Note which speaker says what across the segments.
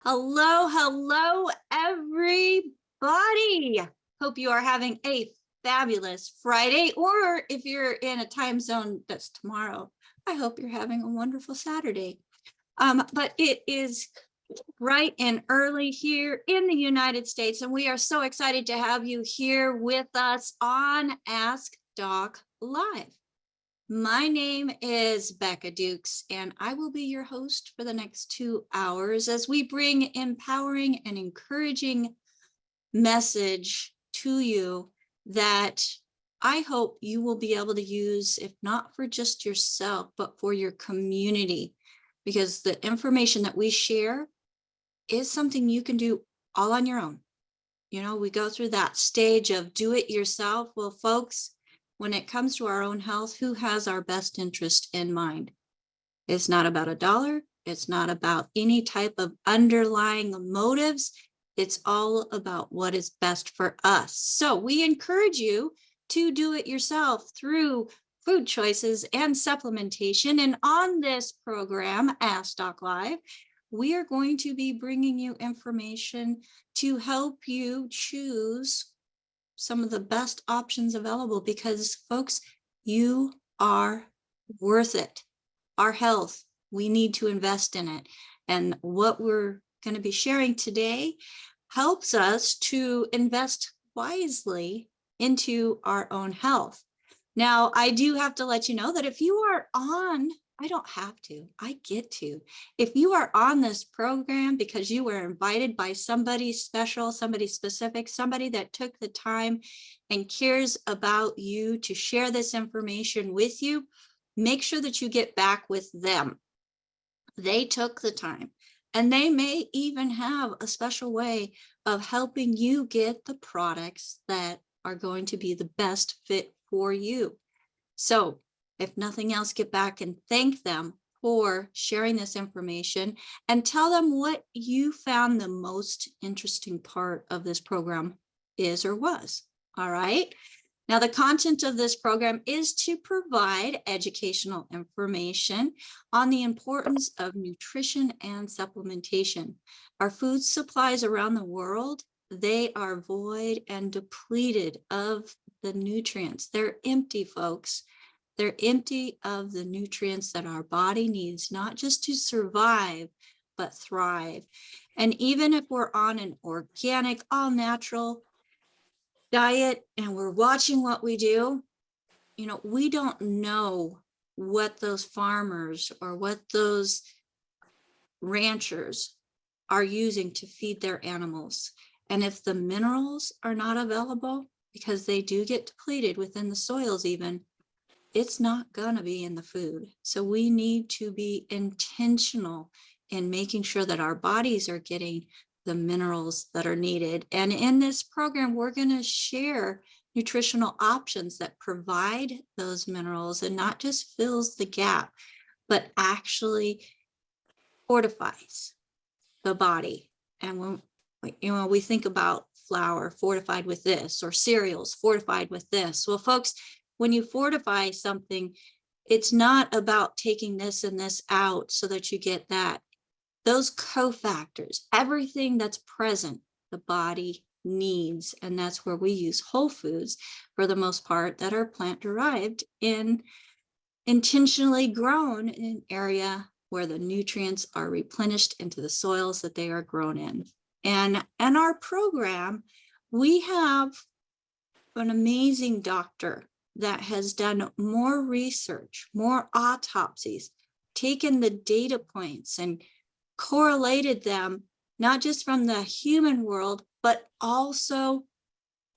Speaker 1: Hello, everybody. Hope you are having a fabulous Friday, or if you're in a time zone that's tomorrow, I hope you're having a wonderful Saturday. But it is bright and early here in the United States, and we are so excited to have you here with us on Ask Doc Live. My name is Becca Dukes, and I will be your host for the next 2 hours as we bring empowering and encouraging message to you that I hope you will be able to use, if not for just yourself, but for your community, because the information that we share is something you can do all on your own. You know, we go through that stage of do it yourself. Well, folks, when it comes to our own health, who has our best interest in mind? It's not about a dollar. It's not about any type of underlying motives. It's all about what is best for us. So we encourage you to do it yourself through food choices and supplementation. And on this program, Ask Doc Live, we are going to be bringing you information to help you choose some of the best options available, because folks, you are worth it. Our health, we need to invest in it. And what we're going to be sharing today helps us to invest wisely into our own health. Now, I do have to let you know that if you are on, I don't have to, I get to. If you are on this program because you were invited by somebody special, somebody specific, somebody that took the time and cares about you to share this information with you, make sure that you get back with them. They took the time, and they may even have a special way of helping you get the products that are going to be the best fit for you. So if nothing else, get back and thank them for sharing this information and tell them what you found the most interesting part of this program is or was. All right. Now, the content of this program is to provide educational information on the importance of nutrition and supplementation. Our food supplies around the world, they are void and depleted of the nutrients. They're empty, folks. They're empty of the nutrients that our body needs, not just to survive, but thrive. And even if we're on an organic, all natural diet and we're watching what we do, you know, we don't know what those farmers or what those ranchers are using to feed their animals. And if the minerals are not available, because they do get depleted within the soils even, it's not going to be in the food. So we need to be intentional in making sure that our bodies are getting the minerals that are needed. And in this program, we're going to share nutritional options that provide those minerals and not just fills the gap, but actually fortifies the body. And when we think about flour fortified with this, or cereals fortified with this, well, folks, when you fortify something, it's not about taking this and this out so that you get that. Those cofactors, everything that's present, the body needs. And that's where we use whole foods for the most part that are plant derived and intentionally grown in an area where the nutrients are replenished into the soils that they are grown in. And in our program, we have an amazing doctor that has done more research, more autopsies, taken the data points and correlated them, not just from the human world, but also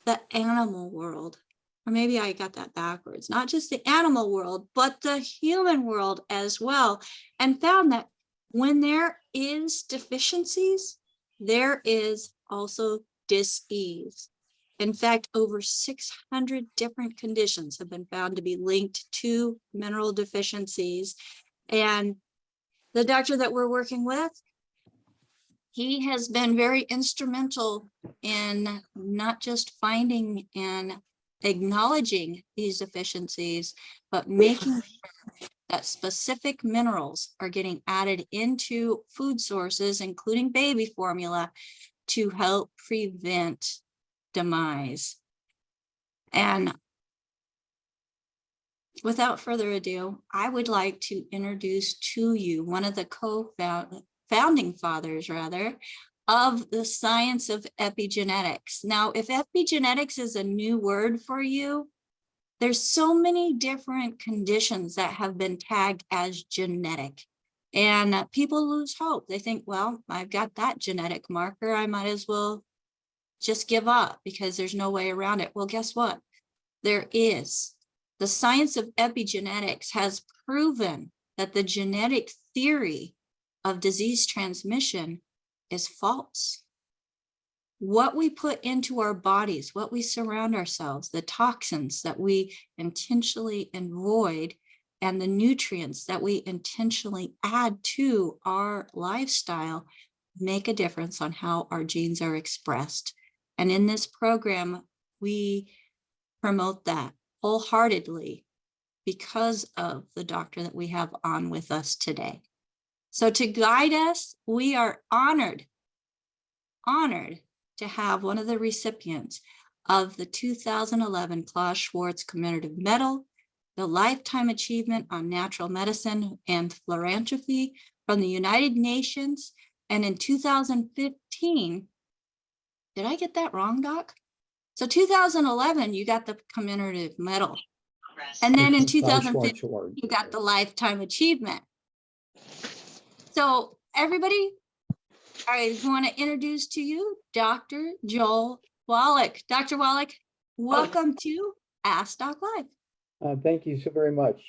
Speaker 1: the animal world. Or maybe I got that backwards, not just the animal world, but the human world as well, and found that when there is deficiencies, there is also dis-ease. In fact, over 600 different conditions have been found to be linked to mineral deficiencies. And the doctor that we're working with, he has been very instrumental in not just finding and acknowledging these deficiencies, but making sure that specific minerals are getting added into food sources, including baby formula, to help prevent demise. And without further ado, I would like to introduce to you one of the founding fathers, rather, of the science of epigenetics. Now, if epigenetics is a new word for you, there's so many different conditions that have been tagged as genetic. And people lose hope. They think, well, I've got that genetic marker. I might as well just give up because there's no way around it. Well, guess what? There is. The science of epigenetics has proven that the genetic theory of disease transmission is false. What we put into our bodies, what we surround ourselves, the toxins that we intentionally avoid, and the nutrients that we intentionally add to our lifestyle make a difference on how our genes are expressed. And in this program, we promote that wholeheartedly because of the doctor that we have on with us today. So to guide us, we are honored to have one of the recipients of the 2011 Klaus Schwarz Commemorative Medal, the Lifetime Achievement on Natural Medicine and Philanthropy from the United Nations. And in 2015, did I get that wrong, Doc? So 2011, you got the Commemorative Medal. And then in 2015, you got the Lifetime Achievement. So everybody, I want to introduce to you Dr. Joel Wallach. Dr. Wallach, welcome to Ask Doc Live.
Speaker 2: Thank you so very much.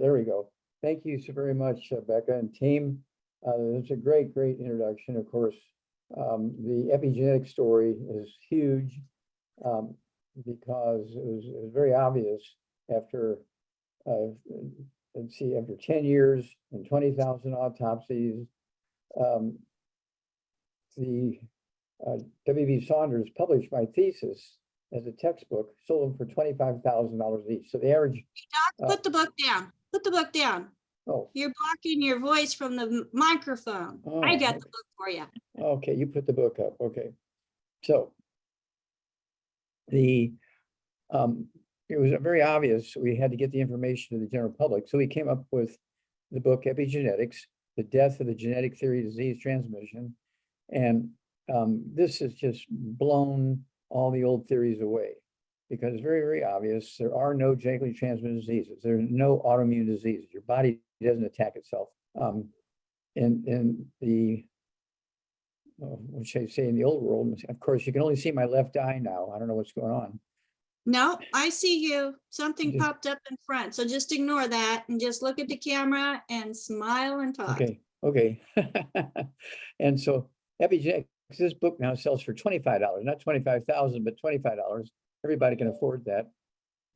Speaker 2: There we go. Thank you so very much, Becca and team. It's a great introduction. Of course, the epigenetic story is huge because it was very obvious after, after 10 years and 20,000 autopsies, W.B. Saunders published my thesis as a textbook, sold them for $25,000 each. So the average.
Speaker 1: Doc, put the book down. Put the book down.
Speaker 2: Oh,
Speaker 1: you're blocking your voice from the microphone. Oh, I got the book for you.
Speaker 2: Okay, you put the book up. Okay, so the it was very obvious we had to get the information to the general public. So we came up with the book Epigenetics: The Death of the Genetic Theory of Disease Transmission, and this has just blown all the old theories away, because it's very obvious there are no genetically transmitted diseases. There are no autoimmune diseases. Your body doesn't attack itself. In the, what should I say, in the old world, of course, you can only see my left eye now. I don't know what's going on.
Speaker 1: No, I see you. Something popped up in front. So just ignore that and just look at the camera and smile and talk.
Speaker 2: Okay. And so Epigenetics, this book now sells for $25, not $25,000, but $25. Everybody can afford that.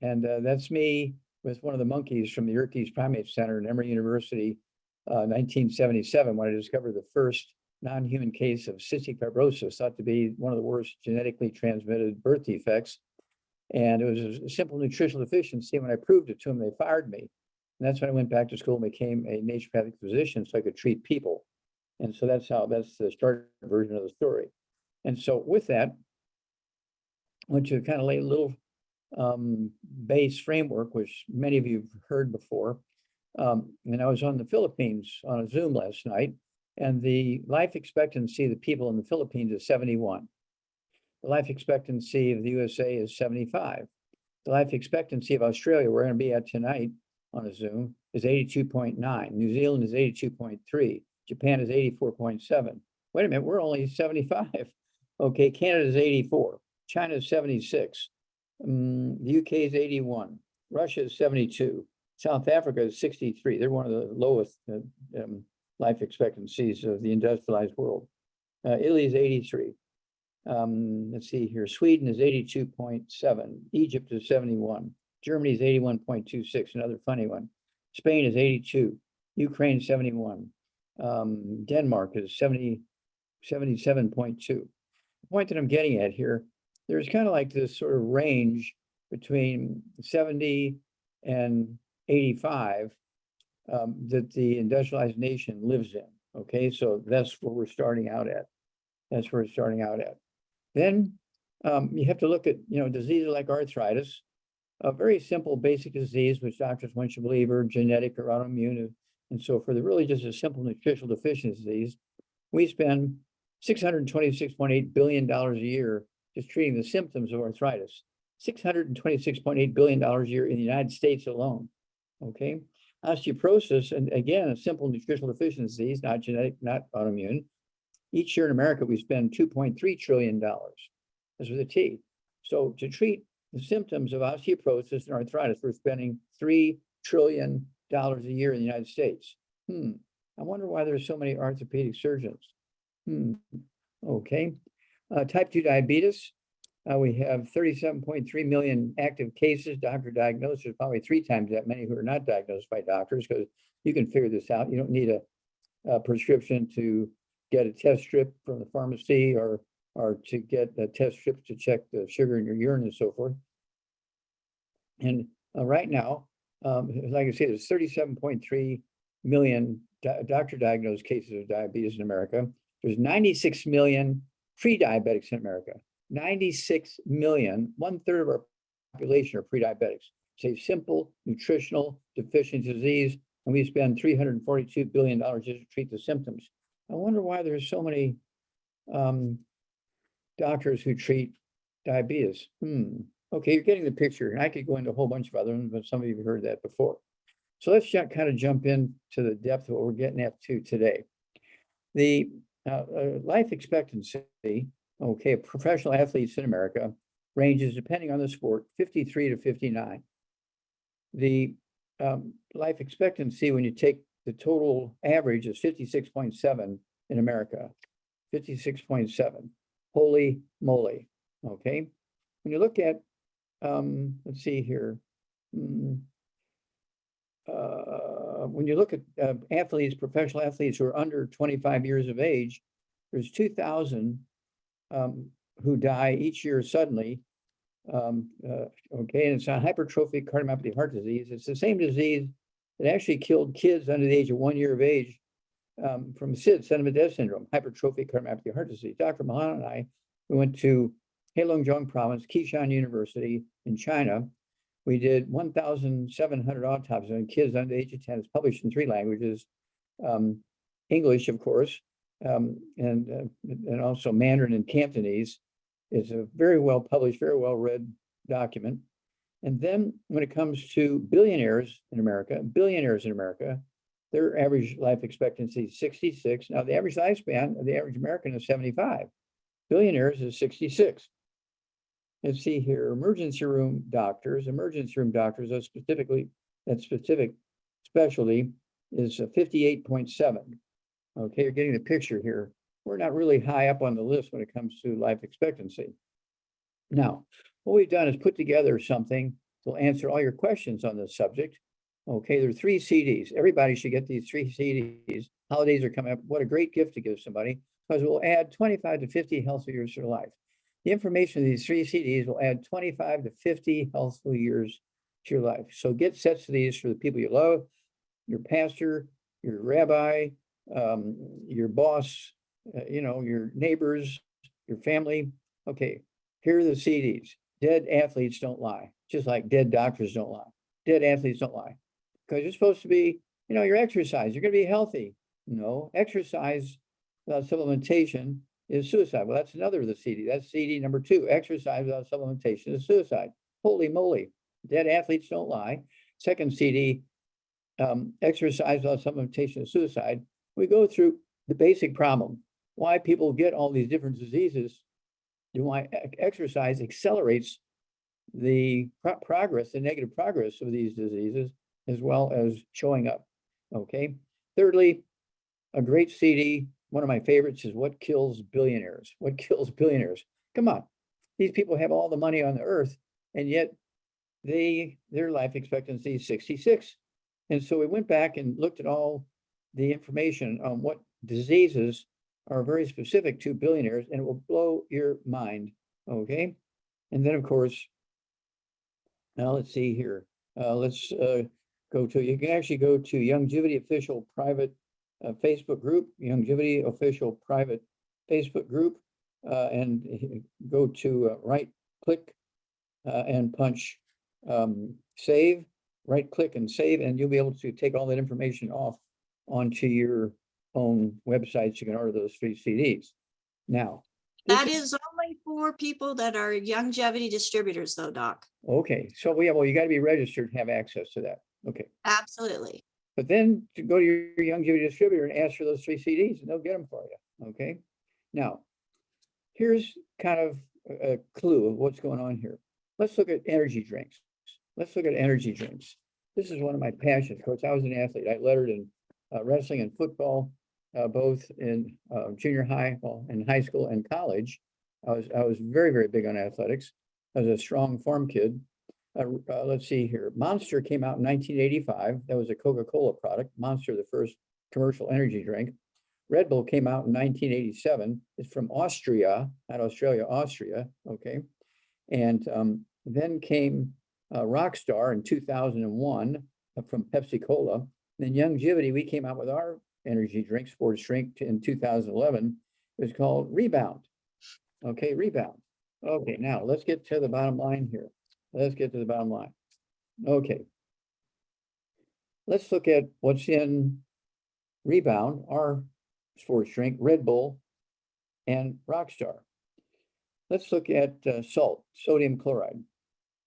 Speaker 2: And that's me with one of the monkeys from the Yerkes Primate Center in Emory University, 1977, when I discovered the first non-human case of cystic fibrosis, thought to be one of the worst genetically transmitted birth defects. And it was a simple nutritional deficiency. When I proved it to them, they fired me. And that's when I went back to school and became a naturopathic physician so I could treat people. And so that's the start version of the story. And so with that, I want to kind of lay a little base framework, which many of you have heard before. And I was on the Philippines on a Zoom last night, and the life expectancy of the people in the Philippines is 71. The life expectancy of the USA is 75. The life expectancy of Australia, we're going to be at tonight on a Zoom, is 82.9. New Zealand is 82.3. Japan is 84.7. Wait a minute, we're only 75. Okay, Canada is 84. China is 76. The UK is 81. Russia is 72. South Africa is 63. They're one of the lowest life expectancies of the industrialized world. Italy is 83. Let's see here. Sweden is 82.7. Egypt is 71. Germany is 81.26. Another funny one. Spain is 82. Ukraine 71. Denmark is 77.2. The point that I'm getting at here, there's kind of like this sort of range between 70 and 85 that the industrialized nation lives in. Okay, so that's where we're starting out at. That's where we're starting out at. Then you have to look at, diseases like arthritis, a very simple basic disease, which doctors want you to believe are genetic or autoimmune. And so for the really just a simple nutritional deficiency disease, we spend $626.8 billion a year just treating the symptoms of arthritis. $626.8 billion a year in the United States alone. Okay. Osteoporosis, and again, a simple nutritional deficiency disease, not genetic, not autoimmune. Each year in America, we spend $2.3 trillion. That's with a T. So to treat the symptoms of osteoporosis and arthritis, we're spending $3 trillion a year in the United States. I wonder why there's so many orthopedic surgeons. Okay. Type 2 diabetes. We have 37.3 million active cases, doctor diagnosed. There's probably 3 times that many who are not diagnosed by doctors, because you can figure this out. You don't need a prescription to get a test strip from the pharmacy or to get a test strip to check the sugar in your urine and so forth. And right now, like I say, there's 37.3 million doctor diagnosed cases of diabetes in America. There's 96 million pre-diabetics in America. 96 million, 1/3 of our population are pre-diabetics. It's a simple nutritional deficiency disease, and we spend $342 billion just to treat the symptoms. I wonder why there's so many doctors who treat diabetes. Okay, you're getting the picture, and I could go into a whole bunch of other ones, but some of you have heard that before. So let's kind of jump into the depth of what we're getting at today. The life expectancy, okay, professional athletes in America ranges, depending on the sport, 53 to 59. The life expectancy, when you take the total average, is 56.7 in America. 56.7. Holy moly. Okay. When you look at, let's see here. When you look at athletes, professional athletes who are under 25 years of age, there's 2,000 who die each year suddenly. Okay, and it's a hypertrophic cardiomyopathy heart disease. It's the same disease that actually killed kids under the age of 1 year of age from SID, sudden death syndrome, hypertrophic cardiomyopathy heart disease. Dr. Mahan and I, we went to Heilongjiang Province, Qishan University in China. We did 1,700 autopsies on kids under the age of 10. It's published in 3 languages, English, of course, and also Mandarin and Cantonese. It's a very well published, very well read document. And then when it comes to billionaires in America, their average life expectancy is 66. Now, the average lifespan of the average American is 75. Billionaires is 66. Let's see here, emergency room doctors, that specific specialty is 58.7. Okay, you're getting the picture here. We're not really high up on the list when it comes to life expectancy. Now, what we've done is put together something that will answer all your questions on this subject. Okay, there are 3 CDs. Everybody should get these 3 CDs. Holidays are coming up. What a great gift to give somebody, because we'll add 25 to 50 healthy years to their life. The information of these 3 CDs will add 25 to 50 healthful years to your life. So get sets of these for the people you love, your pastor, your rabbi, your boss, your neighbors, your family. Okay, here are the CDs. Dead athletes don't lie, just like dead doctors don't lie. Dead athletes don't lie. Because you're supposed to be, your exercise, you're going to be healthy. No, exercise without supplementation is suicide. Well, that's another of the CD. That's CD number 2. Exercise without supplementation is suicide. Holy moly. Dead athletes don't lie. Second CD, exercise without supplementation is suicide. We go through the basic problem, why people get all these different diseases, and why exercise accelerates the progress, the negative progress of these diseases, as well as showing up. Okay. Thirdly, a great CD, one of my favorites, is What Kills Billionaires? What Kills Billionaires? Come on. These people have all the money on the earth, and yet their life expectancy is 66. And so we went back and looked at all the information on what diseases are very specific to billionaires, and it will blow your mind. Okay. And then, of course, now let's see here. Let's you can actually go to Youngevity official private Facebook group, Youngevity official private Facebook group, and go to right click and punch save, right click and save, and you'll be able to take all that information off onto your own website. So you can order those 3 CDs. Now,
Speaker 1: That is only for people that are Youngevity distributors though, Doc.
Speaker 2: okay. So well, you got to be registered to have access to that. Okay.
Speaker 1: Absolutely.
Speaker 2: But then to go to your Youngevity distributor and ask for those 3 CDs and they'll get them for you. Okay. Now, here's kind of a clue of what's going on here. Let's look at energy drinks. Let's look at energy drinks. This is one of my passions. Of course, I was an athlete. I lettered in wrestling and football, both in junior high, well, in high school and college. I was very, very big on athletics. I was a strong farm kid. Let's see here. Monster came out in 1985. That was a Coca-Cola product. Monster, the first commercial energy drink. Red Bull came out in 1987. It's from Austria, not Australia, Austria. Okay. And then came Rockstar in 2001 from Pepsi Cola. Then Youngevity, we came out with our energy drink, sports drink, in 2011. It was called Rebound. Okay, Rebound. Okay, now let's get to the bottom line here. Let's get to the bottom line. Okay. Let's look at what's in Rebound, our sports drink, Red Bull, and Rockstar. Let's look at salt, sodium chloride.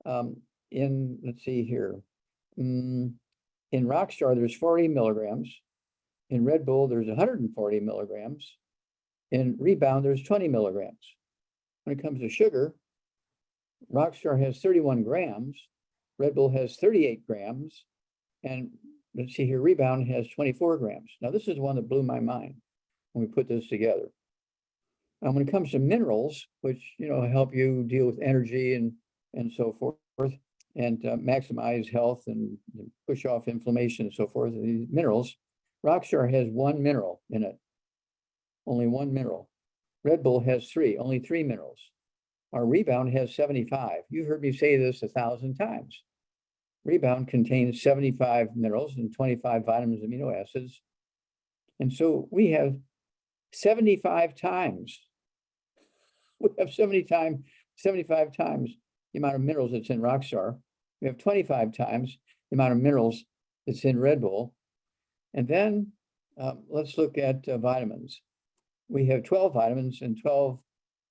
Speaker 2: Let's see here. In Rockstar, there's 40 milligrams. In Red Bull, there's 140 milligrams. In Rebound, there's 20 milligrams. When it comes to sugar, Rockstar has 31 grams. Red Bull has 38 grams. And let's see here, Rebound has 24 grams. Now, this is one that blew my mind when we put this together. When it comes to minerals, which, help you deal with energy and so forth, and maximize health and push off inflammation and so forth, these minerals, Rockstar has 1 mineral in it, only 1 mineral. Red Bull has 3, only 3 minerals. Our Rebound has 75. You've heard me say this 1,000 times. Rebound contains 75 minerals and 25 vitamins and amino acids. And so we have 75 times. We have 75 times the amount of minerals that's in Rockstar. We have 25 times the amount of minerals that's in Red Bull. And then let's look at vitamins. We have 12 vitamins and 12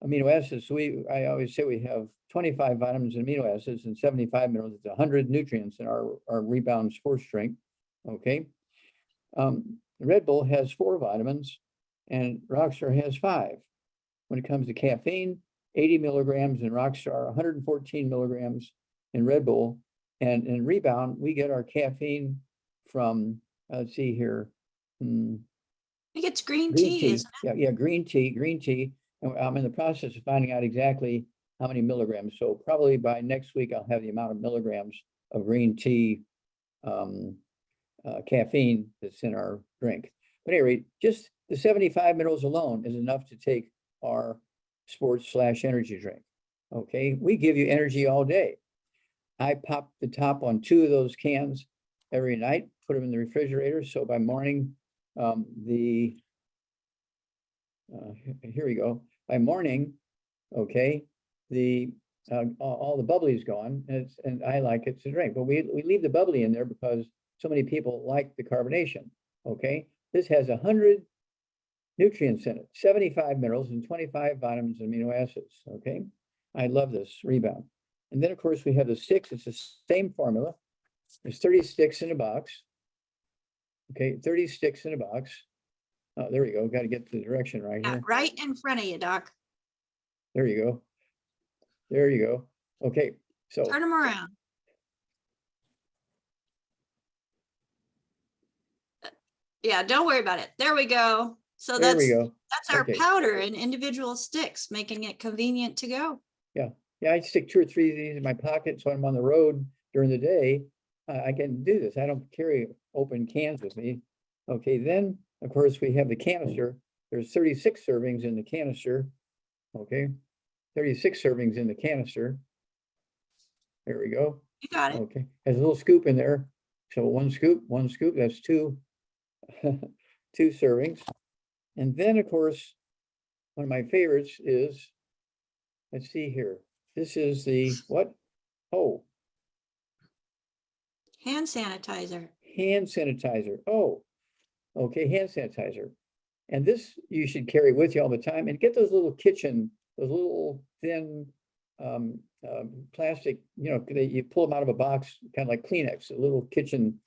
Speaker 2: amino acids. So I always say we have 25 vitamins and amino acids and 75 minerals. It's 100 nutrients in our Rebound sports drink. Okay. Red Bull has 4 vitamins and Rockstar has 5. When it comes to caffeine, 80 milligrams in Rockstar, 114 milligrams in Red Bull. And in Rebound, we get our caffeine from, let's see here.
Speaker 1: I think it's green tea, isn't it?
Speaker 2: Yeah, green tea. And I'm in the process of finding out exactly how many milligrams. So probably by next week, I'll have the amount of milligrams of green tea caffeine that's in our drink. But anyway, just the 75 minerals alone is enough to take our sports/energy drink. Okay, we give you energy all day. I pop the top on 2 of those cans every night, put them in the refrigerator. So by morning, here we go. By morning, okay, all the bubbly is gone, and I like it to drink. But we leave the bubbly in there because so many people like the carbonation. Okay, this has 100 nutrients in it, 75 minerals and 25 vitamins and amino acids. Okay, I love this Rebound. And then of course we have the sticks. It's the same formula. There's 30 sticks in a box. Okay, 30 sticks in a box. There we go. Got to get the direction right here.
Speaker 1: Right in front of you, Doc.
Speaker 2: There you go. There you go. Okay, so
Speaker 1: turn them around. Yeah, don't worry about it. There we go. So
Speaker 2: there we go.
Speaker 1: That's our powder in individual sticks, making it convenient to go.
Speaker 2: Yeah, I stick 2 or 3 of these in my pocket, so I'm on the road during the day. I can do this. I don't carry open cans with me. Okay, then of course we have the canister. There's 36 servings in the canister. Okay, 36 servings in the canister. There we go.
Speaker 1: You got it.
Speaker 2: Okay, has a little scoop in there So one scoop, that's two, two servings. And then, of course, one of my favorites is, let's see here. This is the what? Oh,
Speaker 1: Hand sanitizer.
Speaker 2: hand sanitizer. Oh, okay, hand sanitizer. And this you should carry with you all the time, and get those little those little thin plastic, you pull them out of a box, kind of like Kleenex, little kitchen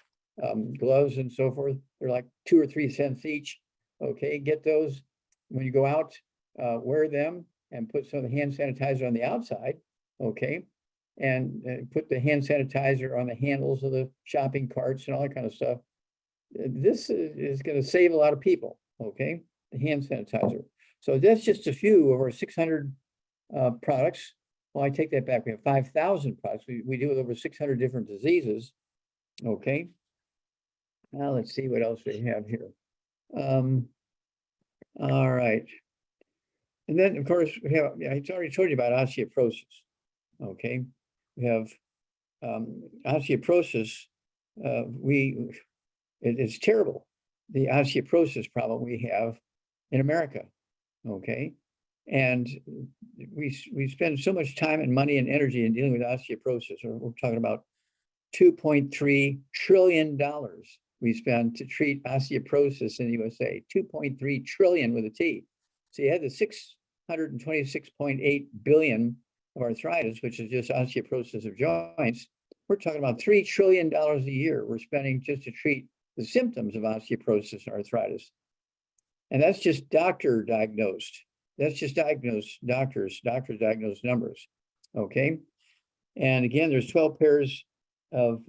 Speaker 2: gloves and so forth. They're like 2 or 3 cents each. Okay, get those when you go out, wear them and put some of the hand sanitizer on the outside. Okay, and put the hand sanitizer on the handles of the shopping carts and all that kind of stuff. This is going to save a lot of people. Okay, the hand sanitizer. So that's just a few of our 600 products. Well, I take that back. We have 5,000 products. We deal with over 600 different diseases. Okay. Now let's see what else we have here. All right. And then, of course, we have, I already told you about osteoporosis. Okay. We have osteoporosis. It's terrible, the osteoporosis problem we have in America. Okay. And we spend so much time and money and energy in dealing with osteoporosis. We're talking about $2.3 trillion we spend to treat osteoporosis in the USA. 2.3 trillion with a T. So you had the 626.8 billion of arthritis, which is just osteoporosis of joints. We're talking about $3 trillion a year we're spending just to treat the symptoms of osteoporosis and arthritis. And that's just doctor diagnosed. That's just diagnosed doctors diagnosed numbers. Okay. And again, there's 12 pairs of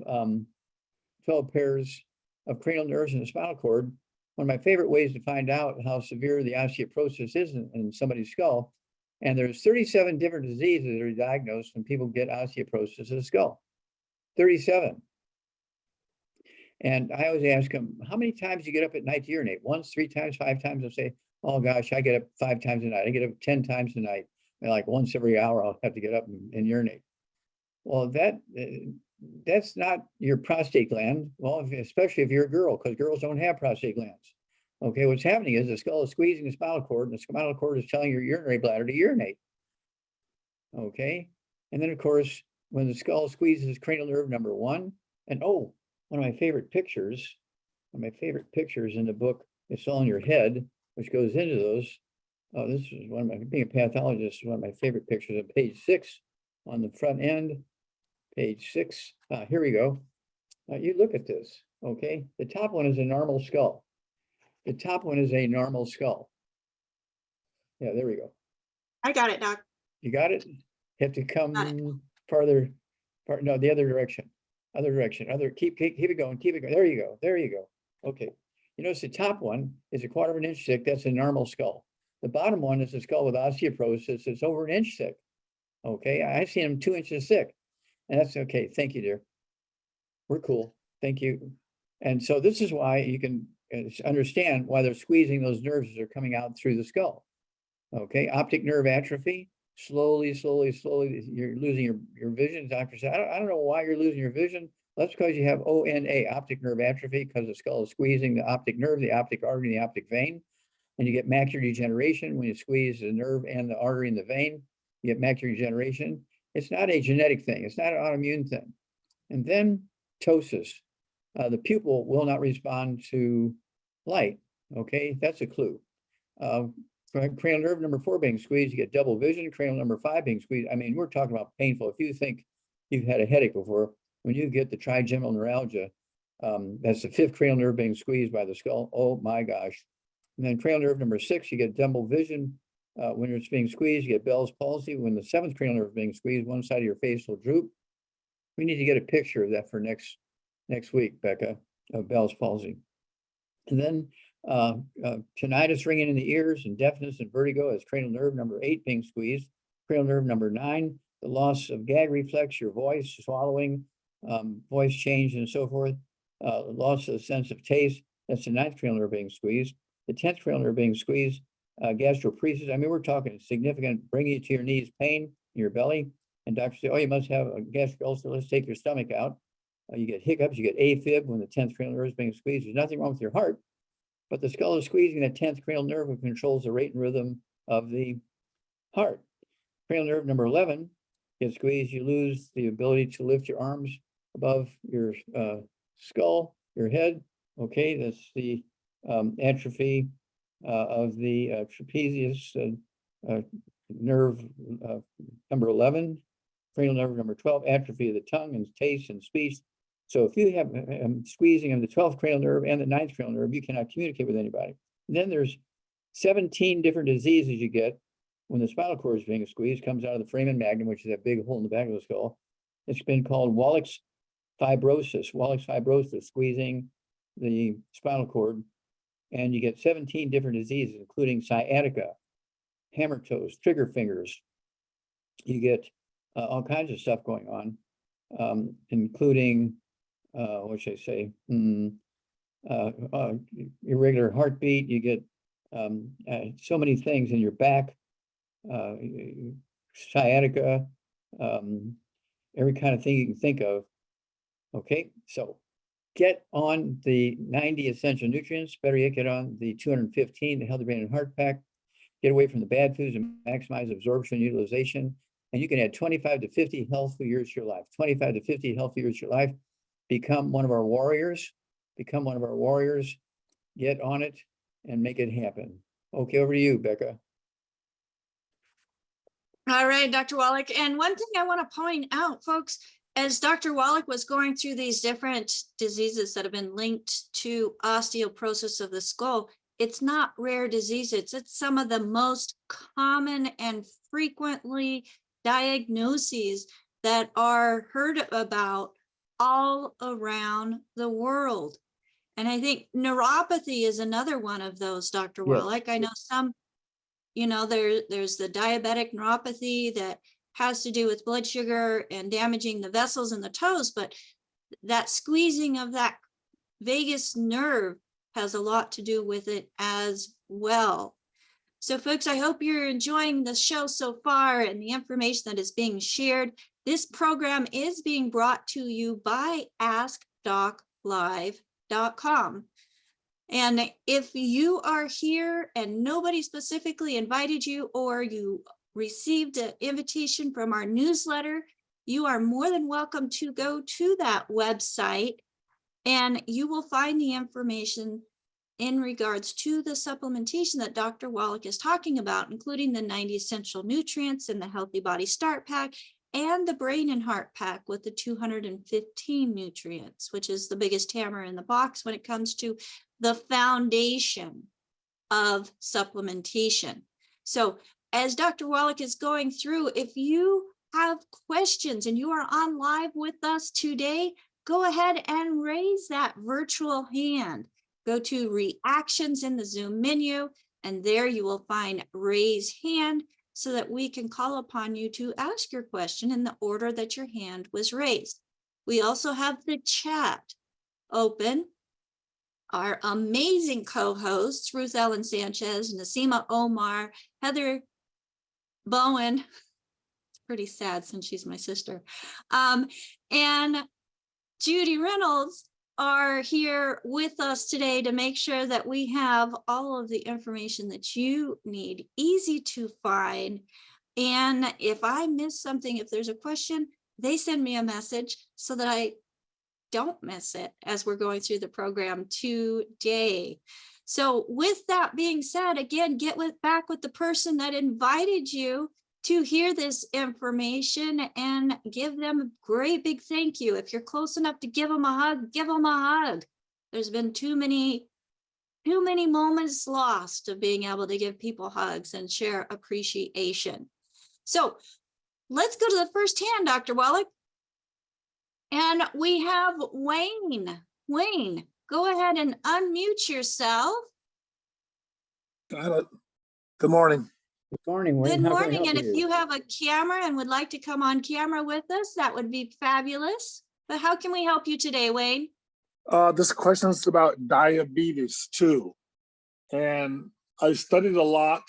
Speaker 2: cranial nerves in the spinal cord. One of my favorite ways to find out how severe the osteoporosis is in somebody's skull. And there's 37 different diseases that are diagnosed when people get osteoporosis of the skull. 37. And I always ask them, how many times do you get up at night to urinate? Once, 3 times, 5 times? They'll say, oh gosh, I get up 5 times a night. I get up 10 times a night. And like once every hour, I'll have to get up and urinate. Well, that's not your prostate gland. Well, especially if you're a girl, because girls don't have prostate glands. Okay, what's happening is the skull is squeezing the spinal cord, and the spinal cord is telling your urinary bladder to urinate. Okay, and then of course, when the skull squeezes cranial nerve number 1, and oh, one of my favorite pictures in the book, It's All in Your Head, which goes into those. Oh, this is one of my, being a pathologist, one of my favorite pictures of page 6 on the front end. Page 6, here we go. You look at this, okay? The top one is a normal skull. The top one is a normal skull. Yeah, there we go.
Speaker 1: I got it, Doc.
Speaker 2: You got it? You have to come farther, no, the other direction. Keep it going, There you go, Okay. You notice the top one is a 1/4 inch thick. That's a normal skull. The bottom one is a skull with osteoporosis. It's over 1 inch thick. Okay, I've seen them 2 inches thick. And that's okay. Thank you, dear. We're cool. Thank you. And so this is why you can understand why they're squeezing those nerves as they're coming out through the skull. Okay, optic nerve atrophy. Slowly, you're losing your vision. Doctor said, I don't know why you're losing your vision. That's because you have ONA, optic nerve atrophy, because the skull is squeezing the optic nerve, the optic artery, and the optic vein. And you get macular degeneration when you squeeze the nerve and the artery and the vein. You get macular degeneration. It's not a genetic thing. It's not an autoimmune thing. And then ptosis. The pupil will not respond to light. Okay, that's a clue. Cranial nerve number 4 being squeezed, you get double vision. Cranial number 5 being squeezed. I mean, we're talking about painful. If you think you've had a headache before, when you get the trigeminal neuralgia, that's the 5th cranial nerve being squeezed by the skull. Oh my gosh. And then cranial nerve number 6, you get double vision. When it's being squeezed, you get Bell's palsy. When the 7th cranial nerve is being squeezed, one side of your face will droop. We need to get a picture of that for next week, Becca, of Bell's palsy. And then tinnitus ringing in the ears and deafness and vertigo as cranial nerve number 8 being squeezed. Cranial nerve number 9, the loss of gag reflex, your voice, swallowing, voice change and so forth. Loss of the sense of taste. That's the 9th cranial nerve being squeezed. The 10th cranial nerve being squeezed. Gastroparesis. I mean, we're talking significant, bringing you to your knees pain in your belly. And doctors say, oh, you must have a gastric ulcer. Let's take your stomach out. You get hiccups, you get AFib when the 10th cranial nerve is being squeezed. There's nothing wrong with your heart, but the skull is squeezing the 10th cranial nerve, which controls the rate and rhythm of the heart. Cranial nerve number 11 gets squeezed, you lose the ability to lift your arms above your skull, your head. Okay, that's the atrophy of the trapezius nerve number 11, cranial nerve number 12, atrophy of the tongue and taste and speech. So if you have squeezing of the 12th cranial nerve and the 9th cranial nerve, you cannot communicate with anybody. And then there's 17 different diseases you get when the spinal cord is being squeezed, comes out of the foramen magnum, which is that big hole in the back of the skull. It's been called Wallach's fibrosis, squeezing the spinal cord. And you get 17 different diseases, including sciatica, hammer toes, trigger fingers. You get all kinds of stuff going on, including, what should I say, irregular heartbeat. You get so many things in your back, sciatica, every kind of thing you can think of. Okay, so get on the 90 essential nutrients, better yet, get on the 215, the Healthy Brain and Heart Pack, get away from the bad foods and maximize absorption and utilization. And you can add 25 to 50 healthy years to your life, 25 to 50 healthy years to your life. Become one of our warriors, get on it and make it happen. Okay, over to you, Becca.
Speaker 1: All right, Dr. Wallach. And one thing I want to point out, folks, as Dr. Wallach was going through these different diseases that have been linked to osteoporosis of the skull, it's not rare diseases. It's some of the most common and frequently diagnoses that are heard about all around the world. And I think neuropathy is another one of those, Dr.
Speaker 2: Yes.
Speaker 1: Wallach. I know some, there's the diabetic neuropathy that has to do with blood sugar and damaging the vessels in the toes, but that squeezing of that vagus nerve has a lot to do with it as well. So folks, I hope you're enjoying the show so far and the information that is being shared. This program is being brought to you by AskDocLive.com. And if you are here and nobody specifically invited you, or you received an invitation from our newsletter, you are more than welcome to go to that website and you will find the information in regards to the supplementation that Dr. Wallach is talking about, including the 90 essential nutrients and the Healthy Body Start Pack and the Brain and Heart Pack with the 215 nutrients, which is the biggest hammer in the box when it comes to the foundation of supplementation. So as Dr. Wallach is going through, if you have questions and you are on live with us today, go ahead and raise that virtual hand. Go to reactions in the Zoom menu, and there you will find raise hand so that we can call upon you to ask your question in the order that your hand was raised. We also have the chat open. Our amazing co-hosts, Ruth Ellen Sanchez, Nasima Omar, Heather Bowen, it's pretty sad since she's my sister, and Judy Reynolds are here with us today to make sure that we have all of the information that you need, easy to find. And if I miss something, if there's a question, they send me a message so that I don't miss it as we're going through the program today. So with that being said, again, back with the person that invited you to hear this information and give them a great big thank you. If you're close enough to give them a hug, give them a hug. There's been too many moments lost of being able to give people hugs and share appreciation. So let's go to the first hand, Dr. Wallach. And we have Wayne. Wayne, go ahead and unmute yourself.
Speaker 3: Got it. Good morning.
Speaker 2: Good morning, Wayne.
Speaker 1: Good
Speaker 2: How can I
Speaker 1: morning.
Speaker 2: help
Speaker 1: And if you have a camera and would like to come on camera with us, that would be fabulous. But how can we help you today, Wayne?
Speaker 3: This question is about diabetes too. And I studied a lot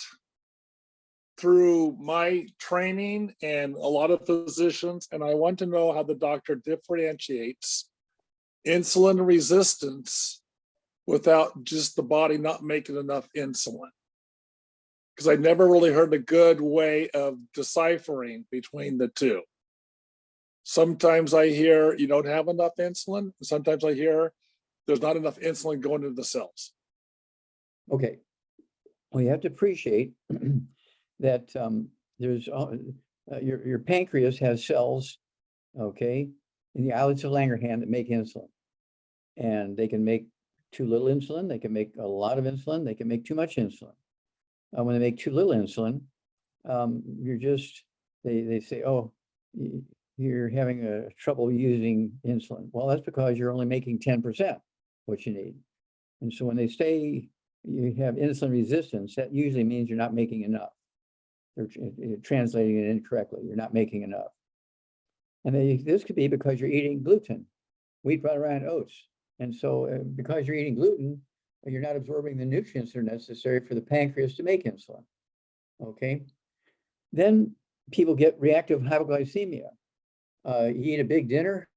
Speaker 3: through my training and a lot of physicians, and I want to know how the doctor differentiates insulin resistance without just the body not making enough insulin? Because I never really heard a good way of deciphering between the two. Sometimes I hear you don't have enough insulin. Sometimes I hear there's not enough insulin going to the cells.
Speaker 2: Okay. Well, you have to appreciate that there's your pancreas has cells, okay, in the islets of Langerhans that make insulin. And they can make too little insulin, they can make a lot of insulin, they can make too much insulin. When they make too little insulin, they say, oh, you're having trouble using insulin. Well, that's because you're only making 10% what you need. And so when they say you have insulin resistance, that usually means you're not making enough. They're translating it incorrectly. You're not making enough. And this could be because you're eating gluten, wheat, butter, and oats. And so because you're eating gluten, you're not absorbing the nutrients that are necessary for the pancreas to make insulin. Okay. Then people get reactive hypoglycemia. You eat a big dinner,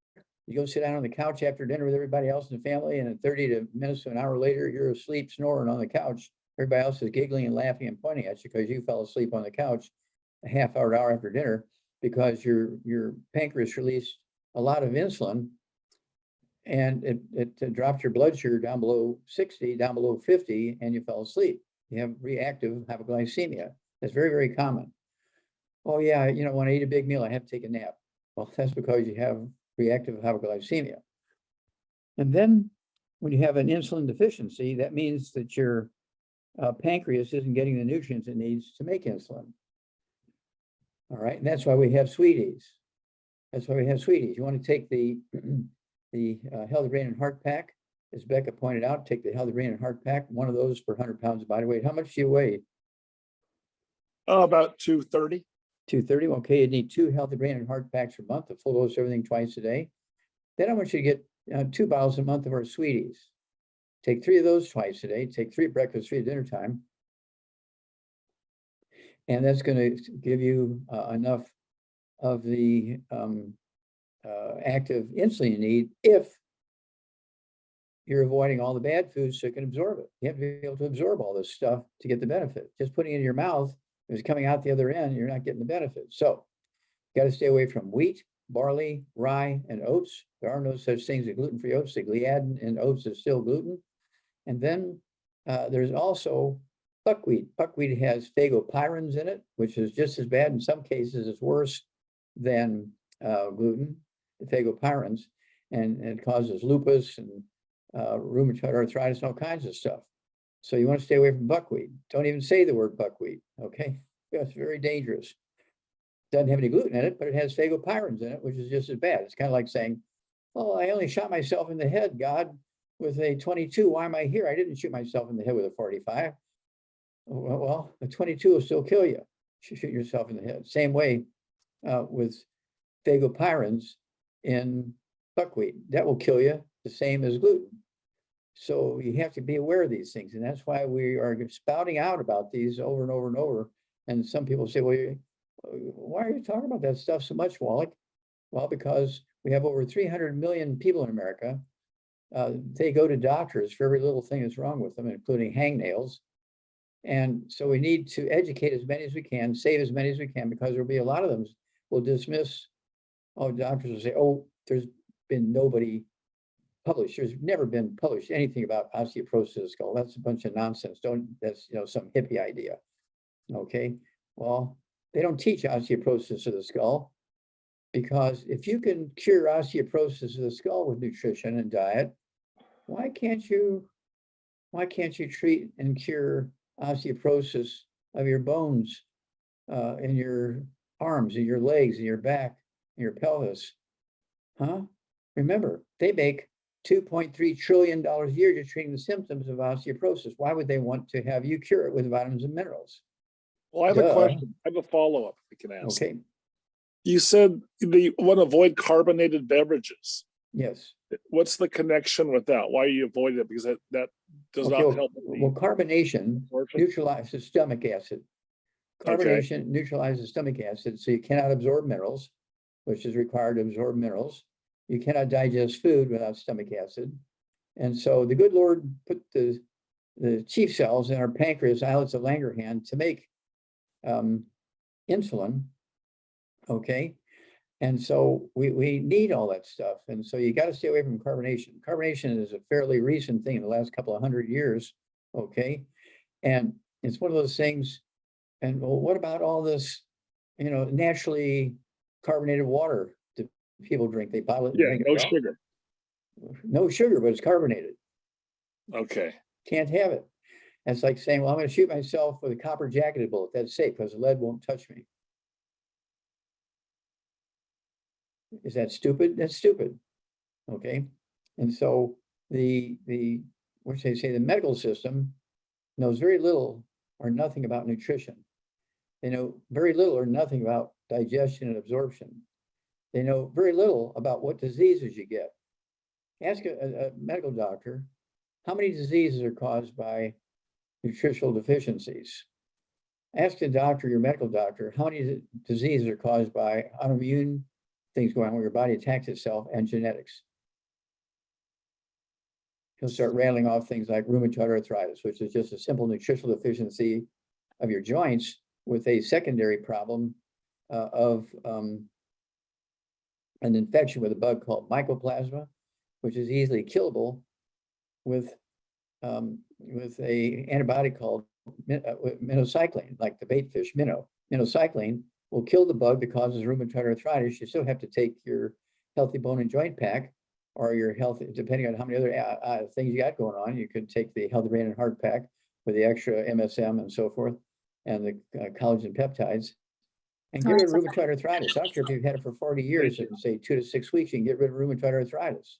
Speaker 2: you go sit down on the couch after dinner with everybody else in the family, and in 30 minutes to an hour later, you're asleep, snoring on the couch. Everybody else is giggling and laughing and pointing at you because you fell asleep on the couch a half hour, hour after dinner because your pancreas released a lot of insulin, and it dropped your blood sugar down below 60, down below 50, and you fell asleep. You have reactive hypoglycemia. That's very, very common. Oh yeah, when I eat a big meal, I have to take a nap. Well, that's because you have reactive hypoglycemia. And then when you have an insulin deficiency, that means that your pancreas isn't getting the nutrients it needs to make insulin. All right, and that's why we have sweeties. That's why we have sweeties. You want to take the Healthy Brain and Heart Pack, as Becca pointed out, take the Healthy Brain and Heart Pack, one of those per 100 pounds of body weight. How much do you weigh?
Speaker 3: About 230.
Speaker 2: 230. Okay, you need 2 Healthy Brain and Heart Packs a month, a full dose of everything twice a day. Then I want you to get 2 bottles a month of our sweeties. Take 3 of those twice a day. Take 3 at breakfast, 3 at dinner time. And that's going to give you enough of the active insulin you need if you're avoiding all the bad foods so you can absorb it. You have to be able to absorb all this stuff to get the benefit. Just putting it in your mouth, if it's coming out the other end, you're not getting the benefit. So you got to stay away from wheat, barley, rye, and oats. There are no such things as gluten-free oats. The gliadin in oats is still gluten. And then there's also buckwheat. Buckwheat has phagopyrins in it, which is just as bad. In some cases, it's worse than gluten, the phagopyrins, and it causes lupus and rheumatoid arthritis and all kinds of stuff. So you want to stay away from buckwheat. Don't even say the word buckwheat, okay? It's very dangerous. Doesn't have any gluten in it, but it has phagopyrins in it, which is just as bad. It's kind of like saying, oh, I only shot myself in the head, God, with a 22. Why am I here? I didn't shoot myself in the head with a 45. Well, a 22 will still kill you. You shoot yourself in the head. Same way with phagopyrins in buckwheat. That will kill you the same as gluten. So you have to be aware of these things. And that's why we are spouting out about these over and over and over. And some people say, well, why are you talking about that stuff so much, Wallach? Well, because we have over 300 million people in America. They go to doctors for every little thing that's wrong with them, including hangnails. And so we need to educate as many as we can, save as many as we can, because there'll be a lot of them will dismiss. Oh, doctors will say, oh, there's been nobody published. There's never been published anything about osteoporosis of the skull. That's a bunch of nonsense. That's some hippie idea. Okay. Well, they don't teach osteoporosis of the skull, because if you can cure osteoporosis of the skull with nutrition and diet, why can't you treat and cure osteoporosis of your bones in your arms, in your legs, in your back, in your pelvis? Huh? Remember, they make $2.3 trillion a year just treating the symptoms of osteoporosis. Why would they want to have you cure it with vitamins and minerals?
Speaker 3: Well, I have a question. I have a follow-up we can ask.
Speaker 2: Okay.
Speaker 3: You said you want to avoid carbonated beverages.
Speaker 2: Yes.
Speaker 3: What's the connection with that? Why are you avoiding it? Because that does not help.
Speaker 2: Well, carbonation neutralizes stomach acid. Carbonation neutralizes stomach acid, so you cannot absorb minerals, which is required to absorb minerals. You cannot digest food without stomach acid. And so the good Lord put the chief cells in our pancreas, islets of Langerhans to make insulin, okay? And so we need all that stuff. And so you got to stay away from carbonation. Carbonation is a fairly recent thing in the last couple of 100 years, okay? And it's one of those things, and well, what about all this, naturally carbonated water that people drink? They bottle it and
Speaker 3: Yeah,
Speaker 2: drink
Speaker 3: no
Speaker 2: it raw.
Speaker 3: sugar.
Speaker 2: No sugar, but it's carbonated.
Speaker 3: Okay.
Speaker 2: Can't have it. That's like saying, well, I'm going to shoot myself with a copper jacketed bullet. That's safe because the lead won't touch me. Is that stupid? That's stupid. Okay. And so what should I say, the medical system knows very little or nothing about nutrition. They know very little or nothing about digestion and absorption. They know very little about what diseases you get. Ask a medical doctor, how many diseases are caused by nutritional deficiencies? Ask a doctor, your medical doctor, how many diseases are caused by autoimmune things going on where your body attacks itself and genetics. He'll start rattling off things like rheumatoid arthritis, which is just a simple nutritional deficiency of your joints with a secondary problem of an infection with a bug called mycoplasma, which is easily killable with a antibiotic called minocycline, like the bait fish minnow. Minocycline will kill the bug that causes rheumatoid arthritis. You still have to take your healthy bone and joint pack, or your healthy, depending on how many other things you got going on. You could take the healthy brain and heart pack with the extra MSM and so forth, and the collagen peptides, and get rid of rheumatoid arthritis. I don't care if you've had it for 40 years, and say 2 to 6 weeks, you can get rid of rheumatoid arthritis.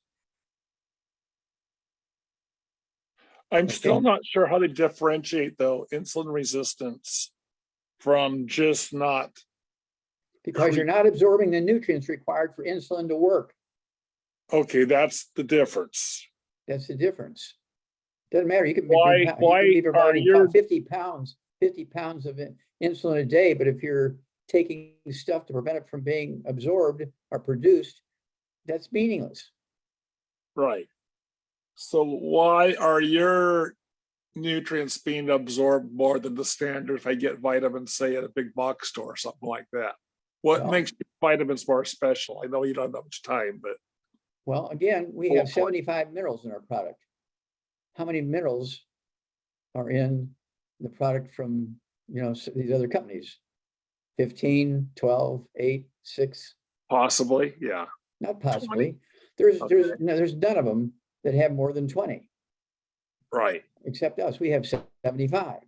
Speaker 3: I'm still not sure how to differentiate, though, insulin resistance from just not.
Speaker 2: Because you're not absorbing the nutrients required for insulin to work.
Speaker 3: Okay, that's the difference.
Speaker 2: That's the difference. Doesn't matter. You can
Speaker 3: Why
Speaker 2: be providing
Speaker 3: are
Speaker 2: 50 pounds of insulin a day, but if you're taking stuff to prevent it from being absorbed or produced, that's meaningless.
Speaker 3: Right. So why are your nutrients being absorbed more than the standard if I get vitamins, say, at a big box store or something like that? What makes vitamins more special? I know you don't have that much time, but.
Speaker 2: Well, again, we have 75 minerals in our product. How many minerals are in the product from, these other companies? 15, 12, 8, 6?
Speaker 3: Possibly, yeah.
Speaker 2: Not possibly. There's none of them that have more than 20.
Speaker 3: Right.
Speaker 2: Except us, we have 75.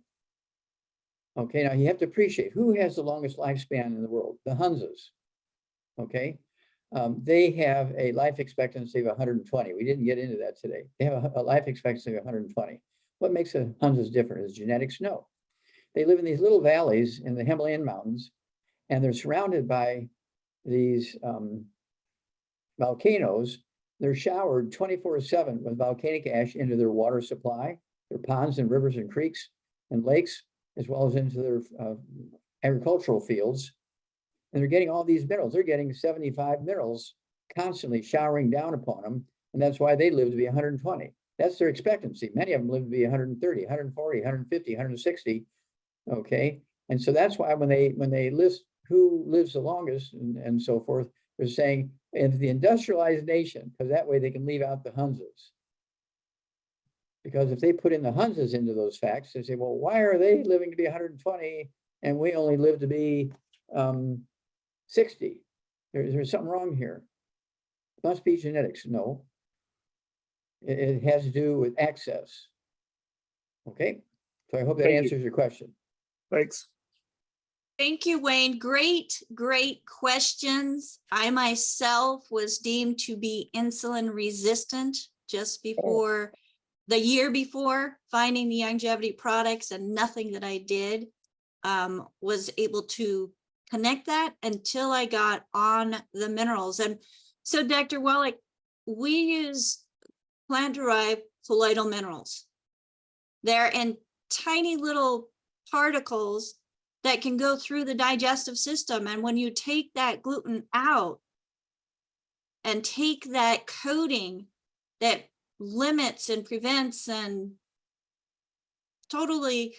Speaker 2: Okay, now you have to appreciate who has the longest lifespan in the world? The Hunzas. Okay, they have a life expectancy of 120. We didn't get into that today. They have a life expectancy of 120. What makes the Hunzas different? Is genetics? No. They live in these little valleys in the Himalayan mountains, and they're surrounded by these volcanoes. They're showered 24/7 with volcanic ash into their water supply, their ponds and rivers and creeks and lakes, as well as into their agricultural fields. And they're getting all these minerals. They're getting 75 minerals constantly showering down upon them. And that's why they live to be 120. That's their expectancy. Many of them live to be 130, 140, 150, 160. Okay. And so that's why when they list who lives the longest and so forth, they're saying in the industrialized nation, because that way they can leave out the Hunzas. Because if they put in the Hunzas into those facts, they say, well, why are they living to be 120 and we only live to be 60? There's something wrong here. It must be genetics. No. It has to do with access. Okay. So I hope that answers your question.
Speaker 3: Thanks.
Speaker 1: Thank you, Wayne. Great questions. I myself was deemed to be insulin resistant just before the year before finding the Youngevity products, and nothing that I did was able to connect that until I got on the minerals. And so, Dr. Wallach, we use plant-derived colloidal minerals. They're in tiny little particles that can go through the digestive system. And when you take that gluten out, and take that coating that limits and prevents and totally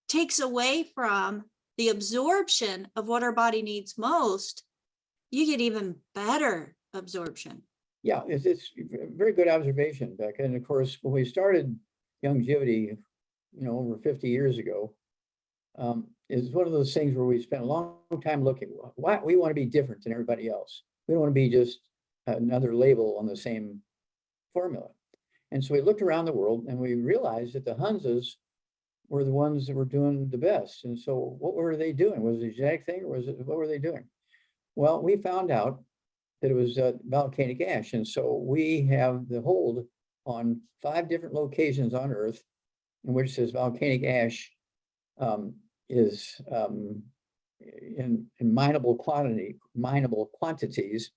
Speaker 1: takes away from the absorption of what our body needs most, you get even better absorption.
Speaker 2: Yeah, it's a very good observation, Becca. And of course, when we started Youngevity, over 50 years ago, is one of those things where we spent a long time looking. Why we want to be different than everybody else. We don't want to be just another label on the same formula. And so we looked around the world and we realized that the Hunzas were the ones that were doing the best. And so what were they doing? Was it a genetic thing, or what were they doing? Well, we found out that it was volcanic ash. And so we have the hold on 5 different locations on Earth in which this volcanic ash is in mineable quantities.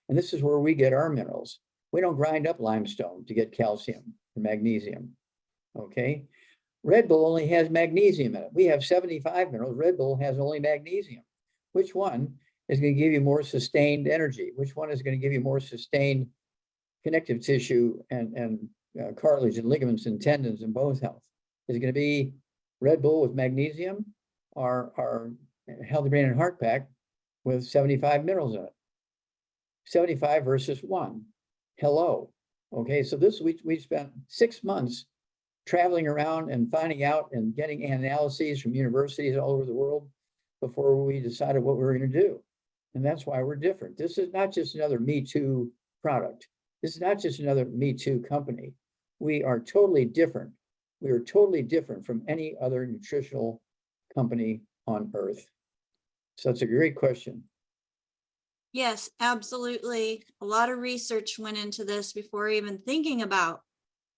Speaker 2: And this is where we get our minerals. We don't grind up limestone to get calcium and magnesium. Okay. Red Bull only has magnesium in it. We have 75 minerals. Red Bull has only magnesium. Which one is going to give you more sustained energy? Which one is going to give you more sustained connective tissue and cartilage and ligaments and tendons and bone health? Is it going to be Red Bull with magnesium, or our Healthy Brain and Heart Pack with 75 minerals in it? 75 versus 1. Hello. Okay, so this we spent 6 months traveling around and finding out and getting analyses from universities all over the world before we decided what we were going to do. And that's why we're different. This is not just another Me Too product. This is not just another Me Too company. We are totally different. We are totally different from any other nutritional company on Earth. So that's a great question.
Speaker 1: Yes, absolutely. A lot of research went into this before even thinking about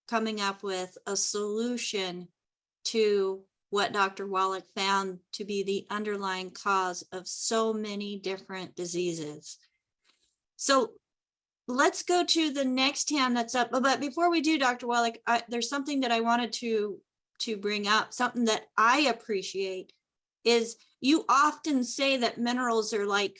Speaker 1: coming up with a solution to what Dr. Wallach found to be the underlying cause of so many different diseases. So let's go to the next hand that's up. But before we do, Dr. Wallach, there's something that I wanted to bring up. Something that I appreciate is you often say that minerals are like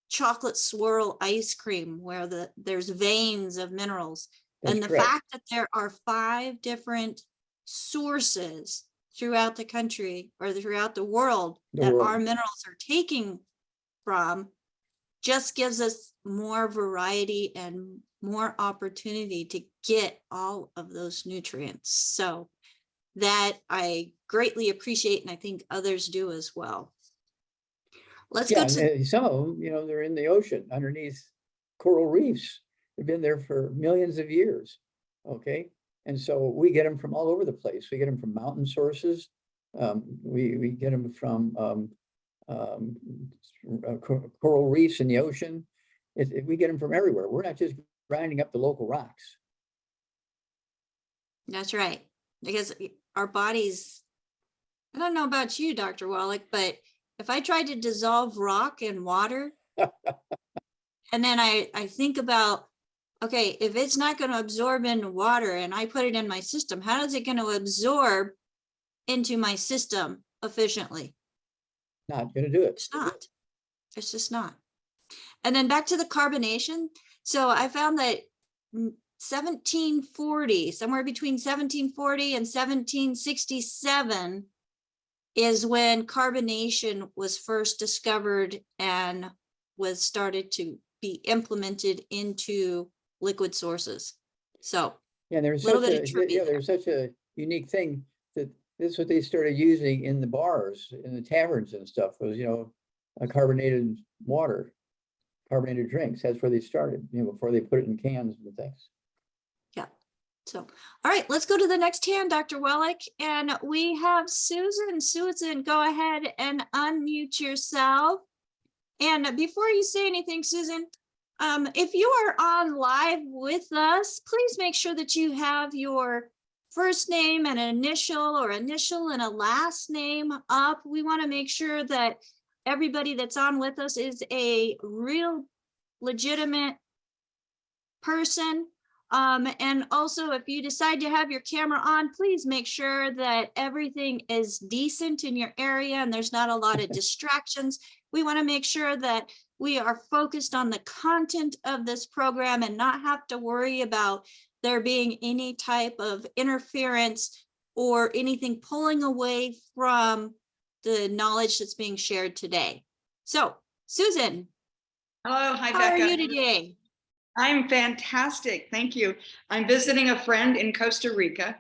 Speaker 1: chocolate swirl ice cream, where there's veins of minerals.
Speaker 2: That's
Speaker 1: and the
Speaker 2: correct.
Speaker 1: fact that there are 5 different sources throughout the country or throughout the world that our minerals are taking from just gives us more variety and more opportunity to get all of those nutrients. So that I greatly appreciate, and I think others do as well. Let's go to
Speaker 2: some of them, they're in the ocean underneath coral reefs. They've been there for millions of years. Okay. And so we get them from all over the place. We get them from mountain sources. We get them from coral reefs in the ocean. We get them from everywhere. We're not just grinding up the local rocks.
Speaker 1: That's right. Because our bodies, I don't know about you, Dr. Wallach, but if I tried to dissolve rock in water, and then I think about, okay, if it's not going to absorb into water and I put it in my system, how is it going to absorb into my system efficiently?
Speaker 2: Not going to do it.
Speaker 1: It's not. It's just not. And then back to the carbonation. So I found that 1740, somewhere between 1740 and 1767 is when carbonation was first discovered and was started to be implemented into liquid sources. So
Speaker 2: yeah, there's such a unique thing that this is what they started using in the bars, in the taverns and stuff, was a carbonated water, carbonated drinks. That's where they started, before they put it in cans and things.
Speaker 1: Yeah. So, all right, let's go to the next hand, Dr. Wallach, and we have Susan. Susan, go ahead and unmute yourself. And before you say anything, Susan, if you are on live with us, please make sure that you have your first name and an initial, or initial and a last name up. We want to make sure that everybody that's on with us is a real legitimate person. And also, if you decide to have your camera on, please make sure that everything is decent in your area and there's not a lot of distractions. We want to make sure that we are focused on the content of this program and not have to worry about there being any type of interference or anything pulling away from the knowledge that's being shared today. So, Susan,
Speaker 4: Hello, hi,
Speaker 1: how are
Speaker 4: Becca.
Speaker 1: you today?
Speaker 4: I'm fantastic. Thank you. I'm visiting a friend in Costa Rica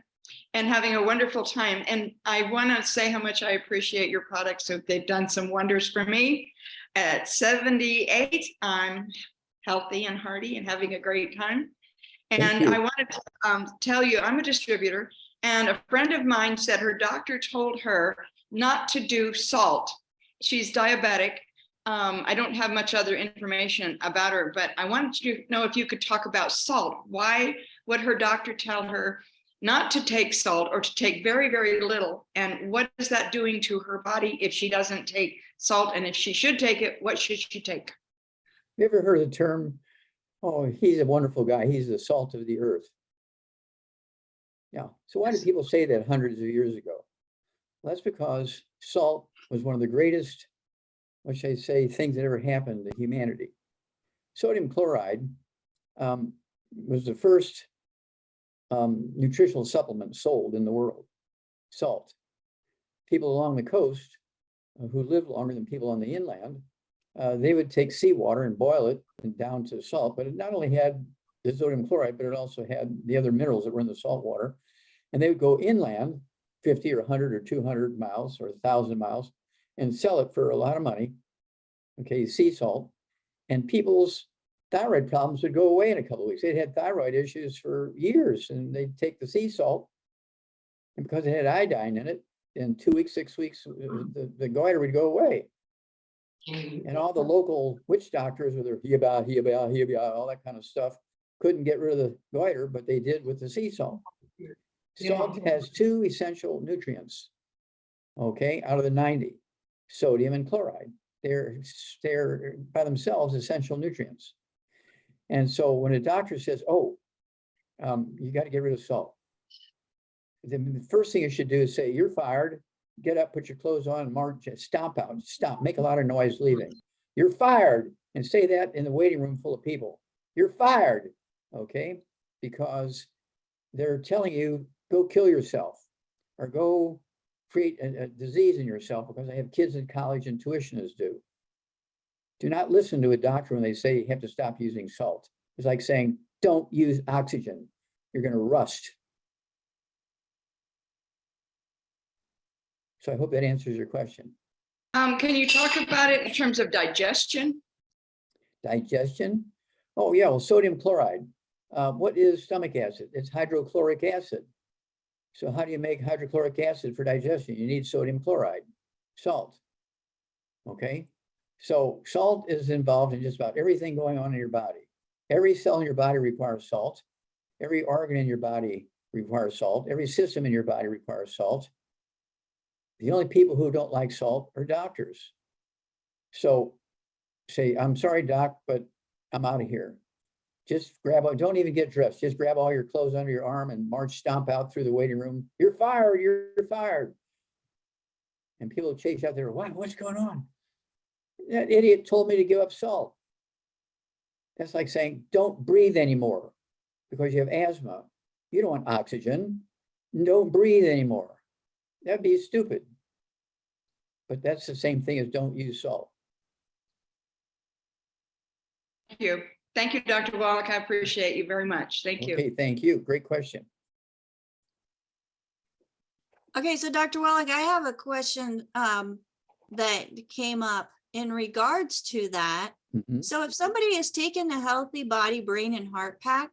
Speaker 4: and having a wonderful time. And I want to say how much I appreciate your products. So they've done some wonders for me. At 78, I'm healthy and hearty and having a great time. And
Speaker 2: you.
Speaker 4: I wanted to tell you, I'm a distributor, and a friend of mine said her doctor told her not to do salt. She's diabetic. I don't have much other information about her, but I wanted to know if you could talk about salt. Why would her doctor tell her not to take salt or to take very, very little? And what is that doing to her body if she doesn't take salt? And if she should take it, what should she take?
Speaker 2: You ever heard of the term, oh, he's a wonderful guy, he's the salt of the earth? Yeah, so why did people say that hundreds of years ago? Well, that's because salt was one of the greatest, what should I say, things that ever happened to humanity. Sodium chloride was the first nutritional supplement sold in the world, salt. People along the coast who lived longer than people on the inland, they would take seawater and boil it and down to salt, but it not only had the sodium chloride, but it also had the other minerals that were in the salt water. And they would go inland 50 or 100 or 200 miles or 1,000 miles and sell it for a lot of money, okay, sea salt. And people's thyroid problems would go away in a couple of weeks. They'd had thyroid issues for years, and they'd take the sea salt, and because it had iodine in it, in 2 weeks, 6 weeks, the goiter would go away. And all the local witch doctors with their hiyaba, all that kind of stuff, couldn't get rid of the goiter, but they did with the sea salt. Salt has 2 essential nutrients, okay, out of the 90, sodium and chloride. They're by themselves essential nutrients. And so when a doctor says, oh, you got to get rid of salt, then the first thing you should do is say, you're fired, get up, put your clothes on, march, stomp out, stop, make a lot of noise leaving. You're fired, and say that in the waiting room full of people. You're fired, okay? Because they're telling you, go kill yourself or go create a disease in yourself because I have kids in college and tuition is due. Do not listen to a doctor when they say you have to stop using salt. It's like saying, don't use oxygen. You're going to rust. So I hope that answers your question.
Speaker 4: Can you talk about it in terms of digestion?
Speaker 2: Digestion? Oh, yeah, well, sodium chloride. What is stomach acid? It's hydrochloric acid. So how do you make hydrochloric acid for digestion? You need sodium chloride, salt. Okay, so salt is involved in just about everything going on in your body. Every cell in your body requires salt. Every organ in your body requires salt. Every system in your body requires salt. The only people who don't like salt are doctors. So say, I'm sorry, doc, but I'm out of here. Just grab, don't even get dressed. Just grab all your clothes under your arm and march, stomp out through the waiting room. You're fired, you're fired. And people chase out there, wow, what's going on? That idiot told me to give up salt. That's like saying, don't breathe anymore because you have asthma. You don't want oxygen. Don't breathe anymore. That'd be stupid. But that's the same thing as don't use salt.
Speaker 4: Thank you. Thank you, Dr. Wallach. I appreciate you very much. Thank you.
Speaker 2: Okay, thank you. Great question.
Speaker 1: Okay, so Dr. Wallach, I have a question that came up in regards to that.
Speaker 2: Mhm.
Speaker 1: So if somebody is taking a healthy body, brain, and heart pack,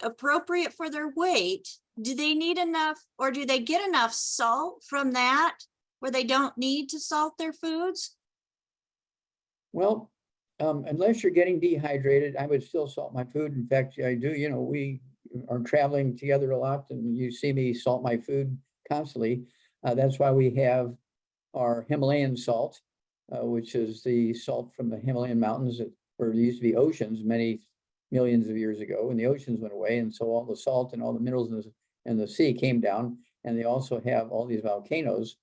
Speaker 1: appropriate for their weight, do they need enough, or do they get enough salt from that where they don't need to salt their foods?
Speaker 2: Well, unless you're getting dehydrated, I would still salt my food. In fact, I do, you know, we are traveling together a lot and you see me salt my food constantly. That's why we have our Himalayan salt, which is the salt from the Himalayan mountains where there used to be oceans many millions of years ago, and the oceans went away. And so all the salt and all the minerals in the sea came down, and they also have all these volcanoes.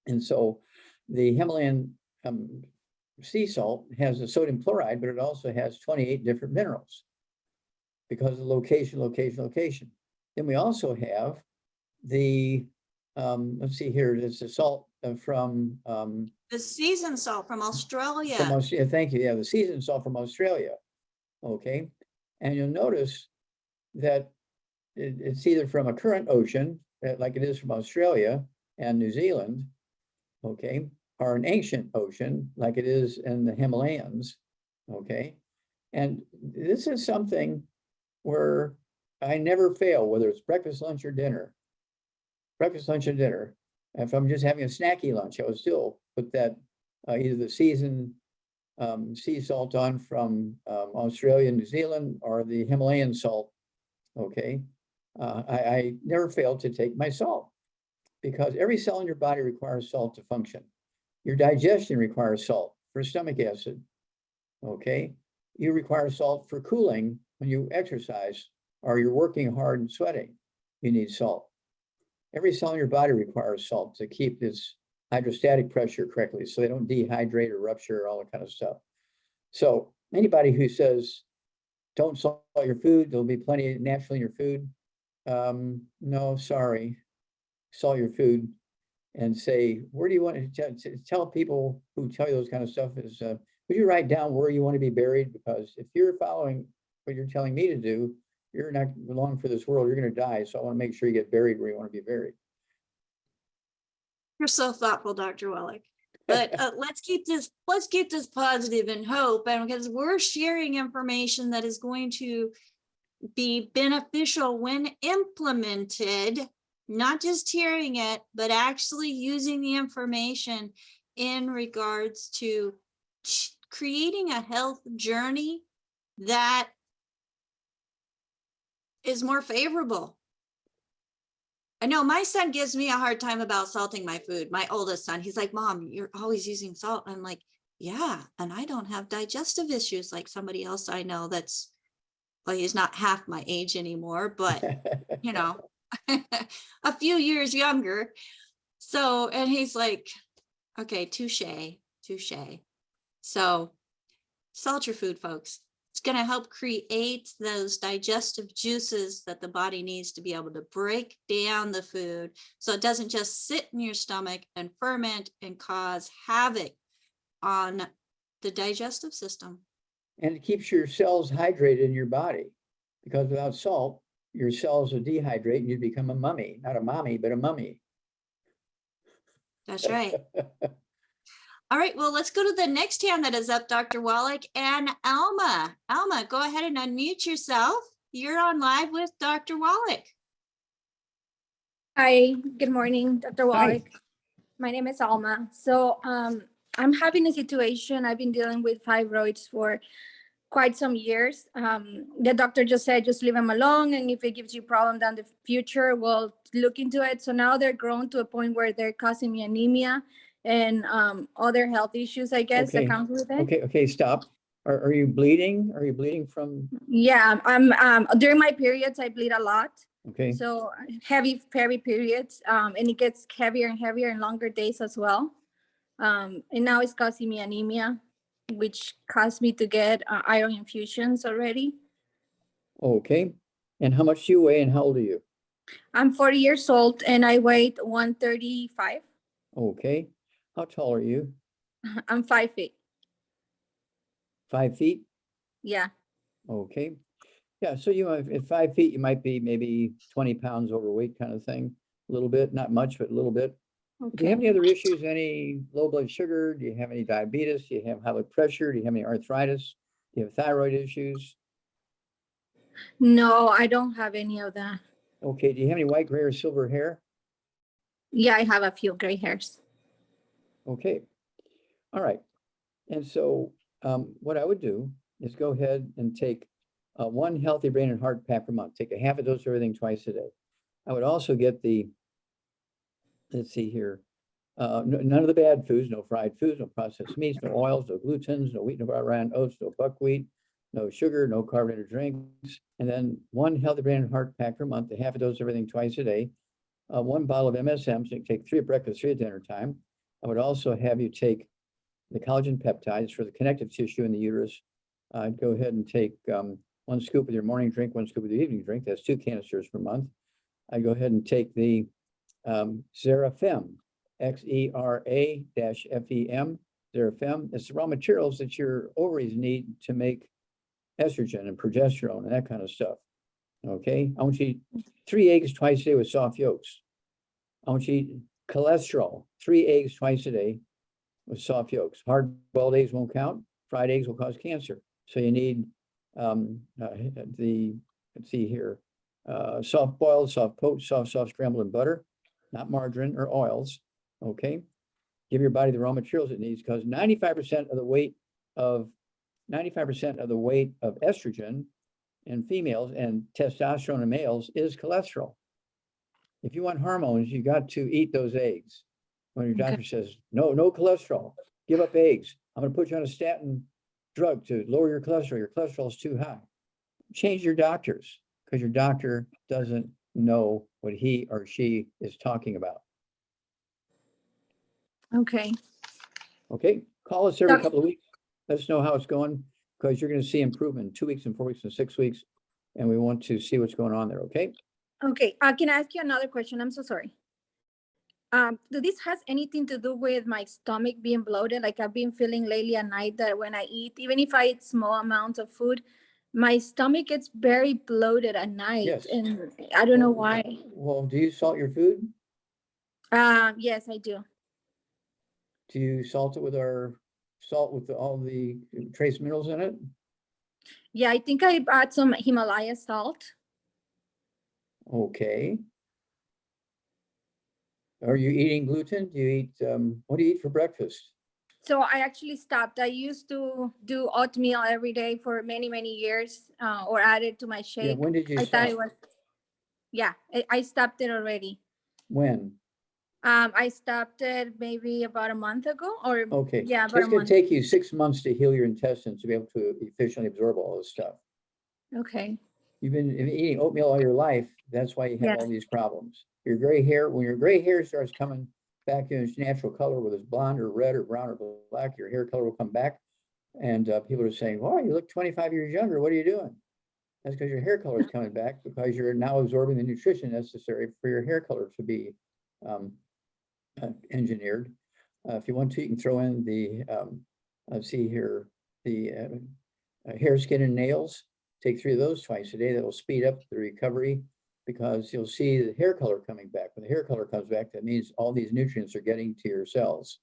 Speaker 2: And so the Himalayan sea salt has a sodium chloride, but it also has 28 different minerals because of location. Then we also have the, let's see here, there's the salt from
Speaker 1: The seasoned salt from Australia.
Speaker 2: Australia. Thank you. Yeah, the seasoned salt from Australia. Okay. And you'll notice that it's either from a current ocean, like it is from Australia and New Zealand, okay, or an ancient ocean, like it is in the Himalayas, okay. And this is something where I never fail, whether it's breakfast, lunch, or dinner. Breakfast, lunch, and dinner. If I'm just having a snacky lunch, I would still put that either the seasoned sea salt on from Australia, New Zealand, or the Himalayan salt. Okay, I never fail to take my salt because every cell in your body requires salt to function. Your digestion requires salt for stomach acid. Okay, you require salt for cooling when you exercise or you're working hard and sweating. You need salt. Every cell in your body requires salt to keep its hydrostatic pressure correctly so they don't dehydrate or rupture or all that kind of stuff. So anybody who says, don't salt your food, there'll be plenty naturally in your food. No, sorry, salt your food and say, where do you want to tell people who tell you those kind of stuff is, would you write down where you want to be buried? Because if you're following what you're telling me to do, you're not long for this world, you're going to die. So I want to make sure you get buried where you want to be buried.
Speaker 1: You're so thoughtful, Dr. Wallach. But let's keep this positive and hope, and because we're sharing information that is going to be beneficial when implemented, not just hearing it, but actually using the information in regards to creating a health journey that is more favorable. I know my son gives me a hard time about salting my food. My oldest son, he's like, Mom, you're always using salt. I'm like, yeah, and I don't have digestive issues like somebody else I know that's, well, he's not half my age anymore, but you know, a few years younger. So, and he's like, okay, touche. So salt your food, folks. It's going to help create those digestive juices that the body needs to be able to break down the food so it doesn't just sit in your stomach and ferment and cause havoc on the digestive system.
Speaker 2: And it keeps your cells hydrated in your body because without salt, your cells will dehydrate and you become a mummy, not a mommy, but a mummy.
Speaker 1: That's right. All right, well, let's go to the next hand that is up, Dr. Wallach, and Alma. Alma, go ahead and unmute yourself. You're on live with Dr. Wallach.
Speaker 5: Hi, good morning, Dr. Wallach.
Speaker 2: Hi.
Speaker 5: My name is Alma. So I'm having a situation. I've been dealing with fibroids for quite some years. The doctor just said, just leave them alone. And if it gives you a problem down the future, we'll look into it. So now they're grown to a point where they're causing me anemia and other health issues, I guess, that comes with it.
Speaker 2: Okay, stop. Are you bleeding? Are you bleeding from?
Speaker 5: Yeah, I'm during my periods, I bleed a lot.
Speaker 2: Okay.
Speaker 5: So heavy periods, and it gets heavier and heavier and longer days as well. And now it's causing me anemia, which caused me to get iron infusions already.
Speaker 2: Okay. And how much do you weigh and how old are you?
Speaker 5: I'm 40 years old and I weigh 135.
Speaker 2: Okay. How tall are you?
Speaker 5: I'm 5 feet.
Speaker 2: 5 feet?
Speaker 5: Yeah.
Speaker 2: Okay. Yeah, so you know, at 5 feet, you might be maybe 20 pounds overweight kind of thing. A little bit, not much, but a little bit.
Speaker 5: Okay.
Speaker 2: Do you have any other issues? Any low blood sugar? Do you have any diabetes? Do you have high blood pressure? Do you have any arthritis? Do you have thyroid issues?
Speaker 5: No, I don't have any of that.
Speaker 2: Okay, do you have any white, gray, or silver hair?
Speaker 5: Yeah, I have a few gray hairs.
Speaker 2: Okay. All right. And so what I would do is go ahead and take one healthy brain and heart pack per month. Take a half a dose of everything twice a day. I would also get the, let's see here, none of the bad foods, no fried foods, no processed meats, no oils, no glutens, no wheat, no brown oats, no buckwheat, no sugar, no carbonated drinks. And then one healthy brain and heart pack per month, a half a dose of everything twice a day. One bottle of MSM, so you can take 3 at breakfast, 3 at dinner time. I would also have you take the collagen peptides for the connective tissue in the uterus. I'd go ahead and take 1 scoop with your morning drink, 1 scoop with your evening drink. That's 2 canisters per month. I go ahead and take the Xerafem, XERA-FEM, Xerafem. It's the raw materials that your ovaries need to make estrogen and progesterone and that kind of stuff. Okay, I want you to eat 3 eggs twice a day with soft yolks. I want you to eat cholesterol, 3 eggs twice a day with soft yolks. Hard-boiled eggs won't count. Fried eggs will cause cancer. So you need let's see here, soft boiled, soft poached, soft scrambled in butter, not margarine or oils. Okay, give your body the raw materials it needs, because 95% of the weight of estrogen in females and testosterone in males is cholesterol. If you want hormones, you got to eat those eggs. When your doctor says, no cholesterol, give up eggs. I'm going to put you on a statin drug to lower your cholesterol. Your cholesterol is too high. Change your doctors, because your doctor doesn't know what he or she is talking about.
Speaker 5: Okay.
Speaker 2: Okay, call us every couple of weeks. Let us know how it's going, because you're going to see improvement in 2 weeks and 4 weeks and 6 weeks. And we want to see what's going on there. Okay.
Speaker 5: Okay. Can I ask you another question? I'm so sorry. Do this has anything to do with my stomach being bloated? Like I've been feeling lately at night that when I eat, even if I eat small amounts of food, my stomach gets very bloated at night.
Speaker 2: Yes.
Speaker 5: And I don't know why.
Speaker 2: Well, do you salt your food?
Speaker 5: Yes, I do.
Speaker 2: Do you salt it with our salt with all the trace minerals in it?
Speaker 5: Yeah, I think I add some Himalaya salt.
Speaker 2: Okay. Are you eating gluten? Do you eat, what do you eat for breakfast?
Speaker 5: So I actually stopped. I used to do oatmeal every day for many, many years, or add it to my shake.
Speaker 2: Yeah, when did you
Speaker 5: I
Speaker 2: stop?
Speaker 5: thought it was, yeah, I stopped it already.
Speaker 2: When?
Speaker 5: I stopped it maybe about a month ago, or
Speaker 2: Okay.
Speaker 5: yeah, about
Speaker 2: It's
Speaker 5: a
Speaker 2: going
Speaker 5: month.
Speaker 2: to take you 6 months to heal your intestines to be able to efficiently absorb all this stuff.
Speaker 5: Okay.
Speaker 2: You've been eating oatmeal all your life. That's why you have
Speaker 5: Yeah.
Speaker 2: all these problems. Your gray hair, when your gray hair starts coming back in its natural color, whether it's blonde or red or brown or black, your hair color will come back. And people are saying, "Oh, you look 25 years younger. What are you doing?" That's because your hair color is coming back, because you're now absorbing the nutrition necessary for your hair color to be engineered. If you want to, you can throw in the, let's see here, the hair, skin, and nails. Take 3 of those twice a day. That will speed up the recovery, because you'll see the hair color coming back. When the hair color comes back, that means all these nutrients are getting to your cells.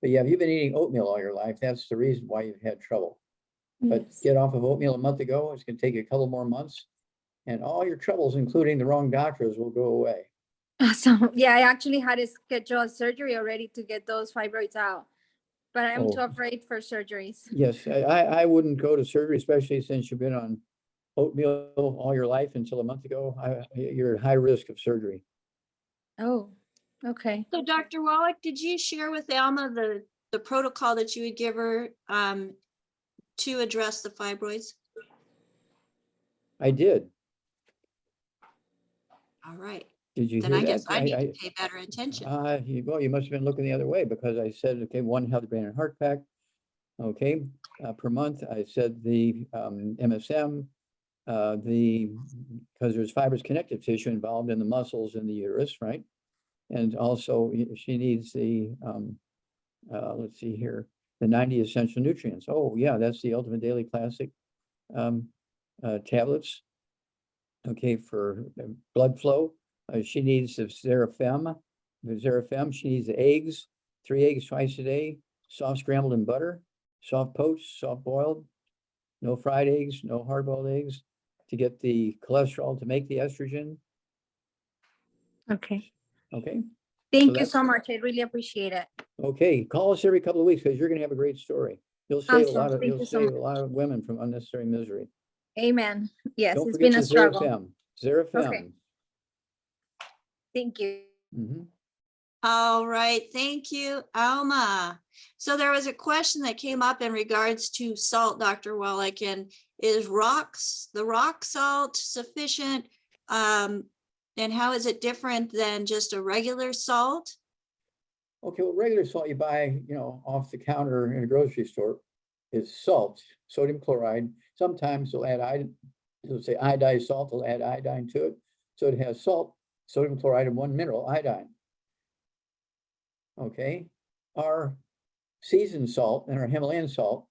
Speaker 2: But yeah, if you've been eating oatmeal all your life, that's the reason why you've had trouble. But
Speaker 5: Yes.
Speaker 2: get off of oatmeal a month ago. It's going to take you a couple more months, and all your troubles, including the wrong doctors, will go away.
Speaker 5: So yeah, I actually had a scheduled surgery already to get those fibroids out, but I'm too
Speaker 2: Oh.
Speaker 5: afraid for surgeries.
Speaker 2: Yes, I wouldn't go to surgery, especially since you've been on oatmeal all your life until a month ago. You're at high risk of surgery.
Speaker 5: Oh, okay.
Speaker 1: So Dr. Wallach, did you share with Alma the protocol that you would give her to address the fibroids?
Speaker 2: I did.
Speaker 1: All right.
Speaker 2: Did you
Speaker 1: Then
Speaker 2: hear
Speaker 1: I guess
Speaker 2: that?
Speaker 1: I need to pay better attention.
Speaker 2: Well, you must have been looking the other way, because I said, okay, 1 healthy brain and heart pack, okay, per month. I said the MSM, because there's fibrous connective tissue involved in the muscles in the uterus, right? And also she needs the, let's see here, the 90 essential nutrients. Oh yeah, that's the Ultimate Daily Classic tablets. Okay, for blood flow. She needs the Xerafem. She needs the eggs, 3 eggs twice a day, soft scrambled in butter, soft poached, soft boiled, no fried eggs, no hard boiled eggs, to get the cholesterol to make the estrogen.
Speaker 5: Okay.
Speaker 2: Okay.
Speaker 5: Thank you so much. I really appreciate it.
Speaker 2: Okay, call us every couple of weeks, because you're going to have a great story. You'll save
Speaker 5: Awesome. Thank you so
Speaker 2: a
Speaker 5: much.
Speaker 2: lot of women from unnecessary misery.
Speaker 5: Amen. Yes,
Speaker 2: Don't
Speaker 5: it's
Speaker 2: forget
Speaker 5: been a
Speaker 2: the
Speaker 5: struggle.
Speaker 2: Xerafem.
Speaker 5: Okay. Thank you.
Speaker 2: Mhm.
Speaker 1: All right, thank you, Alma. So there was a question that came up in regards to salt, Dr. Wallach, and is the rock salt sufficient? And how is it different than just a regular salt?
Speaker 2: Okay, well, regular salt you buy, off the counter in a grocery store is salt, sodium chloride. Sometimes they'll add they'll say iodized salt, they'll add iodine to it. So it has salt, sodium chloride, and one mineral, iodine. Okay, our seasoned salt and our Himalayan salt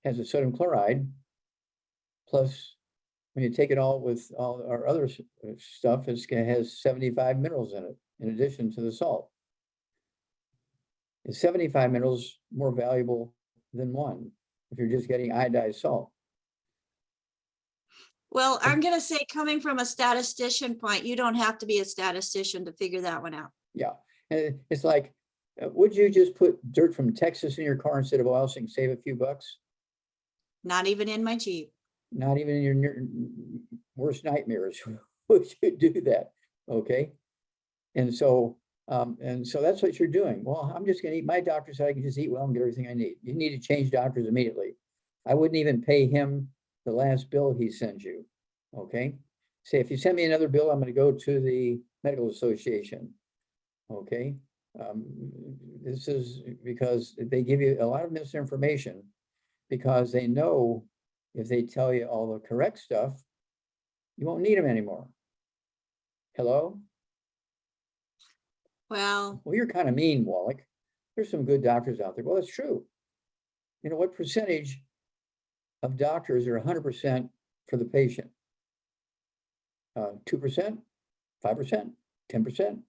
Speaker 2: has a sodium chloride, plus when you take it all with all our other stuff, it has 75 minerals in it, in addition to the salt. Is 75 minerals more valuable than one if you're just getting iodized salt?
Speaker 1: Well, I'm going to say, coming from a statistician point, you don't have to be a statistician to figure that one out.
Speaker 2: Yeah, and it's like, would you just put dirt from Texas in your car instead of oil so you can save a few bucks?
Speaker 1: Not even in my Jeep.
Speaker 2: Not even in your worst nightmares would you do that, okay? And so that's what you're doing. Well, I'm just gonna eat, my doctor said I can just eat well and get everything I need. You need to change doctors immediately. I wouldn't even pay him the last bill he sends you, okay? Say, if you send me another bill, I'm gonna go to the medical association, okay? This is because they give you a lot of misinformation because they know if they tell you all the correct stuff, you won't need them anymore. Hello?
Speaker 1: Well,
Speaker 2: Well, you're kind of mean, Wallach. There's some good doctors out there. Well, that's true. What percentage of doctors are 100% for the patient? 2%, 5%, 10%,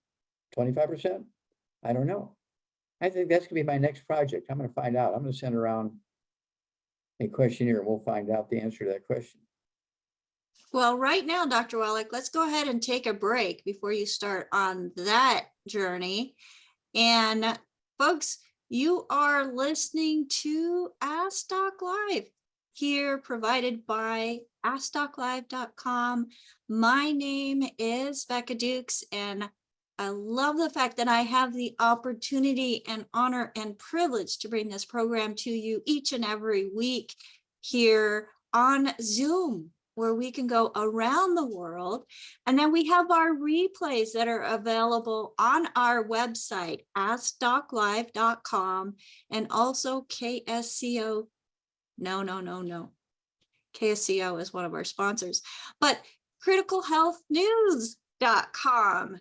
Speaker 2: 25%? I don't know. I think that's gonna be my next project. I'm gonna find out. I'm gonna send around a questionnaire and we'll find out the answer to that question.
Speaker 1: well, right now, Dr. Wallach, let's go ahead and take a break before you start on that journey. And folks, you are listening to Ask Doc Live here, provided by AskDocLive.com. My name is Becca Dukes, and I love the fact that I have the opportunity and honor and privilege to bring this program to you each and every week here on Zoom, where we can go around the world. And then we have our replays that are available on our website, AskDocLive.com, and also KSCO. No. KSCO is one of our sponsors, but criticalhealthnews.com.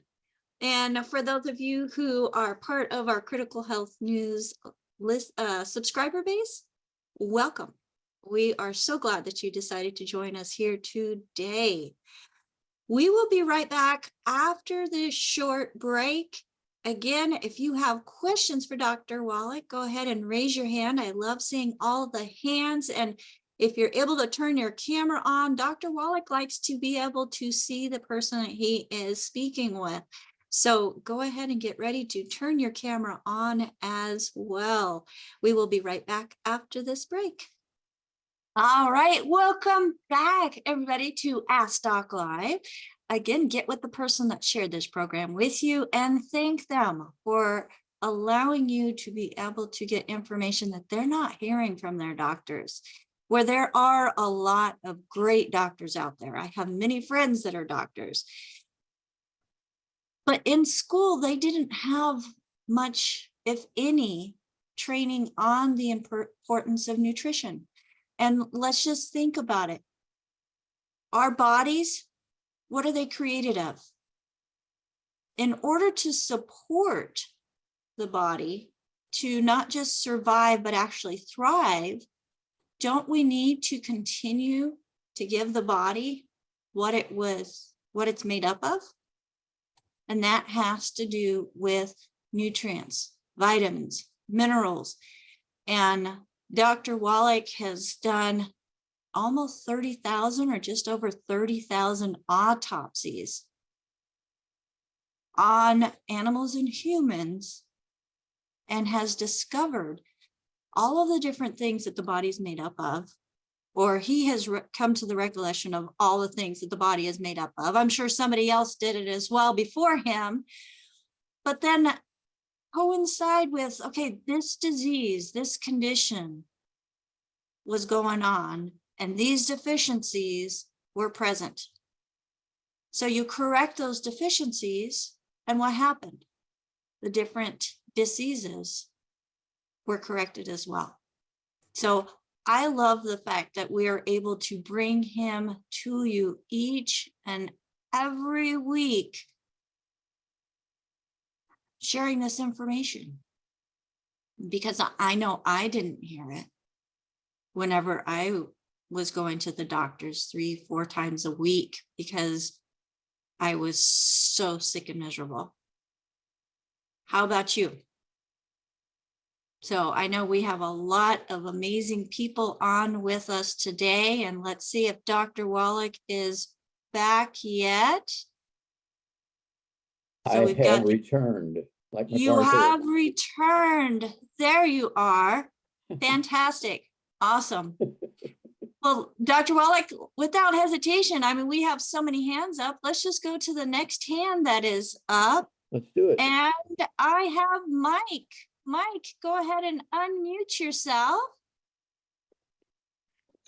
Speaker 1: And for those of you who are part of our Critical Health News list, subscriber base, welcome. We are so glad that you decided to join us here today. We will be right back after this short break. Again, if you have questions for Dr. Wallach, go ahead and raise your hand. I love seeing all the hands. And if you're able to turn your camera on, Dr. Wallach likes to be able to see the person that he is speaking with. So go ahead and get ready to turn your camera on as well. We will be right back after this break. All right, welcome back, everybody, to Ask Doc Live. Again, get with the person that shared this program with you and thank them for allowing you to be able to get information that they're not hearing from their doctors, where there are a lot of great doctors out there. I have many friends that are doctors. But in school, they didn't have much, if any, training on the importance of nutrition. And let's just think about it. Our bodies, what are they created of? In order to support the body to not just survive, but actually thrive, don't we need to continue to give the body what it's made up of? And that has to do with nutrients, vitamins, minerals. And Dr. Wallach has done almost 30,000 or just over 30,000 autopsies on animals and humans and has discovered all of the different things that the body's made up of, or he has come to the recollection of all the things that the body is made up of. I'm sure somebody else did it as well before him, but then coincide with, okay, this disease, this condition was going on, and these deficiencies were present. So you correct those deficiencies, and what happened? The different diseases were corrected as well. So I love the fact that we are able to bring him to you each and every week, sharing this information, because I know I didn't hear it whenever I was going to the doctors 3-4 times a week because I was so sick and miserable. How about you? So I know we have a lot of amazing people on with us today, and let's see if Dr. Wallach is back yet. So
Speaker 2: I
Speaker 1: we've
Speaker 2: have
Speaker 1: got,
Speaker 2: returned, like
Speaker 1: you
Speaker 2: MacArthur.
Speaker 1: have returned. There you are. Fantastic. Awesome. Well, Dr. Wallach, without hesitation, I mean, we have so many hands up. Let's just go to the next hand that is up.
Speaker 2: Let's do it.
Speaker 1: And I have Mike. Mike, go ahead and unmute yourself.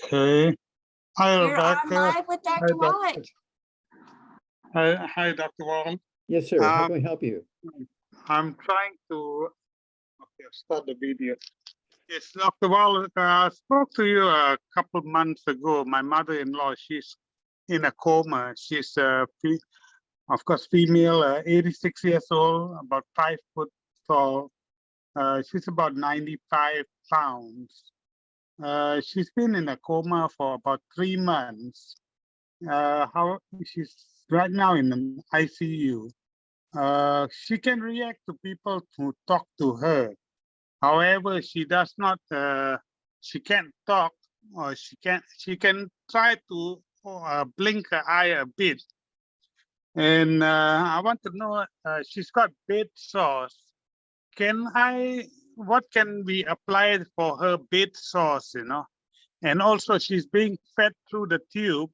Speaker 6: Okay. Hi,
Speaker 1: You're on
Speaker 6: Rebecca.
Speaker 1: live with Dr. Wallach.
Speaker 6: Hi, Dr. Wallach.
Speaker 2: Yes, sir. How can we help you?
Speaker 6: I'm trying to start the video. Yes, Dr. Wallach, I spoke to you a couple months ago. My mother-in-law, she's in a coma. She's, of course, female, 86 years old, about 5 foot tall. She's about 95 pounds. She's been in a coma for about 3 months. How she's right now in an ICU. She can react to people who talk to her. However, she does not. She can't talk, or she can try to blink her eye a bit. And I want to know. She's got bed sores. What can we apply for her bed sores? You know, and also she's being fed through the tube.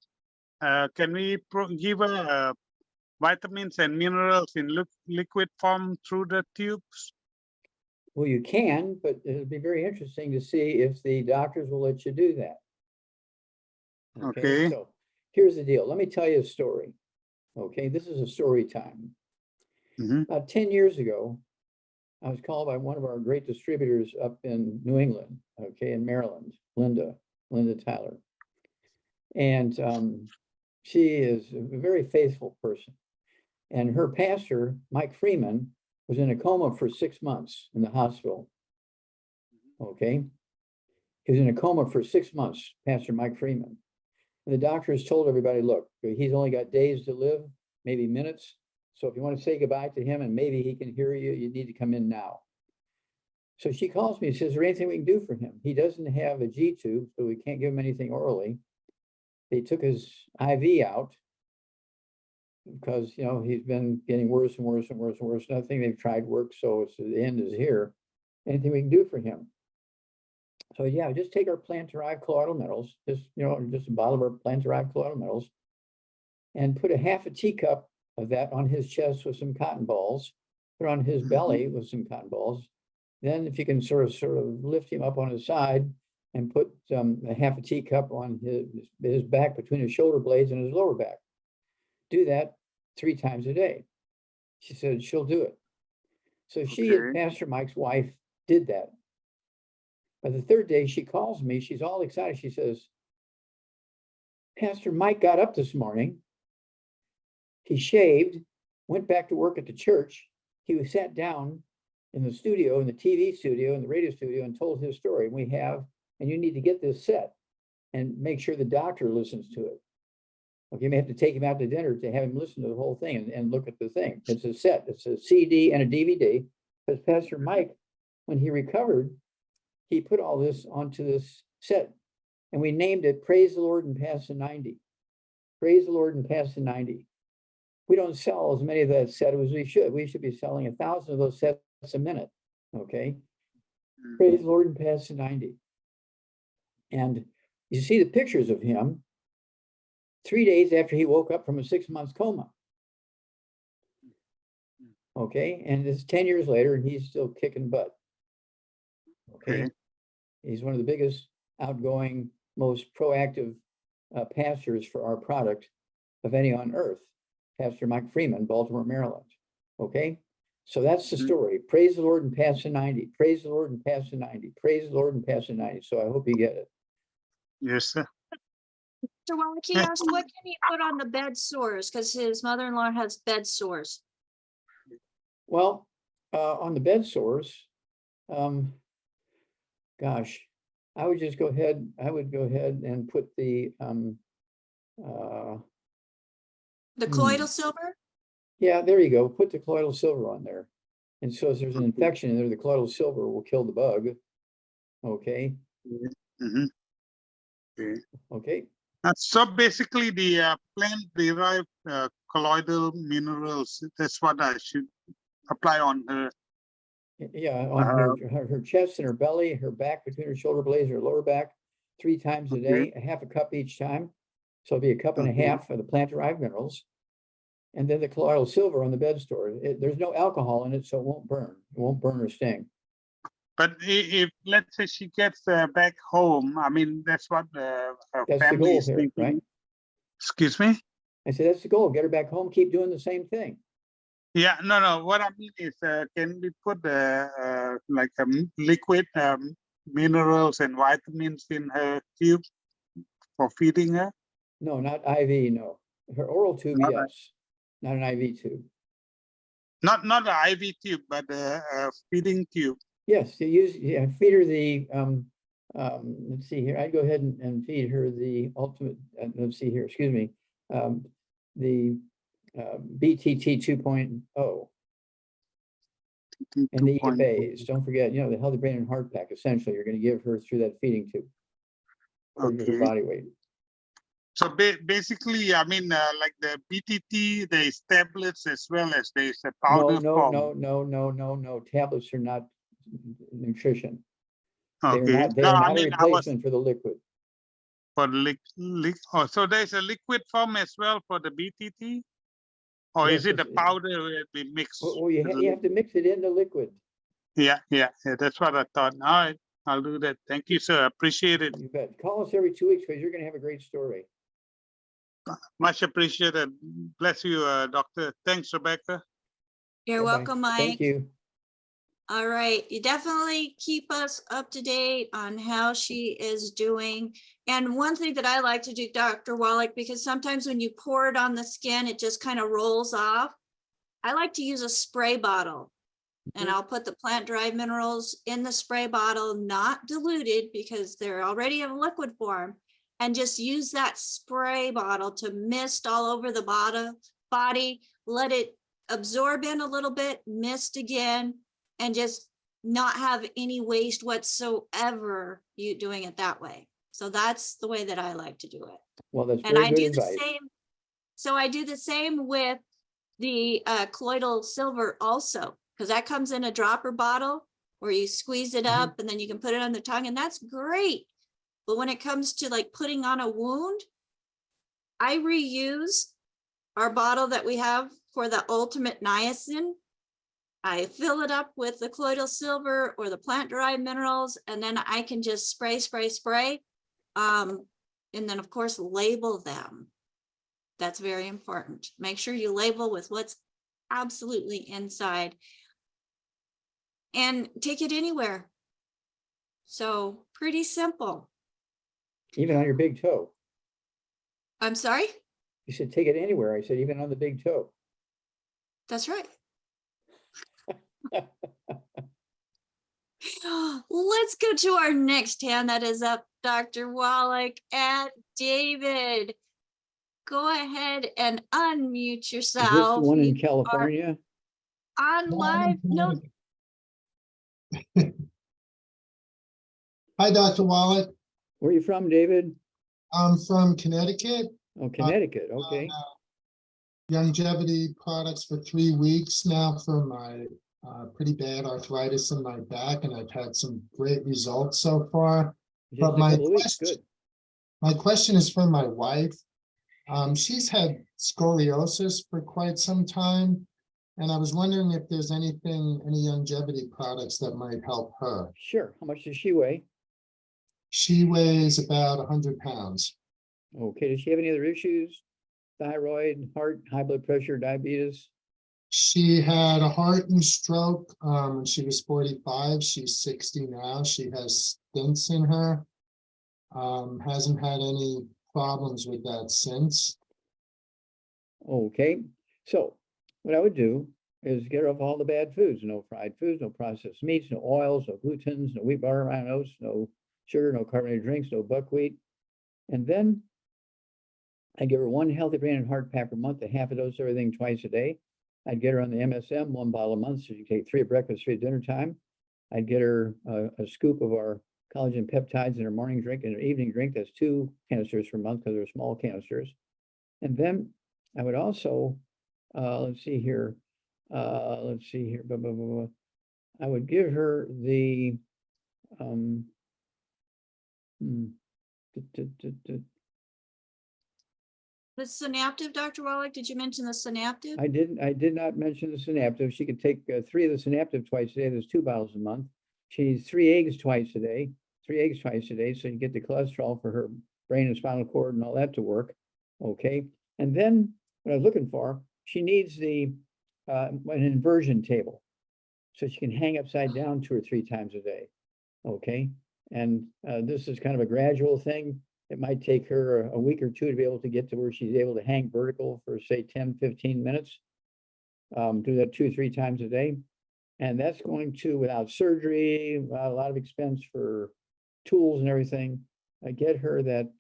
Speaker 6: Can we give her vitamins and minerals in liquid form through the tubes?
Speaker 2: Well, you can, but it'll be very interesting to see if the doctors will let you do that.
Speaker 6: Okay.
Speaker 2: So here's the deal. Let me tell you a story. Okay, this is a story time. About 10 years ago, I was called by one of our great distributors up in New England, okay, in Maryland, Linda Tyler. And she is a very faithful person. And her pastor, Mike Freeman, was in a coma for 6 months in the hospital. Okay. He was in a coma for 6 months, Pastor Mike Freeman. And the doctors told everybody, look, he's only got days to live, maybe minutes. So if you want to say goodbye to him and maybe he can hear you, you need to come in now. So she calls me and says, is there anything we can do for him? He doesn't have a G tube, so we can't give him anything orally. They took his IV out because, you know, he's been getting worse and worse and worse and worse. Nothing they've tried works, so it's, the end is here. Anything we can do for him? So yeah, just take our plant-derived colloidal metals, just a bottle of our plant-derived colloidal metals, and put a half a teacup of that on his chest with some cotton balls, put on his belly with some cotton balls. Then if you can sort of lift him up on his side and put a half a teacup on his back between his shoulder blades and his lower back. Do that 3 times a day. She said she'll do it. So she and Pastor Mike's wife did that. By the 3rd day, she calls me. She's all excited. She says, Pastor Mike got up this morning. He shaved, went back to work at the church. He was sat down in the studio, in the TV studio, in the radio studio, and told his story. And you need to get this set and make sure the doctor listens to it. Okay, you may have to take him out to dinner to have him listen to the whole thing and look at the thing. It's a set. It's a CD and a DVD. Because Pastor Mike, when he recovered, he put all this onto this set. And we named it Praise the Lord and Pass the 90. Praise the Lord and Pass the 90. We don't sell as many of that set as we should. We should be selling 1,000 of those sets a minute. Okay. Praise the Lord and Pass the 90. And you see the pictures of him 3 days after he woke up from a 6-month coma. Okay, and it's 10 years later and he's still kicking butt. Okay. He's one of the biggest outgoing, most proactive pastors for our product of any on earth, Pastor Mike Freeman, Baltimore, Maryland. Okay, So that's the story. Praise the Lord and pass the 90. Praise the Lord and pass the 90. Praise the Lord and pass the 90. So I hope you get it.
Speaker 6: Yes, sir.
Speaker 1: So Wallach, he asked, what can he put on the bed sores? Because his mother-in-law has bed sores.
Speaker 2: Well, on the bed sores, gosh, I would just go ahead. I would go ahead and put the
Speaker 1: The colloidal silver?
Speaker 2: yeah, there you go. Put the colloidal silver on there. And so if there's an infection in there, the colloidal silver will kill the bug. Okay.
Speaker 6: Mhm. Okay.
Speaker 2: Okay.
Speaker 6: So basically, the plant-derived colloidal minerals, that's what I should apply on her.
Speaker 2: Yeah, on her chest and her belly, her back, between her shoulder blades, her lower back, 3 times a day, a half a cup each time. So it'll be a cup and a half of the plant-derived minerals. And then the colloidal silver on the bed store. There's no alcohol in it, so it won't burn. It won't burn or sting.
Speaker 6: But if let's say she gets back home, I mean, that's what her
Speaker 2: That's the
Speaker 6: family
Speaker 2: goal
Speaker 6: is
Speaker 2: here,
Speaker 6: thinking.
Speaker 2: right?
Speaker 6: Excuse me?
Speaker 2: I said, that's the goal. Get her back home, keep doing the same thing.
Speaker 6: Yeah, no. What I mean is, can we put like liquid minerals and vitamins in her tube for feeding her?
Speaker 2: No, not IV, no. Her oral tube,
Speaker 6: Not
Speaker 2: yes. Not an IV tube.
Speaker 6: Not an IV tube, but a feeding tube.
Speaker 2: Yes, feed her the, let's see here, I'd go ahead and feed her the ultimate, let's see here, excuse me, the BTT 2.0 and the EFAs. Don't forget, the healthy brain and heart pack, essentially, you're going to give her through that feeding tube. Her body weight.
Speaker 6: So basically, I mean, like the BTT, there's tablets as well as there's a powder form.
Speaker 2: No. Tablets are not nutrition.
Speaker 6: Okay.
Speaker 2: They are not a replacement for the liquid.
Speaker 6: For so there's a liquid form as well for the BTT, or
Speaker 2: Yes,
Speaker 6: is it the powder that we mix?
Speaker 2: Well, you have to mix it in the liquid.
Speaker 6: Yeah, that's what I thought. All right, I'll do that. Thank you, sir. Appreciate it.
Speaker 2: You bet. Call us every 2 weeks because you're going to have a great story.
Speaker 6: Much appreciated. Bless you, doctor. Thanks, Rebecca.
Speaker 1: You're
Speaker 2: Bye-bye.
Speaker 1: welcome, Mike.
Speaker 2: Thank you.
Speaker 1: All right, you definitely keep us up to date on how she is doing. And one thing that I like to do, Dr. Wallach, because sometimes when you pour it on the skin, it just kind of rolls off. I like to use a spray bottle, and I'll put the plant-derived minerals in the spray bottle, not diluted because they're already in liquid form, and just use that spray bottle to mist all over the body, let it absorb in a little bit, mist again, and just not have any waste whatsoever, you doing it that way. So that's the way that I like to do it.
Speaker 2: Well, that's
Speaker 1: And
Speaker 2: very
Speaker 1: I
Speaker 2: good
Speaker 1: do
Speaker 2: advice.
Speaker 1: the same. So I do the same with the colloidal silver also, because that comes in a dropper bottle where you squeeze it up and then you can put it on the tongue, and that's great. But when it comes to like putting on a wound, I reuse our bottle that we have for the ultimate niacin. I fill it up with the colloidal silver or the plant-derived minerals, and then I can just spray. And then, of course, label them. That's very important. Make sure you label with what's absolutely inside and take it anywhere. So pretty simple.
Speaker 2: Even on your big toe.
Speaker 1: I'm sorry?
Speaker 2: You said take it anywhere. I said even on the big toe.
Speaker 1: That's right. Let's go to our next hand that is up, Dr. Wallach and David. Go ahead and unmute
Speaker 2: Is
Speaker 1: yourself.
Speaker 2: this the one in
Speaker 1: You
Speaker 2: California?
Speaker 1: are on live. No,
Speaker 7: Hi, Dr. Wallach.
Speaker 2: Where are you from, David?
Speaker 7: I'm from Connecticut.
Speaker 2: Oh, Connecticut. Okay.
Speaker 7: Youngevity products for 3 weeks now for my pretty bad arthritis in my back, and I've had some great results so far.
Speaker 2: Just
Speaker 7: But
Speaker 2: a couple of weeks. Good.
Speaker 7: my question is for my wife. She's had scoliosis for quite some time, and I was wondering if there's any Youngevity products that might help her.
Speaker 2: Sure. How much does she weigh?
Speaker 7: She weighs about 100 pounds.
Speaker 2: Okay. Does she have any other issues? Thyroid, heart, high blood pressure, diabetes?
Speaker 7: She had a heart and stroke when she was 45. She's 60 now. She has stents in her. Hasn't had any problems with that since.
Speaker 2: Okay, so what I would do is get her off all the bad foods, no fried foods, no processed meats, no oils, no glutens, no wheat, butter, iron oats, no sugar, no carbonated drinks, no buckwheat. And then I give her one healthy brain and heart pack per month, a half a dose of everything twice a day. I'd get her on the MSM, 1 bottle a month, so she take 3 at breakfast, 3 at dinner time. I'd get her a scoop of our collagen peptides in her morning drink and her evening drink. That's 2 canisters per month because they're small canisters. And then I would also, let's see here. Blah, blah, blah, blah. I would give her the,
Speaker 1: The synaptive, Dr. Wallach, did you mention the synaptive?
Speaker 2: I did not mention the synaptive. She could take 3 of the synaptive twice a day. There's 2 bottles a month. She needs 3 eggs twice a day, 3 eggs twice a day. So you get the cholesterol for her brain and spinal cord and all that to work. Okay. And then what I was looking for, she needs the an inversion table. So she can hang upside down 2 or 3 times a day. Okay. And this is kind of a gradual thing. It might take her a week or 2 to be able to get to where she's able to hang vertical for say 10, 15 minutes. Do that 2 or 3 times a day. And that's going to, without surgery, a lot of expense for tools and everything, get her that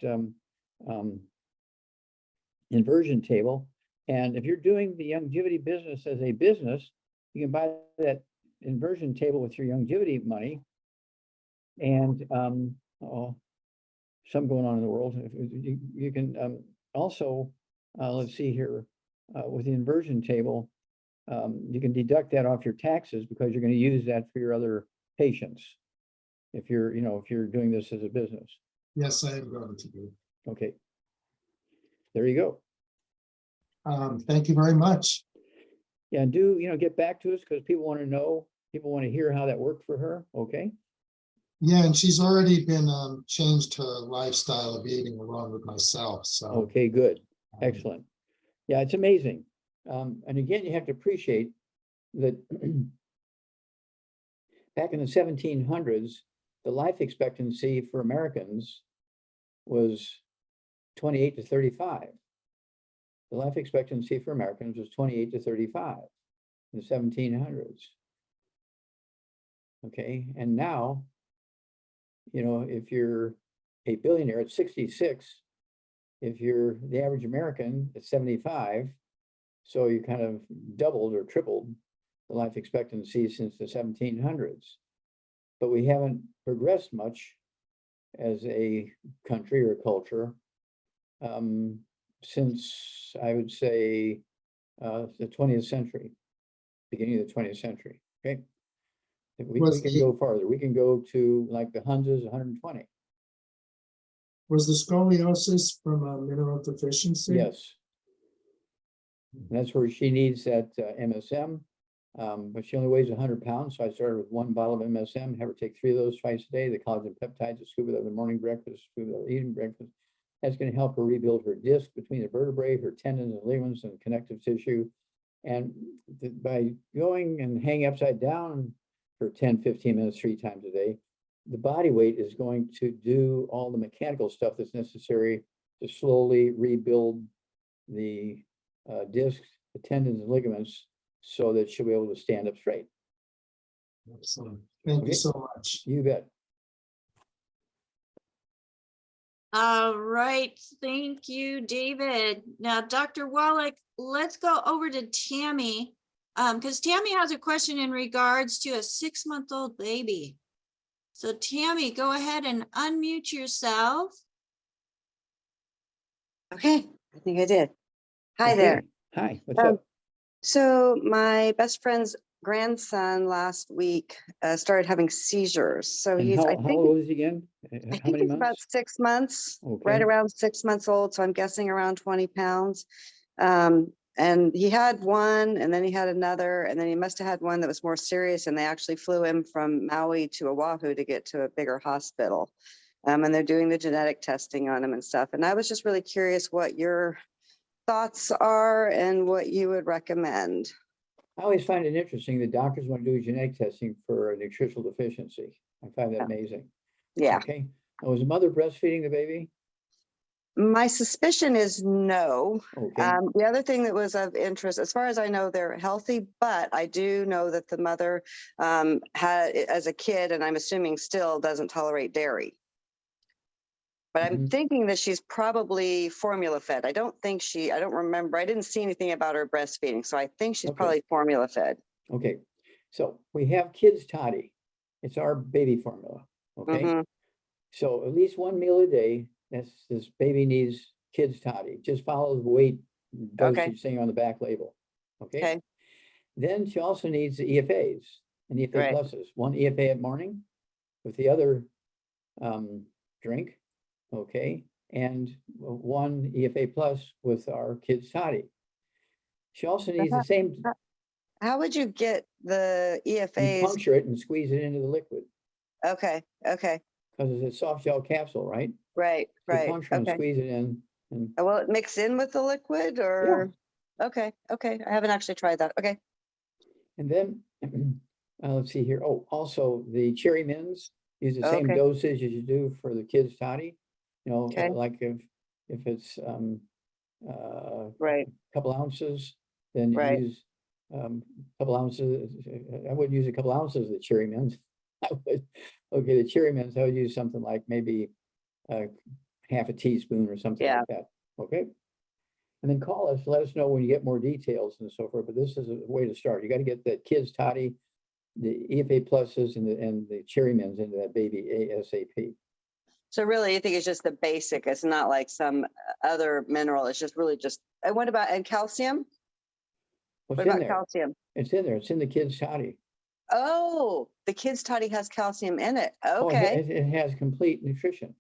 Speaker 2: inversion table. And if you're doing the Youngevity business as a business, you can buy that inversion table with your Youngevity money. And some going on in the world. You can also, let's see here, with the inversion table, you can deduct that off your taxes because you're going to use that for your other patients. If you're, if you're doing this as a business.
Speaker 7: Yes, I am going to do.
Speaker 2: Okay. There you go.
Speaker 7: Thank you very much.
Speaker 2: Yeah, and do, get back to us because people want to know, people want to hear how that worked for her. Okay.
Speaker 7: Yeah, and she's already been changed her lifestyle of eating along with myself. So
Speaker 2: okay, good. Excellent. Yeah, it's amazing. And again, you have to appreciate that back in the 1700s, the life expectancy for Americans was 28 to 35. The life expectancy for Americans was 28 to 35 in the 1700s. Okay, and now, if you're a billionaire at 66, if you're the average American at 75, so you kind of doubled or tripled the life expectancy since the 1700s. But we haven't progressed much as a country or culture since, I would say, the 20th century, beginning of the 20th century. Okay. We can go farther. We can go to like the Hunzas, 120.
Speaker 7: Was the scoliosis from a mineral deficiency?
Speaker 2: Yes. And that's where she needs that MSM, but she only weighs 100 pounds. So I started with 1 bottle of MSM, have her take 3 of those twice a day. The collagen peptides, a scoop of the morning breakfast, a scoop of the evening breakfast. That's going to help her rebuild her disc between the vertebrae, her tendons and ligaments and connective tissue. And by going and hanging upside down for 10, 15 minutes, 3 times a day, the body weight is going to do all the mechanical stuff that's necessary to slowly rebuild the discs, the tendons and ligaments, so that she'll be able to stand up straight.
Speaker 7: Excellent. Thank you so much.
Speaker 2: You bet.
Speaker 1: All right. Thank you, David. Now, Dr. Wallach, let's go over to Tammy, because Tammy has a question in regards to a 6-month-old baby. So Tammy, go ahead and unmute yourself.
Speaker 8: Okay, I think I did. Hi
Speaker 2: Okay.
Speaker 8: there.
Speaker 2: Hi, what's up?
Speaker 8: So my best friend's grandson last week started having seizures. So
Speaker 2: And
Speaker 8: he's,
Speaker 2: how old is he again?
Speaker 8: I
Speaker 2: How
Speaker 8: think
Speaker 2: many
Speaker 8: he's about
Speaker 2: months?
Speaker 8: 6 months,
Speaker 2: Okay.
Speaker 8: right around 6 months old. So I'm guessing around 20 pounds. And he had one, and then he had another, and then he must have had one that was more serious. And they actually flew him from Maui to Oahu to get to a bigger hospital. And they're doing the genetic testing on him and stuff. And I was just really curious what your thoughts are and what you would recommend.
Speaker 2: I always find it interesting that doctors want to do genetic testing for a nutritional deficiency. I find that amazing.
Speaker 8: Yeah.
Speaker 2: Okay. Now, was the mother breastfeeding the baby?
Speaker 8: My suspicion is no.
Speaker 2: Okay.
Speaker 8: The other thing that was of interest, as far as I know, they're healthy, but I do know that the mother had, as a kid, and I'm assuming still doesn't tolerate dairy. But I'm
Speaker 2: Mhm.
Speaker 8: thinking that she's probably formula fed. I don't remember. I didn't see anything about her breastfeeding. So I think she's
Speaker 2: Okay.
Speaker 8: probably formula fed.
Speaker 2: Okay. So we have kids toddy. It's our baby formula. Okay.
Speaker 8: Mhm.
Speaker 2: So at least one meal a day, this baby needs kids toddy. Just follow the weight dosage thing on the back label. Okay.
Speaker 8: Okay.
Speaker 2: Then she also needs the EFAs and EFA
Speaker 8: Right.
Speaker 2: pluses. One EFA at morning with the other drink. Okay. And one EFA plus with our kids toddy. She also needs the same.
Speaker 8: How would you get the
Speaker 2: You
Speaker 8: EFAs?
Speaker 2: puncture it and squeeze it into the liquid
Speaker 8: Okay. Okay.
Speaker 2: because it's a soft gel capsule, right?
Speaker 8: Right.
Speaker 2: So you
Speaker 8: Right.
Speaker 2: puncture and
Speaker 8: Okay.
Speaker 2: squeeze it in. And
Speaker 8: Will it mix in with the liquid or? Okay. Okay. I haven't actually tried that. Okay.
Speaker 2: And then, let's see here. Oh, also the cherry mints use the same
Speaker 8: Okay.
Speaker 2: dosage as you do for the kids toddy. You know,
Speaker 8: Okay.
Speaker 2: like if it's
Speaker 8: Right.
Speaker 2: couple ounces, then you
Speaker 8: Right.
Speaker 2: use couple ounces. I wouldn't use a couple ounces of the cherry mints. I would, okay, the cherry mints, I would use something like maybe half a teaspoon or something
Speaker 8: Yeah.
Speaker 2: like that. Okay. And then call us, let us know when you get more details and so forth. But this is a way to start. You got to get that kids toddy, the EFA pluses and the cherry mints into that baby ASAP.
Speaker 8: So really, you think it's just the basic. It's not like some other mineral. It's just really just. And what about and calcium?
Speaker 2: What's
Speaker 8: What
Speaker 2: in
Speaker 8: about
Speaker 2: there?
Speaker 8: calcium?
Speaker 2: It's in there. It's in the kids toddy.
Speaker 8: Oh, the kids' toddy has calcium in it.
Speaker 2: Oh,
Speaker 8: Okay,
Speaker 2: it has complete nutrition.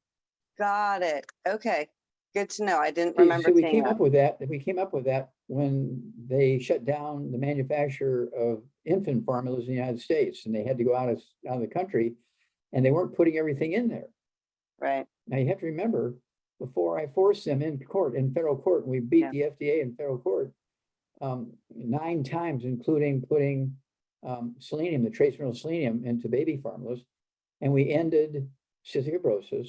Speaker 8: got it. Okay, good to know. I didn't
Speaker 2: See,
Speaker 8: remember
Speaker 2: we
Speaker 8: seeing
Speaker 2: came
Speaker 8: that.
Speaker 2: up with that. We came up with that when they shut down the manufacture of infant formulas in the United States, and they had to go out of the country, and they weren't putting everything in there.
Speaker 8: Right.
Speaker 2: Now you have to remember, before I forced them in court, in federal court, and we beat the FDA in federal court 9 times, including putting selenium, the trace mineral selenium, into baby formulas, and we ended cystic fibrosis,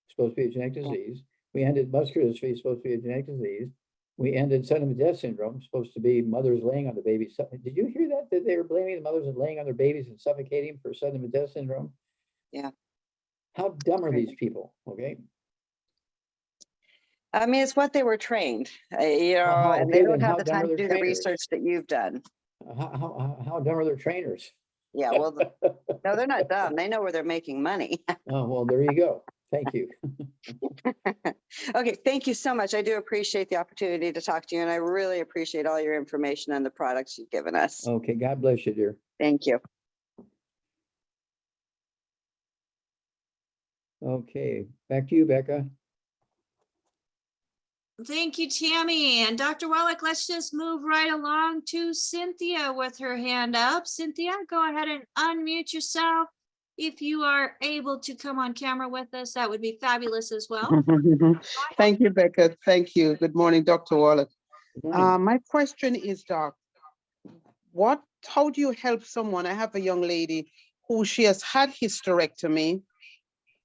Speaker 2: supposed to be a genetic disease. We ended muscular dystrophy, supposed to be a genetic disease. We ended sudden death syndrome, supposed to be mothers laying on the babies. Did you hear that they were blaming the mothers and laying on their babies and suffocating for sudden death syndrome?
Speaker 8: Yeah.
Speaker 2: How dumb are these people? Okay.
Speaker 8: I mean, it's what they were trained, you know, and they
Speaker 2: Okay,
Speaker 8: don't
Speaker 2: then
Speaker 8: have
Speaker 2: how
Speaker 8: the
Speaker 2: dumb
Speaker 8: time
Speaker 2: are
Speaker 8: to
Speaker 2: their
Speaker 8: do the
Speaker 2: trainers?
Speaker 8: research that you've done.
Speaker 2: How dumb are their trainers?
Speaker 8: Yeah, well, no, they're not dumb. They know where they're making money.
Speaker 2: Oh, well, there you go. Thank you.
Speaker 8: Okay, thank you so much. I do appreciate the opportunity to talk to you, and I really appreciate all your information and the products you've given us.
Speaker 2: Okay, God bless you, dear.
Speaker 8: Thank you.
Speaker 2: Okay, back to you, Becca.
Speaker 1: Thank you, Tammy. And Dr. Wallach, let's just move right along to Cynthia with her hand up. Cynthia, go ahead and unmute yourself. If you are able to come on camera with us, that would be fabulous as well.
Speaker 9: Thank you, Becca. Thank you. Good morning, Dr. Wallach.
Speaker 2: Good morning.
Speaker 9: My question is, Doc, how do you help someone? I have a young lady who she has had hysterectomy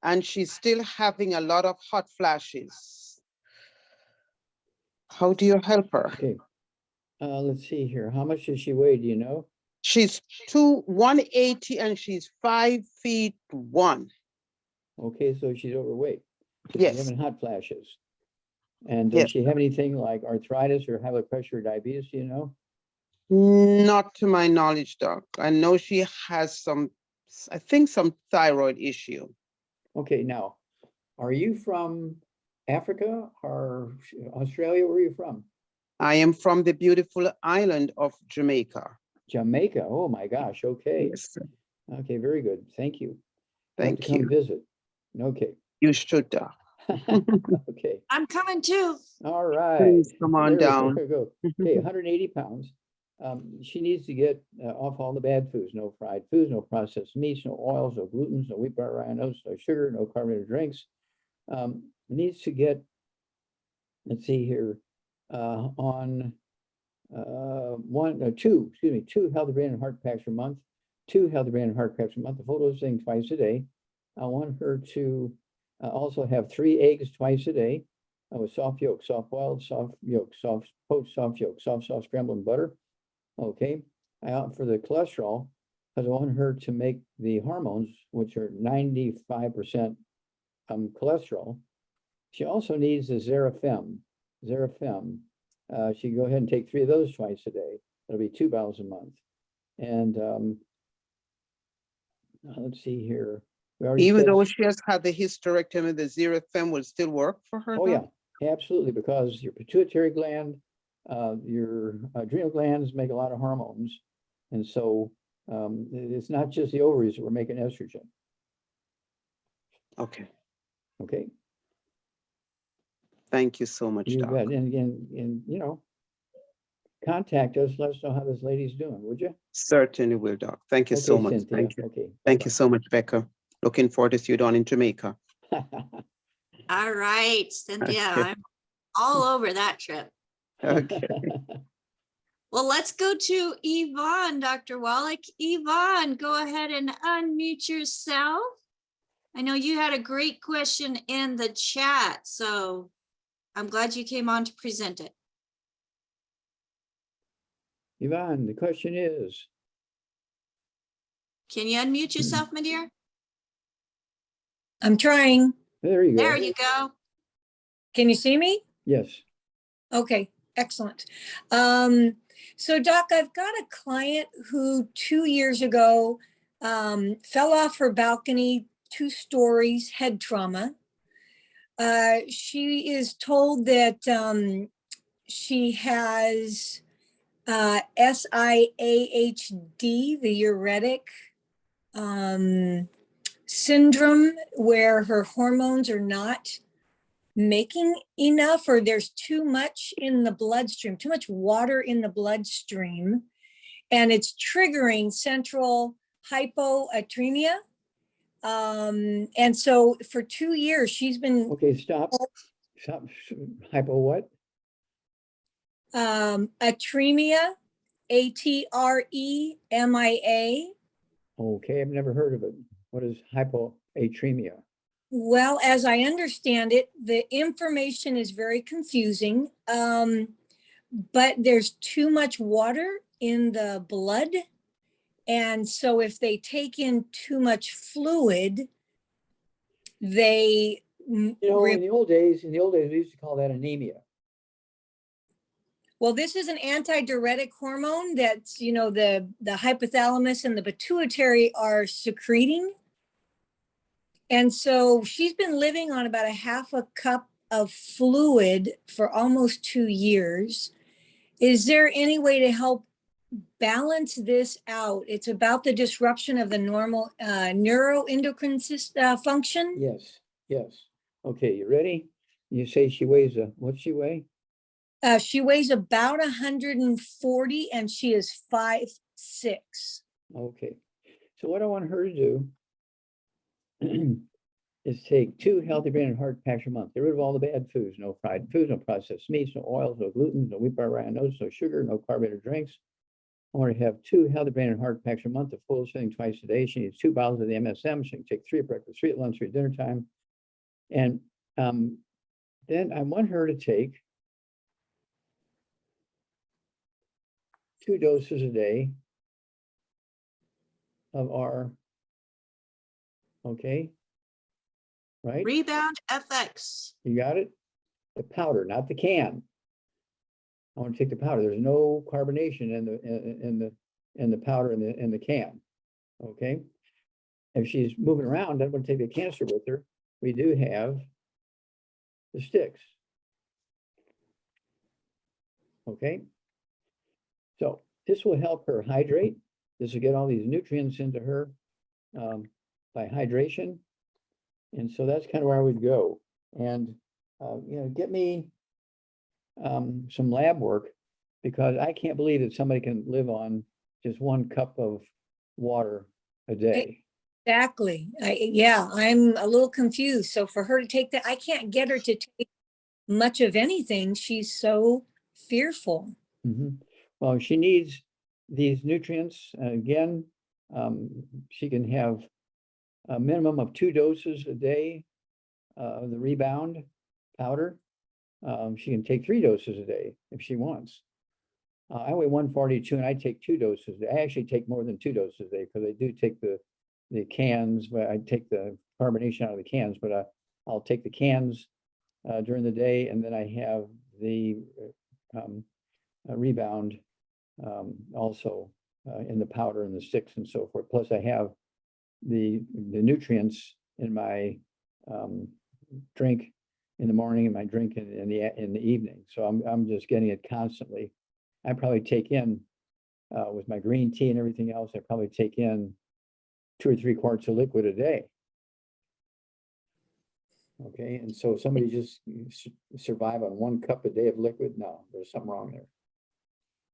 Speaker 9: and she's still having a lot of hot flashes. How do you help her?
Speaker 2: Okay. Let's see here. How much does she weigh? Do you know?
Speaker 9: She's 180 and she's 5'1".
Speaker 2: Okay, so she's overweight. So
Speaker 9: Yes.
Speaker 2: she's having hot flashes. And does
Speaker 9: Yes.
Speaker 2: she have anything like arthritis or high blood pressure or diabetes? Do you know?
Speaker 9: Not to my knowledge, Doc. I know she has some thyroid issue.
Speaker 2: Okay, now, are you from Africa or Australia? Where are you from?
Speaker 9: I am from the beautiful island of Jamaica.
Speaker 2: Jamaica. Oh my gosh. Okay.
Speaker 9: Yes, sir.
Speaker 2: Okay, very good. Thank you. I'll have to
Speaker 9: Thank
Speaker 2: come
Speaker 9: you.
Speaker 2: visit. Okay.
Speaker 9: You should, Doc.
Speaker 2: Okay.
Speaker 1: I'm coming too.
Speaker 2: All right.
Speaker 9: Please come on down.
Speaker 2: There we go. Okay, 180 pounds. She needs to get off all the bad foods. No fried foods, no processed meats, no oils, no gluten, no wheat, bar, rye, oats, no sugar, no carbonated drinks. Needs to get, let's see here, on two healthy brain and heart packs a month, 2 healthy brain and heart packs a month, the full dose thing twice a day. I want her to also have 3 eggs twice a day with soft yolk, soft boiled, soft yolk, soft poached, soft yolk, soft scrambled in butter. Okay. I opt for the cholesterol because I want her to make the hormones, which are 95% cholesterol. She also needs the Zarafem. She can go ahead and take 3 of those twice a day. That'll be 2 bottles a month. And let's see here. We already
Speaker 9: Even
Speaker 2: said,
Speaker 9: though she has had the hysterectomy, the Zarafem will still work for her?
Speaker 2: oh
Speaker 9: though?
Speaker 2: yeah, absolutely, because your pituitary gland, your adrenal glands make a lot of hormones. And so it's not just the ovaries that were making estrogen.
Speaker 9: Okay,
Speaker 2: Okay.
Speaker 9: thank you so much,
Speaker 2: You
Speaker 9: Doc.
Speaker 2: bet. And again, you know, contact us, let us know how this lady's doing, would you?
Speaker 9: Certainly will, Doc. Thank you so
Speaker 2: Okay,
Speaker 9: much.
Speaker 2: Cynthia.
Speaker 9: Thank you.
Speaker 2: Okay.
Speaker 9: Thank you so much, Becca. Looking forward to see you down in Jamaica.
Speaker 1: All right, Cynthia,
Speaker 9: Okay.
Speaker 1: I'm all over that trip.
Speaker 9: Okay.
Speaker 1: Well, let's go to Yvonne, Dr. Wallach. Yvonne, go ahead and unmute yourself. I know you had a great question in the chat, so I'm glad you came on to present it.
Speaker 2: Yvonne, the question is,
Speaker 1: Can you unmute yourself, my dear?
Speaker 10: I'm trying.
Speaker 2: there you go.
Speaker 1: There you go.
Speaker 10: Can you see me?
Speaker 2: Yes.
Speaker 10: Okay, excellent. So Doc, I've got a client who 2 years ago fell off her balcony, 2 stories, head trauma. She is told that she has SIAHD, the uretic syndrome, where her hormones are not making enough, or there's too much in the bloodstream, too much water in the bloodstream, and it's triggering central hypoatremia. And so for 2 years, she's been
Speaker 2: Okay, stop. Hypo what?
Speaker 10: atremia, ATREMIA.
Speaker 2: Okay, I've never heard of it. What is hypoatremia?
Speaker 10: Well, as I understand it, the information is very confusing, but there's too much water in the blood. And so if they take in too much fluid, they
Speaker 2: You know, in the old days, we used to call that anemia.
Speaker 10: well, this is an antidiuretic hormone that's, you know, the hypothalamus and the pituitary are secreting. And so she's been living on about a half a cup of fluid for almost 2 years. Is there any way to help balance this out? It's about the disruption of the normal neuroendocrine function.
Speaker 2: Yes, yes. Okay, you ready? You say she weighs what's she weigh?
Speaker 10: She weighs about 140 and she is 5'6".
Speaker 2: Okay. So what I want her to do is take 2 healthy brain and heart packs a month. Get rid of all the bad foods, no fried foods, no processed meats, no oils, no gluten, no wheat, bar, rye, no sugar, no carbonated drinks. I want to have 2 healthy brain and heart packs a month, a full sitting twice a day. She needs 2 bottles of the MSM. She can take 3 at breakfast, 3 at lunch, 3 at dinner time. And then I want her to take 2 doses a day of our, okay, right?
Speaker 1: Rebound FX.
Speaker 2: You got it? The powder, not the can. I want to take the powder. There's no carbonation in the powder in the can. Okay. If she's moving around, doesn't want to take the canister with her, we do have the sticks. Okay. So this will help her hydrate. This will get all these nutrients into her by hydration. And so that's kind of where I would go. And, you know, get me some lab work, because I can't believe that somebody can live on just 1 cup of water a day.
Speaker 10: Exactly. Yeah, I'm a little confused. So for her to take that, I can't get her to take much of anything. She's so fearful.
Speaker 2: Mm-hmm. Well, she needs these nutrients. Again, she can have a minimum of 2 doses a day of the rebound powder. She can take 3 doses a day if she wants. I weigh 142 and I take 2 doses. I actually take more than 2 doses a day because I do take the cans, but I take the carbonation out of the cans, but I'll take the cans during the day, and then I have the rebound also in the powder and the sticks and so forth. Plus I have the nutrients in my drink in the morning and my drink in the evening. So I'm just getting it constantly. I probably take in with my green tea and everything else, I probably take in 2 or 3 quarts of liquid a day. Okay, and so somebody just survive on 1 cup a day of liquid? No, there's something wrong there.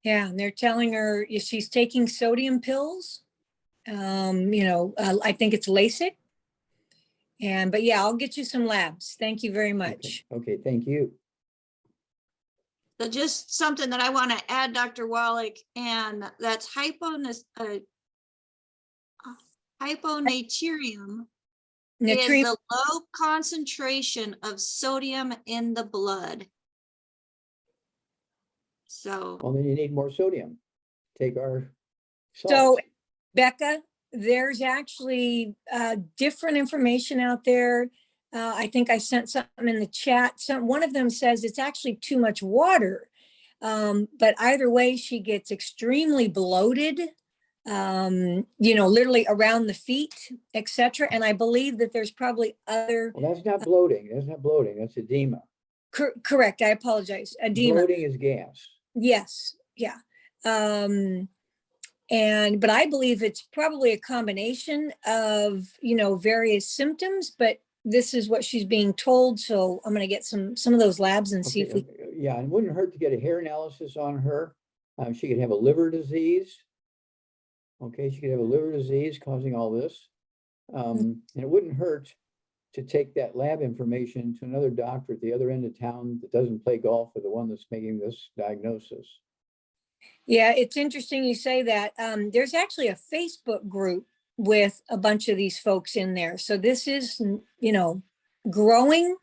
Speaker 10: Yeah, and they're telling her she's taking sodium pills. I think it's LASIK. But yeah, I'll get you some labs. Thank you very much.
Speaker 2: Okay, thank you.
Speaker 1: So just something that I want to add, Dr. Wallach, and that's hyponatremia is the low concentration of sodium in the blood. So,
Speaker 2: Well, then you need more sodium. Take our
Speaker 10: So,
Speaker 2: salts.
Speaker 10: Becca, there's actually different information out there. I think I sent something in the chat. One of them says it's actually too much water. But either way, she gets extremely bloated, literally around the feet, etc. And I believe that there's probably other.
Speaker 2: Well, that's not bloating. That's not bloating. That's edema.
Speaker 10: Correct. I apologize. Edema.
Speaker 2: Bloating is gas.
Speaker 10: Yes. Yeah. But I believe it's probably a combination of, various symptoms, but this is what she's being told. So I'm going to get some of those labs and see if we.
Speaker 2: Yeah, it wouldn't hurt to get a hair analysis on her. She could have a liver disease. Okay, she could have a liver disease causing all this. And it wouldn't hurt to take that lab information to another doctor at the other end of town that doesn't play golf with the one that's making this diagnosis.
Speaker 10: Yeah, it's interesting you say that. There's actually a Facebook group with a bunch of these folks in there. So this is, growing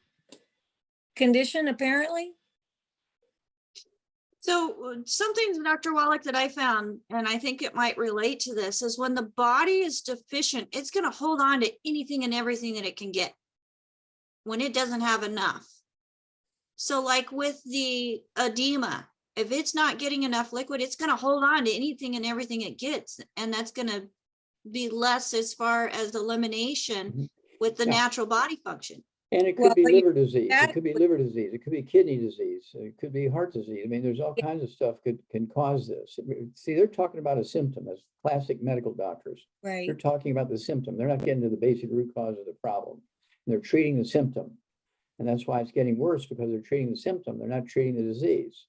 Speaker 10: condition apparently.
Speaker 1: so something, Dr. Wallach, that I found, and I think it might relate to this, is when the body is deficient, it's going to hold on to anything and everything that it can get when it doesn't have enough. So like with the edema, if it's not getting enough liquid, it's going to hold on to anything and everything it gets. And that's going to be less as far as elimination with the natural body function.
Speaker 2: And it could be liver disease. It could be liver disease. It could be kidney disease. It could be heart disease. I mean, there's all kinds of stuff can cause this. See, they're talking about a symptom as classic medical doctors.
Speaker 10: Right.
Speaker 2: They're talking about the symptom. They're not getting to the basic root cause of the problem. They're treating the symptom. And that's why it's getting worse, because they're treating the symptom. They're not treating the disease.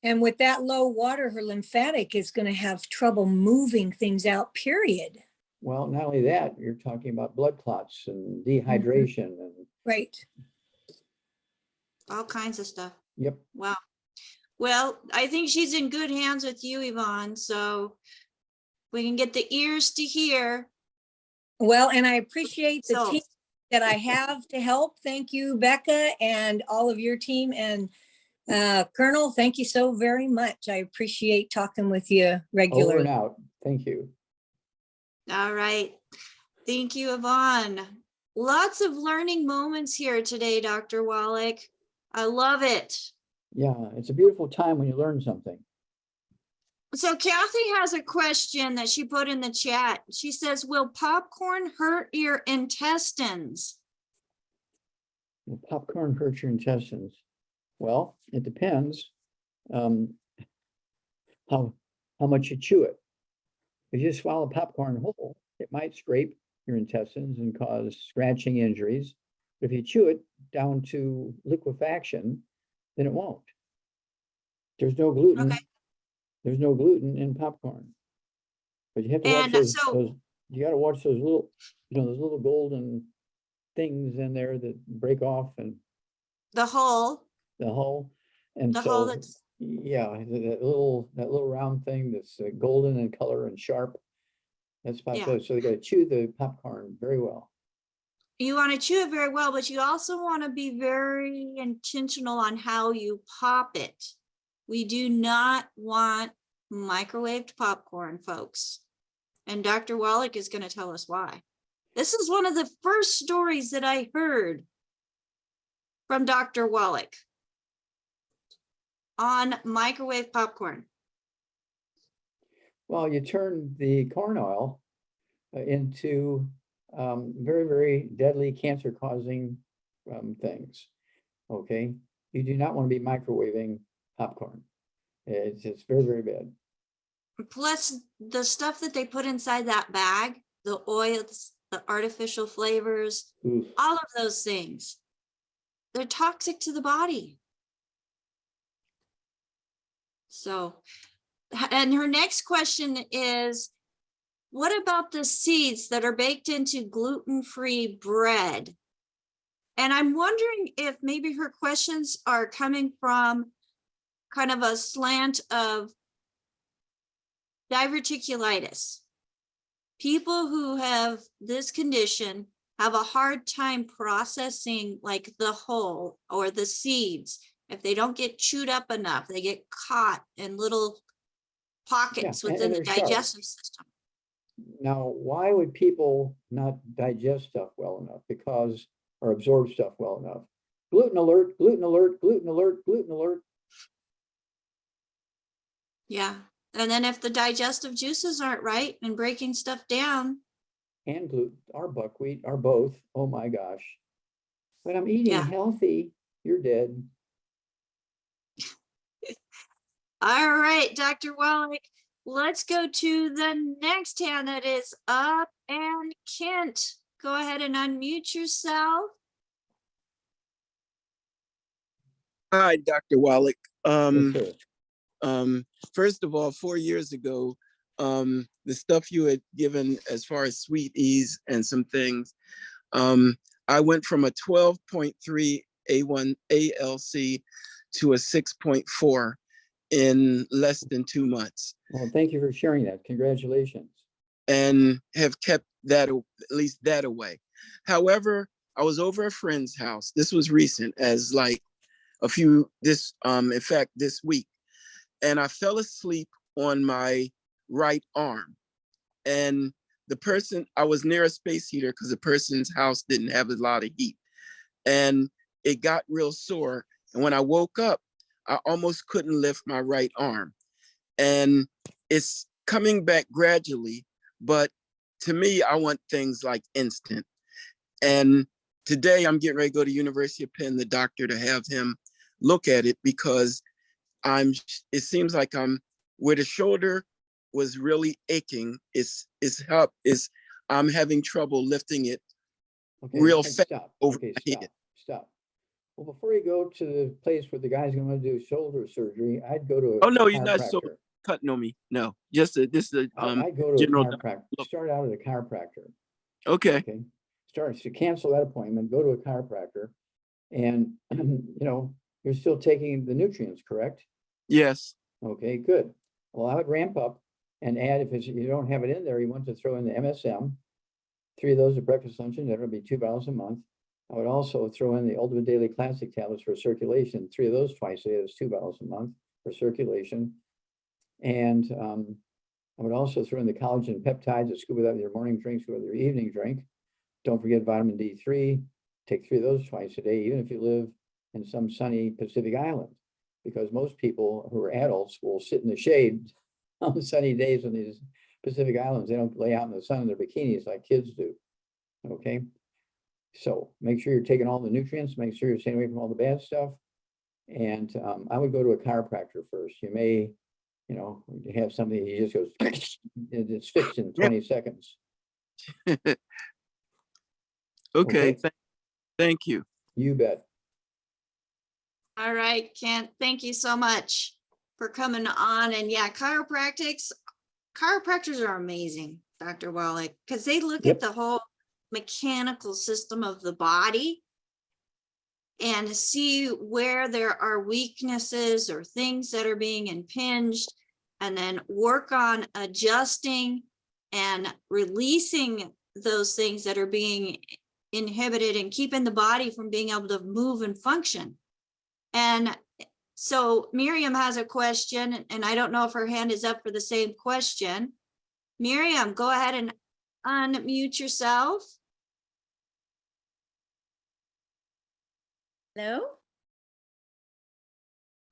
Speaker 10: And with that low water, her lymphatic is going to have trouble moving things out, period.
Speaker 2: Well, not only that, you're talking about blood clots and dehydration. And
Speaker 10: right.
Speaker 1: All kinds of stuff.
Speaker 2: Yep.
Speaker 1: Wow. Well, I think she's in good hands with you, Yvonne. So we can get the ears to hear.
Speaker 10: Well, and I appreciate the team that I have to help. Thank you, Becca, and all of your team. And Colonel, thank you so very much. I appreciate talking with you regularly.
Speaker 2: Over and out. Thank you.
Speaker 1: All right. Thank you, Yvonne. Lots of learning moments here today, Dr. Wallach. I love it.
Speaker 2: Yeah, it's a beautiful time when you learn something.
Speaker 1: So Kathy has a question that she put in the chat. She says, will popcorn hurt your intestines?
Speaker 2: Will popcorn hurt your intestines? Well, it depends how much you chew it. If you swallow popcorn whole, it might scrape your intestines and cause scratching injuries. But if you chew it down to liquefaction, then it won't. There's no gluten.
Speaker 1: Okay.
Speaker 2: There's no gluten in popcorn. But you have to watch those, you got to watch those little, those little golden things in there that break off and
Speaker 1: the hull.
Speaker 2: the hull. And
Speaker 1: the
Speaker 2: so,
Speaker 1: hull that's
Speaker 2: Yeah, that little round thing that's golden in color and sharp. That's popular. So they got to chew the popcorn very well.
Speaker 1: You want to chew it very well, but you also want to be very intentional on how you pop it. We do not want microwaved popcorn, folks. And Dr. Wallach is going to tell us why. This is one of the first stories that I heard from Dr. Wallach on microwave popcorn.
Speaker 2: Well, you turn the corn oil into very, very deadly cancer-causing things. Okay, you do not want to be microwaving popcorn. It's very, very bad.
Speaker 1: Plus the stuff that they put inside that bag, the oils, the artificial flavors,
Speaker 2: Oof.
Speaker 1: all of those things, they're toxic to the body. So, and her next question is, what about the seeds that are baked into gluten-free bread? And I'm wondering if maybe her questions are coming from kind of a slant of diverticulitis. People who have this condition have a hard time processing like the whole or the seeds. If they don't get chewed up enough, they get caught in little pockets within the
Speaker 2: they're sharp.
Speaker 1: digestive system.
Speaker 2: Now, why would people not digest stuff well enough? Because, or absorb stuff well enough? Gluten alert, gluten alert, gluten alert, gluten alert.
Speaker 1: Yeah. And then if the digestive juices aren't right and breaking stuff down.
Speaker 2: And gluten, or buckwheat, or both. Oh my gosh. But I'm eating healthy. You're dead.
Speaker 1: All right, Dr. Wallach, let's go to the next hand that is up. And Kent, go ahead and unmute yourself.
Speaker 11: Hi, Dr. Wallach.
Speaker 2: Yes, sir.
Speaker 11: First of all, 4 years ago, the stuff you had given as far as Sweet Ease and some things, I went from a 12.3 A1 ALC to a 6.4 in less than 2 months.
Speaker 2: Well, thank you for sharing that. Congratulations.
Speaker 11: And have kept that, at least that away. However, I was over a friend's house. This was recent, as like in fact, this week. And I fell asleep on my right arm. And the person, I was near a space heater because the person's house didn't have a lot of heat. And it got real sore. And when I woke up, I almost couldn't lift my right arm. And it's coming back gradually. But to me, I want things like instant. And today I'm getting ready to go to University of Penn, the doctor, to have him look at it, because it seems like where the shoulder was really aching, I'm having trouble lifting it real fast over my head.
Speaker 2: Stop. Well, before you go to the place where the guy's going to do shoulder surgery, I'd go to
Speaker 11: Oh no, you're not so cutting on me. No, just this is
Speaker 2: I'd go to
Speaker 11: general
Speaker 2: a chiropractor. Start out at a chiropractor.
Speaker 11: Okay.
Speaker 2: Start to cancel that appointment, go to a chiropractor, and you're still taking the nutrients, correct?
Speaker 11: Yes.
Speaker 2: Okay, good. Well, I would ramp up and add, if you don't have it in there, you want to throw in the MSM, 3 of those at breakfast, lunch, and dinner, would be $2 a month. I would also throw in the Ultimate Daily Classic tablets for circulation, 3 of those twice a day, is $2 a month for circulation. And I would also throw in the collagen peptides that go with your morning drinks, go with your evening drink. Don't forget vitamin D3. Take 3 of those twice a day, even if you live in some sunny Pacific island, because most people who are adults will sit in the shade on sunny days on these Pacific islands. They don't lay out in the sun in their bikinis like kids do. Okay. So make sure you're taking all the nutrients, make sure you're staying away from all the bad stuff. And I would go to a chiropractor first. You may, have something, he just goes, it's fixed in 20 seconds.
Speaker 11: Okay. Thank you.
Speaker 2: You bet.
Speaker 1: All right, Kent, thank you so much for coming on. And yeah, chiropractors are amazing, Dr. Wallach, because they look at the whole mechanical system of the body. and see where there are weaknesses or things that are being impinged, and then work on adjusting and releasing those things that are being inhibited and keeping the body from being able to move and function. And so Miriam has a question, and I don't know if her hand is up for the same question. Miriam, go ahead and unmute yourself.
Speaker 12: Hello?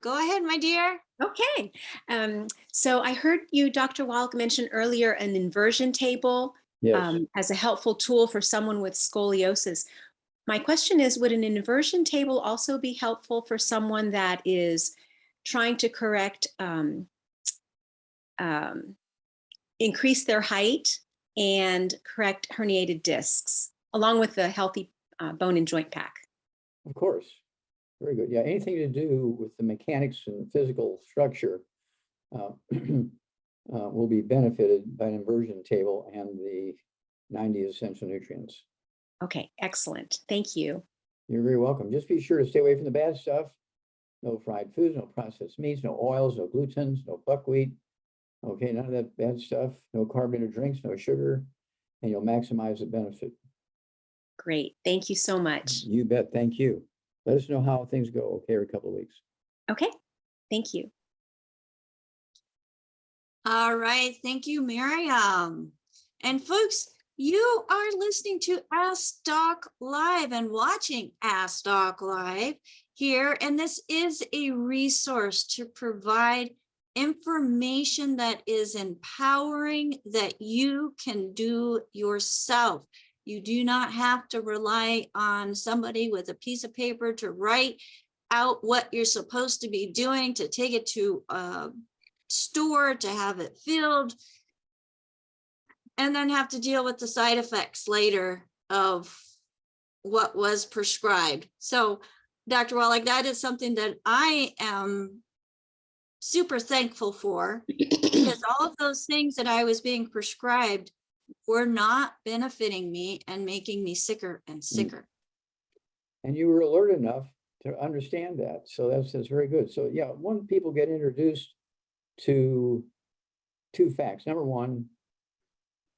Speaker 1: Go ahead, my dear.
Speaker 12: Okay. So I heard you, Dr. Wallach, mention earlier an inversion table
Speaker 2: Yes.
Speaker 12: as a helpful tool for someone with scoliosis. My question is, would an inversion table also be helpful for someone that is trying to correct, increase their height and correct herniated discs, along with the healthy bone and joint pack?
Speaker 2: Of course. Very good. Yeah, anything to do with the mechanics and physical structure will be benefited by an inversion table and the 90 essential nutrients.
Speaker 12: Okay, excellent. Thank you.
Speaker 2: You're very welcome. Just be sure to stay away from the bad stuff. No fried foods, no processed meats, no oils, no glutens, no buckwheat. Okay, none of that bad stuff. No carbonated drinks, no sugar, and you'll maximize the benefit.
Speaker 12: Great. Thank you so much.
Speaker 2: You bet. Thank you. Let us know how things go, okay, in a couple of weeks.
Speaker 12: Okay, thank you.
Speaker 1: All right, thank you, Miriam. And folks, you are listening to Ask Doc Live and watching Ask Doc Live here, and this is a resource to provide information that is empowering that you can do yourself. You do not have to rely on somebody with a piece of paper to write out what you're supposed to be doing, to take it to a store, to have it filled, and then have to deal with the side effects later of what was prescribed. So, Dr. Wallach, that is something that I am super thankful for, because all of those things that I was being prescribed were not benefiting me and making me sicker and sicker.
Speaker 2: And you were alert enough to understand that. So that's very good. So yeah, when people get introduced to two facts. Number one,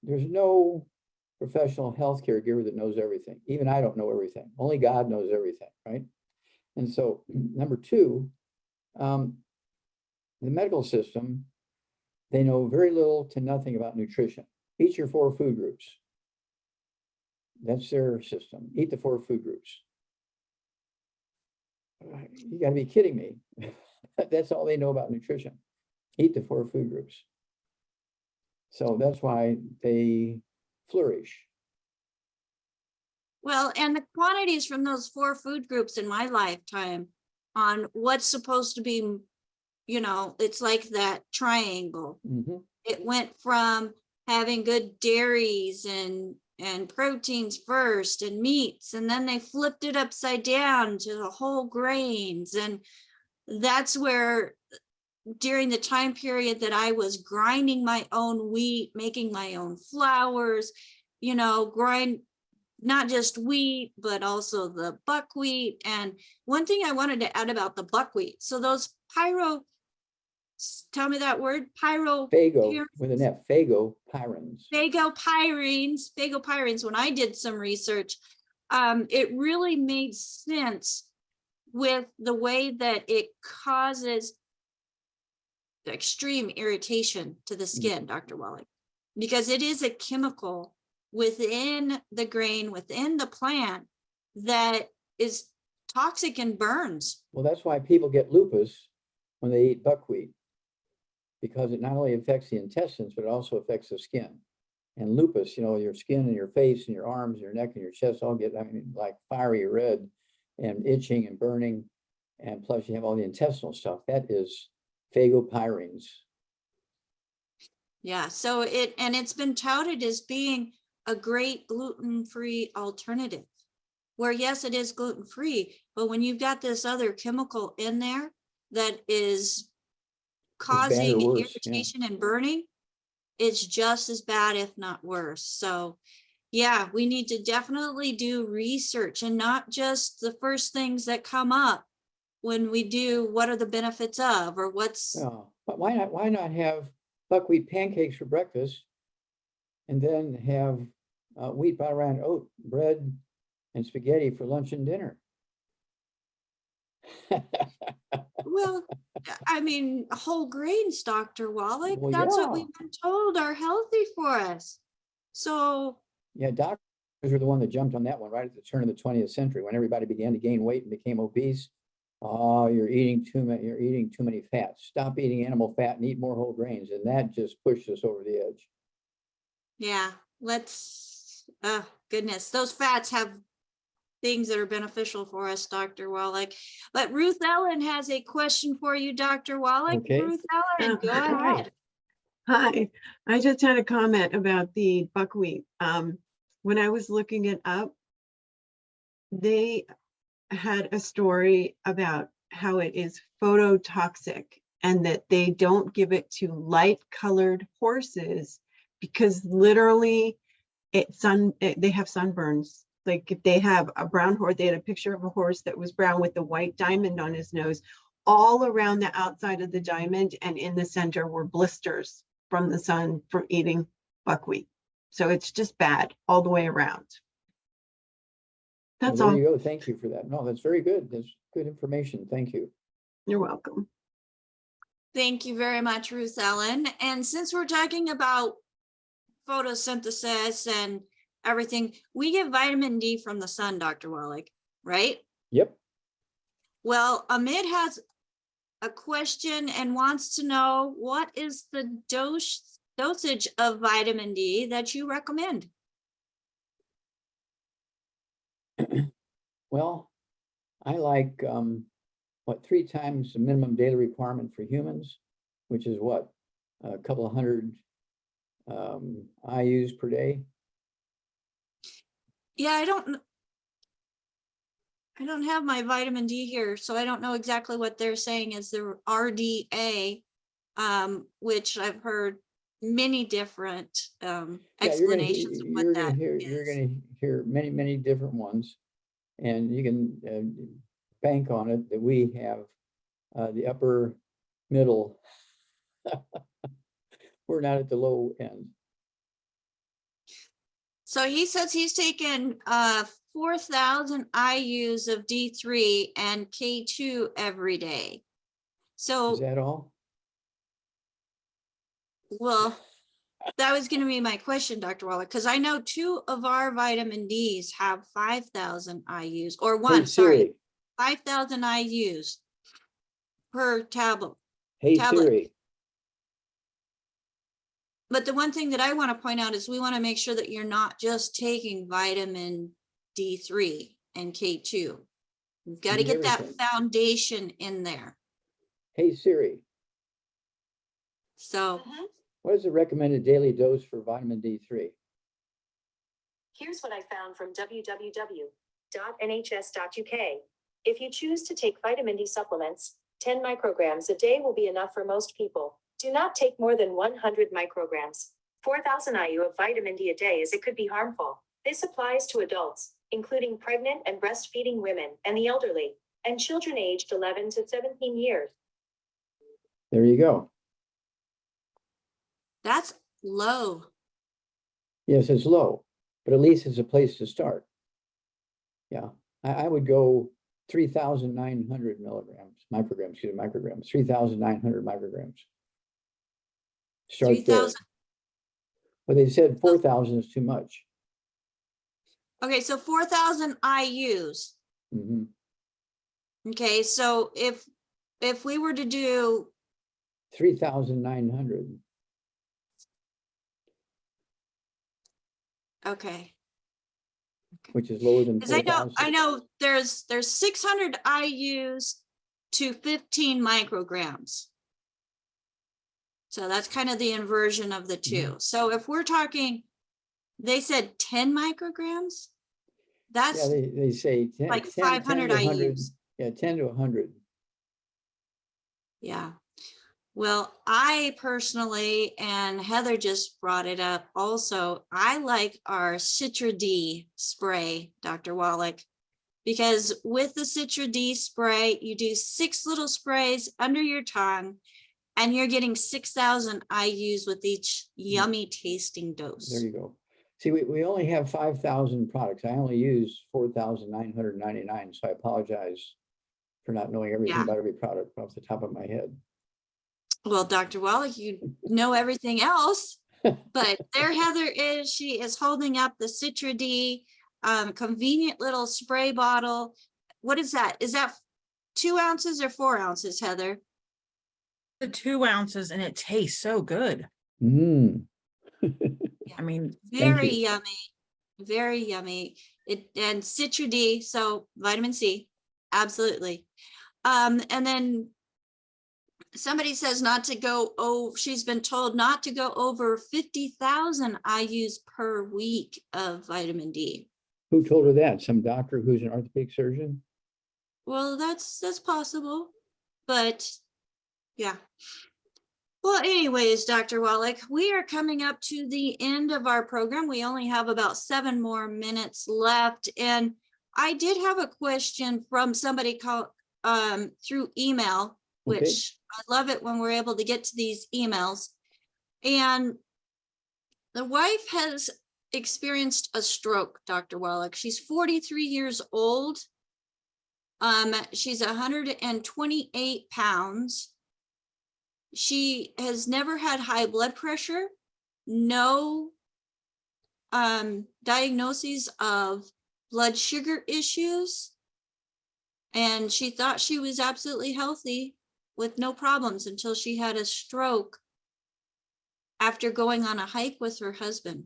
Speaker 2: there's no professional healthcare giver that knows everything. Even I don't know everything. Only God knows everything, right? And so number two, the medical system, they know very little to nothing about nutrition. Eat your 4 food groups. That's their system. Eat the 4 food groups. You got to be kidding me. That's all they know about nutrition. Eat the 4 food groups. So that's why they flourish.
Speaker 1: Well, and the quantities from those 4 food groups in my lifetime on what's supposed to be, you know, it's like that triangle.
Speaker 2: Mm-hmm.
Speaker 1: It went from having good dairies and proteins first and meats, and then they flipped it upside down to the whole grains. And that's where, during the time period that I was grinding my own wheat, making my own flours, you know, grind not just wheat, but also the buckwheat. And one thing I wanted to add about the buckwheat. So those tell me that word,
Speaker 2: Phago, with an F, phagopyrins.
Speaker 1: Phagopyrins. When I did some research, it really made sense with the way that it causes extreme irritation to the skin, Dr. Wallach, because it is a chemical within the grain, within the plant, that is toxic and burns.
Speaker 2: Well, that's why people get lupus when they eat buckwheat, because it not only affects the intestines, but it also affects the skin. And lupus, you know, your skin and your face and your arms, your neck and your chest all get, I mean, like fiery red and itching and burning. And plus you have all the intestinal stuff. That is phagopyrins.
Speaker 1: Yeah, so it's been touted as being a great gluten-free alternative, where yes, it is gluten-free, but when you've got this other chemical in there that is causing irritation and burning, it's just as bad, if not worse. So Yeah, we need to definitely do research and not just the first things that come up when we do what are the benefits of or what's,
Speaker 2: No, but why not have buckwheat pancakes for breakfast and then have wheat bran oat bread and spaghetti for lunch and dinner?
Speaker 1: well, I mean, whole grains, Dr. Wallach,
Speaker 2: Well,
Speaker 1: that's what
Speaker 2: yeah.
Speaker 1: we've been told are healthy for us. So,
Speaker 2: Yeah, doctors were the one that jumped on that one right at the turn of the 20th century when everybody began to gain weight and became obese. Oh, you're eating too many fats. Stop eating animal fat and eat more whole grains. And that just pushed us over the edge.
Speaker 1: yeah, oh goodness, those fats have things that are beneficial for us, Dr. Wallach. But Ruth Ellen has a question for you, Dr. Wallach.
Speaker 2: Okay.
Speaker 1: Ruth Ellen, go
Speaker 13: Hi.
Speaker 1: ahead.
Speaker 13: Hi, I just had a comment about the buckwheat. When I was looking it up, they had a story about how it is phototoxic and that they don't give it to light colored horses because literally they have sunburns. Like if they have a brown horse, they had a picture of a horse that was brown with a white diamond on his nose. All around the outside of the diamond and in the center were blisters from the sun from eating buckwheat. So it's just bad all the way around. That's
Speaker 2: Well,
Speaker 13: all.
Speaker 2: there you go. Thank you for that. No, that's very good. That's good information. Thank you.
Speaker 13: You're welcome.
Speaker 1: Thank you very much, Ruth Ellen. And since we're talking about photosynthesis and everything, we get vitamin D from the sun, Dr. Wallach, right?
Speaker 2: Yep.
Speaker 1: Well, Amit has a question and wants to know what is the dosage of vitamin D that you recommend?
Speaker 2: Well, I like 3 times the minimum daily requirement for humans, which is what, a couple of hundred IUs per day.
Speaker 1: Yeah, I don't have my vitamin D here, so I don't know exactly what they're saying is the RDA, which I've heard many different explanations of what that is.
Speaker 2: You're gonna hear many different ones, and you can bank on it that we have the upper middle. We're not at the low end.
Speaker 1: So he says he's taken 4,000 IUs of D3 and K2 every day. So
Speaker 2: Is that all?
Speaker 1: well, that was going to be my question, Dr. Wallach, because I know 2 of our vitamin Ds have 5,000 IUs, or one,
Speaker 2: Hey,
Speaker 1: sorry,
Speaker 2: Siri.
Speaker 1: 5,000 IUs per tablet.
Speaker 2: Hey, Siri.
Speaker 1: But the one thing that I want to point out is we want to make sure that you're not just taking vitamin D3 and K2. You've got to get that foundation in there.
Speaker 2: Hey, Siri.
Speaker 1: So
Speaker 2: What is the recommended daily dose for vitamin D3?
Speaker 14: Here's what I found from www.nhs.uk. If you choose to take vitamin D supplements, 10 micrograms a day will be enough for most people. Do not take more than 100 micrograms. 4,000 IU of vitamin D a day as it could be harmful. This applies to adults, including pregnant and breastfeeding women and the elderly, and children aged 11 to 17 years.
Speaker 2: There you go.
Speaker 1: that's low.
Speaker 2: Yes, it's low, but at least it's a place to start. Yeah, I would go 3,900 micrograms, 3,900 micrograms. Start there.
Speaker 1: 3,000.
Speaker 2: But they said 4,000 is too much.
Speaker 1: Okay, so 4,000 IUs.
Speaker 2: Mhm.
Speaker 1: Okay, so if we were to do
Speaker 2: 3,900.
Speaker 1: okay.
Speaker 2: Which is lower than
Speaker 1: Because
Speaker 2: 4,000.
Speaker 1: I know there's 600 IUs to 15 micrograms. So that's kind of the inversion of the two. So if we're talking, they said 10 micrograms. That's
Speaker 2: Yeah, they say 10,
Speaker 1: like
Speaker 2: 10
Speaker 1: 500
Speaker 2: to 100.
Speaker 1: IUs.
Speaker 2: Yeah, 10 to 100.
Speaker 1: Yeah. Well, I personally, and Heather just brought it up also, I like our Citra D spray, Dr. Wallach, because with the Citra D spray, you do 6 little sprays under your tongue and you're getting 6,000 IUs with each yummy tasting
Speaker 2: There
Speaker 1: dose.
Speaker 2: you go. See, we only have 5,000 products. I only use 4,999. So I apologize for not knowing everything
Speaker 1: Yeah.
Speaker 2: about every product off the top of my head.
Speaker 1: Well, Dr. Wallach, you know everything else, but there Heather is. She is holding up the Citra D convenient little spray bottle. What is that? Is that 2 ounces or 4 ounces, Heather?
Speaker 15: The 2 ounces, and it tastes so good.
Speaker 2: Mm.
Speaker 15: I mean,
Speaker 1: Very
Speaker 2: you.
Speaker 1: yummy, very yummy. And Citra D, so vitamin C, absolutely. And then somebody says not to go, she's been told not to go over 50,000 IUs per week of vitamin D.
Speaker 2: Who told her that? Some doctor who's an orthopedic surgeon?
Speaker 1: Well, that's possible, but yeah. Well, anyways, Dr. Wallach, we are coming up to the end of our program. We only have about 7 more minutes left. And I did have a question from somebody called through email, which
Speaker 2: Okay.
Speaker 1: I love it when we're able to get to these emails. And the wife has experienced a stroke, Dr. Wallach. She's 43 years old. She's 128 pounds. She has never had high blood pressure, no diagnoses of blood sugar issues. And she thought she was absolutely healthy with no problems until she had a stroke after going on a hike with her husband.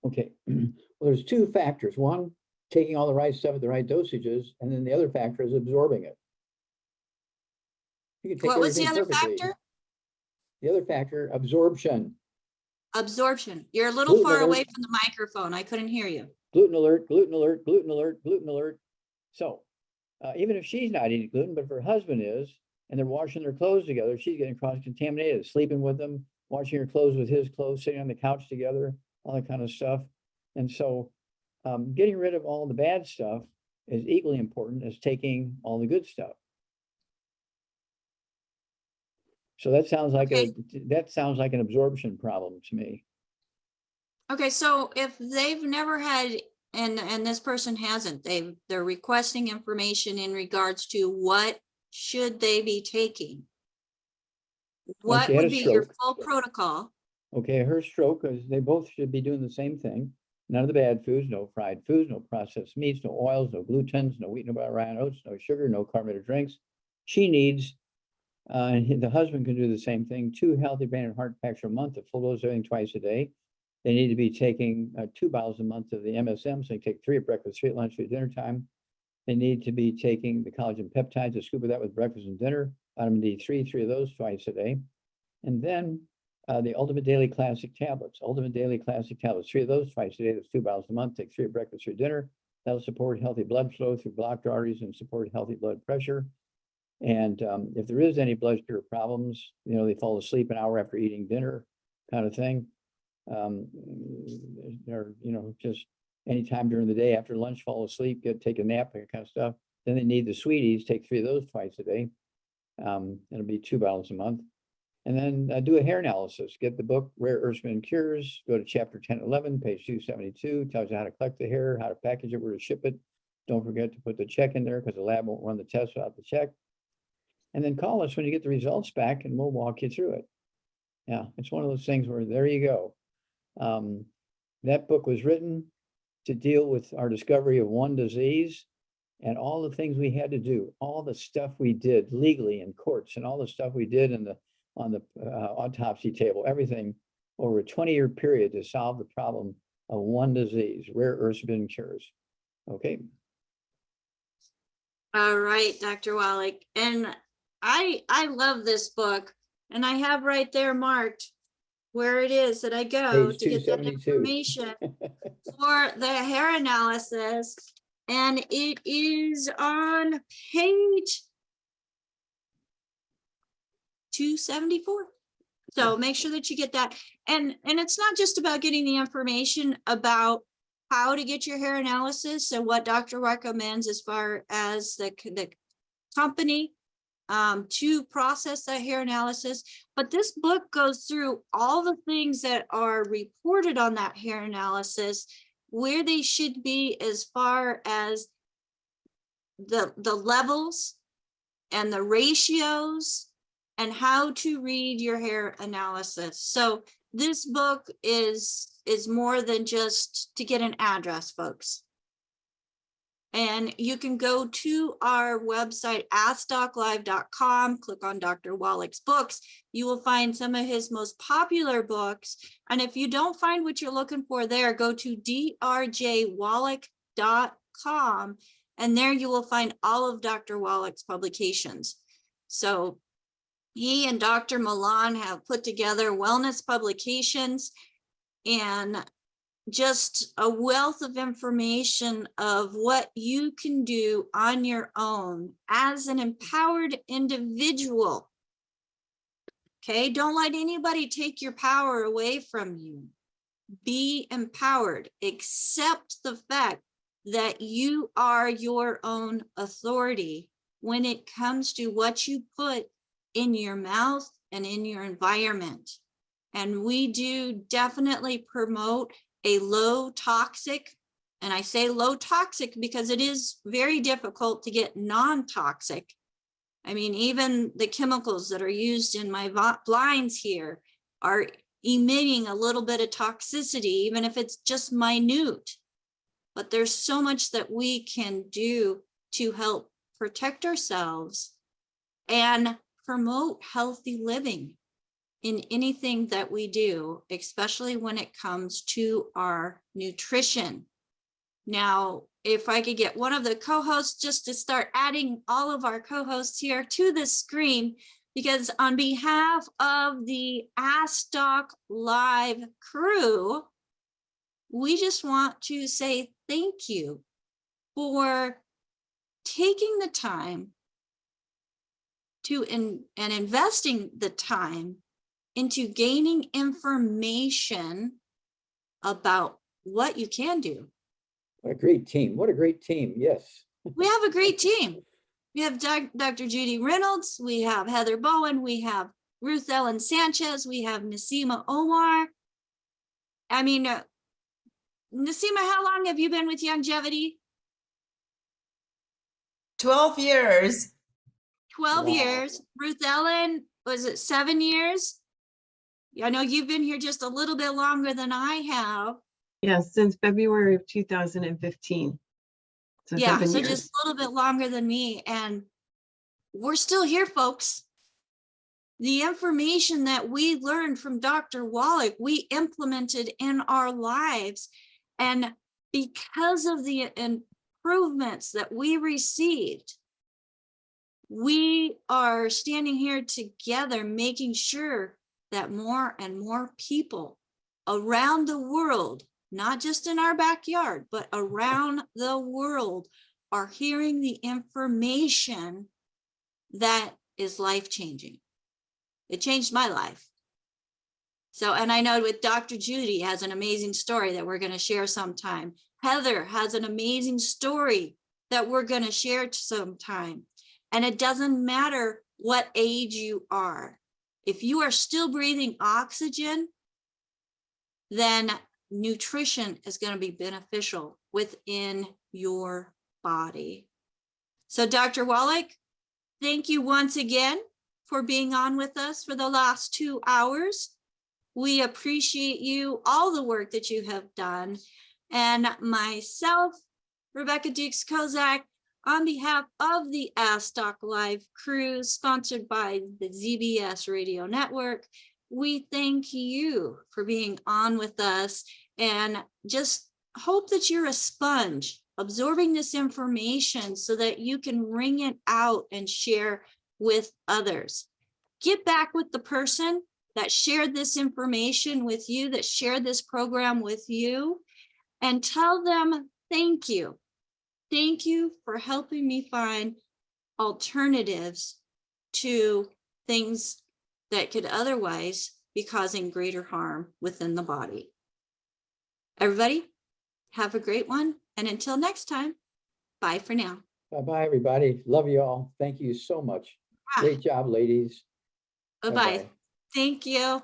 Speaker 2: Okay. Well, there's 2 factors. One, taking all the right stuff at the right dosages, and then the other factor is absorbing it. You can take
Speaker 1: What was the
Speaker 2: everything
Speaker 1: other
Speaker 2: perfectly.
Speaker 1: factor?
Speaker 2: The other factor, absorption.
Speaker 1: Absorption. You're a little
Speaker 2: Gluten
Speaker 1: far
Speaker 2: alert.
Speaker 1: away from the microphone. I couldn't hear you.
Speaker 2: Gluten alert, gluten alert, gluten alert, gluten alert. So even if she's not eating gluten, but if her husband is, and they're washing their clothes together, she's getting cross-contaminated, sleeping with them, washing her clothes with his clothes, sitting on the couch together, all that kind of stuff. And so getting rid of all the bad stuff is equally important as taking all the good stuff. So that sounds like an absorption problem to me.
Speaker 1: Okay, so if they've never had, and this person hasn't, they're requesting information in regards to what should they be taking? What
Speaker 2: she had
Speaker 1: would
Speaker 2: a
Speaker 1: be your
Speaker 2: stroke.
Speaker 1: full protocol?
Speaker 2: Okay, her stroke, they both should be doing the same thing. None of the bad foods, no fried foods, no processed meats, no oils, no glutens, no wheat, no rye oats, no sugar, no carbonated drinks. She needs, and the husband can do the same thing, 2 healthy brain and heart packs a month, a full dose of everything twice a day. They need to be taking 2 bottles a month of the MSM, so they take 3 at breakfast, 3 at lunch, 3 at dinner time. They need to be taking the collagen peptides, a scoop of that with breakfast and dinner, vitamin D3, 3 of those twice a day. And then the Ultimate Daily Classic tablets, 3 of those twice a day. That's 2 bottles a month. Take 3 at breakfast, 3 at dinner. That'll support healthy blood flow through blocked arteries and support healthy blood pressure. And if there is any blood sugar problems, they fall asleep an hour after eating dinner, kind of thing. Or just anytime during the day after lunch, fall asleep, take a nap, that kind of stuff. Then they need the sweeties. Take 3 of those twice a day. It'll be 2 bottles a month. And then do a hair analysis. Get the book, Rare Earths and Cures. Go to chapter 10, 11, page 272. Tells you how to collect the hair, how to package it, where to ship it. Don't forget to put the check in there because the lab won't run the test without the check. And then call us when you get the results back and we'll walk you through it. Yeah, it's one of those things where there you go. That book was written to deal with our discovery of one disease and all the things we had to do, all the stuff we did legally in courts and all the stuff we did on the autopsy table, everything over a 20-year period to solve the problem of one disease, rare earths and cures. Okay.
Speaker 1: All right, Dr. Wallach. And I love this book, and I have right there marked where it is that I go
Speaker 2: Page
Speaker 1: to get that
Speaker 2: 272.
Speaker 1: information for the hair analysis. And it is on page $274. So make sure that you get that. And it's not just about getting the information about how to get your hair analysis and what doctor recommends as far as the company to process that hair analysis. But this book goes through all the things that are reported on that hair analysis, where they should be as far as the levels and the ratios and how to read your hair analysis. So this book is more than just to get an address, folks. And you can go to our website, askdoclive.com, click on Dr. Wallach's books. You will find some of his most popular books. And if you don't find what you're looking for there, go to drjwallach.com, and there you will find all of Dr. Wallach's publications. So he and Dr. Milan have put together wellness publications and just a wealth of information of what you can do on your own as an empowered individual. Okay, don't let anybody take your power away from you. Be empowered. Accept the fact that you are your own authority when it comes to what you put in your mouth and in your environment. And we do definitely promote a low toxic, and I say low toxic because it is very difficult to get non-toxic. I mean, even the chemicals that are used in my blinds here are emitting a little bit of toxicity, even if it's just minute. But there's so much that we can do to help protect ourselves and promote healthy living in anything that we do, especially when it comes to our nutrition. Now, if I could get one of the co-hosts just to start adding all of our co-hosts here to the screen, because on behalf of the Ask Doc Live crew, we just want to say thank you for taking the time to and investing the time into gaining information about what you can do.
Speaker 2: What a great team. What a great team. Yes.
Speaker 1: We have a great team. We have Dr. Judy Reynolds, we have Heather Bowen, we have Ruth Ellen Sanchez, we have Nasima Omar. I mean, Nasima, how long have you been with Youngevity?
Speaker 16: 12 years.
Speaker 1: 12
Speaker 2: Wow.
Speaker 1: years. Ruth Ellen, was it 7 years? I know you've been here just a little bit longer than I have.
Speaker 13: Yes, since February of 2015. So
Speaker 1: Yeah,
Speaker 13: 7
Speaker 1: so
Speaker 13: years.
Speaker 1: just a little bit longer than me. And we're still here, folks. The information that we learned from Dr. Wallach, we implemented in our lives. And because of the improvements that we received, we are standing here together, making sure that more and more people around the world, not just in our backyard, but around the world, are hearing the information that is life-changing. It changed my life. So, and I know with Dr. Judy has an amazing story that we're going to share sometime. Heather has an amazing story that we're going to share sometime. And it doesn't matter what age you are. If you are still breathing oxygen, then nutrition is going to be beneficial within your body. So Dr. Wallach, thank you once again for being on with us for the last 2 hours. We appreciate you, all the work that you have done. And myself, Rebecca Dukes-Kozak, on behalf of the Ask Doc Live crew, sponsored by the ZBS Radio Network, we thank you for being on with us, and just hope that you're a sponge absorbing this information so that you can wring it out and share with others. Get back with the person that shared this information with you, that shared this program with you, and tell them thank you. Thank you for helping me find alternatives to things that could otherwise be causing greater harm within the body. Everybody, have a great one. And until next time, bye for now.
Speaker 2: Bye-bye, everybody. Love you all. Thank you so much.
Speaker 1: Ah.
Speaker 2: Great job, ladies.
Speaker 1: Bye-bye. Thank you.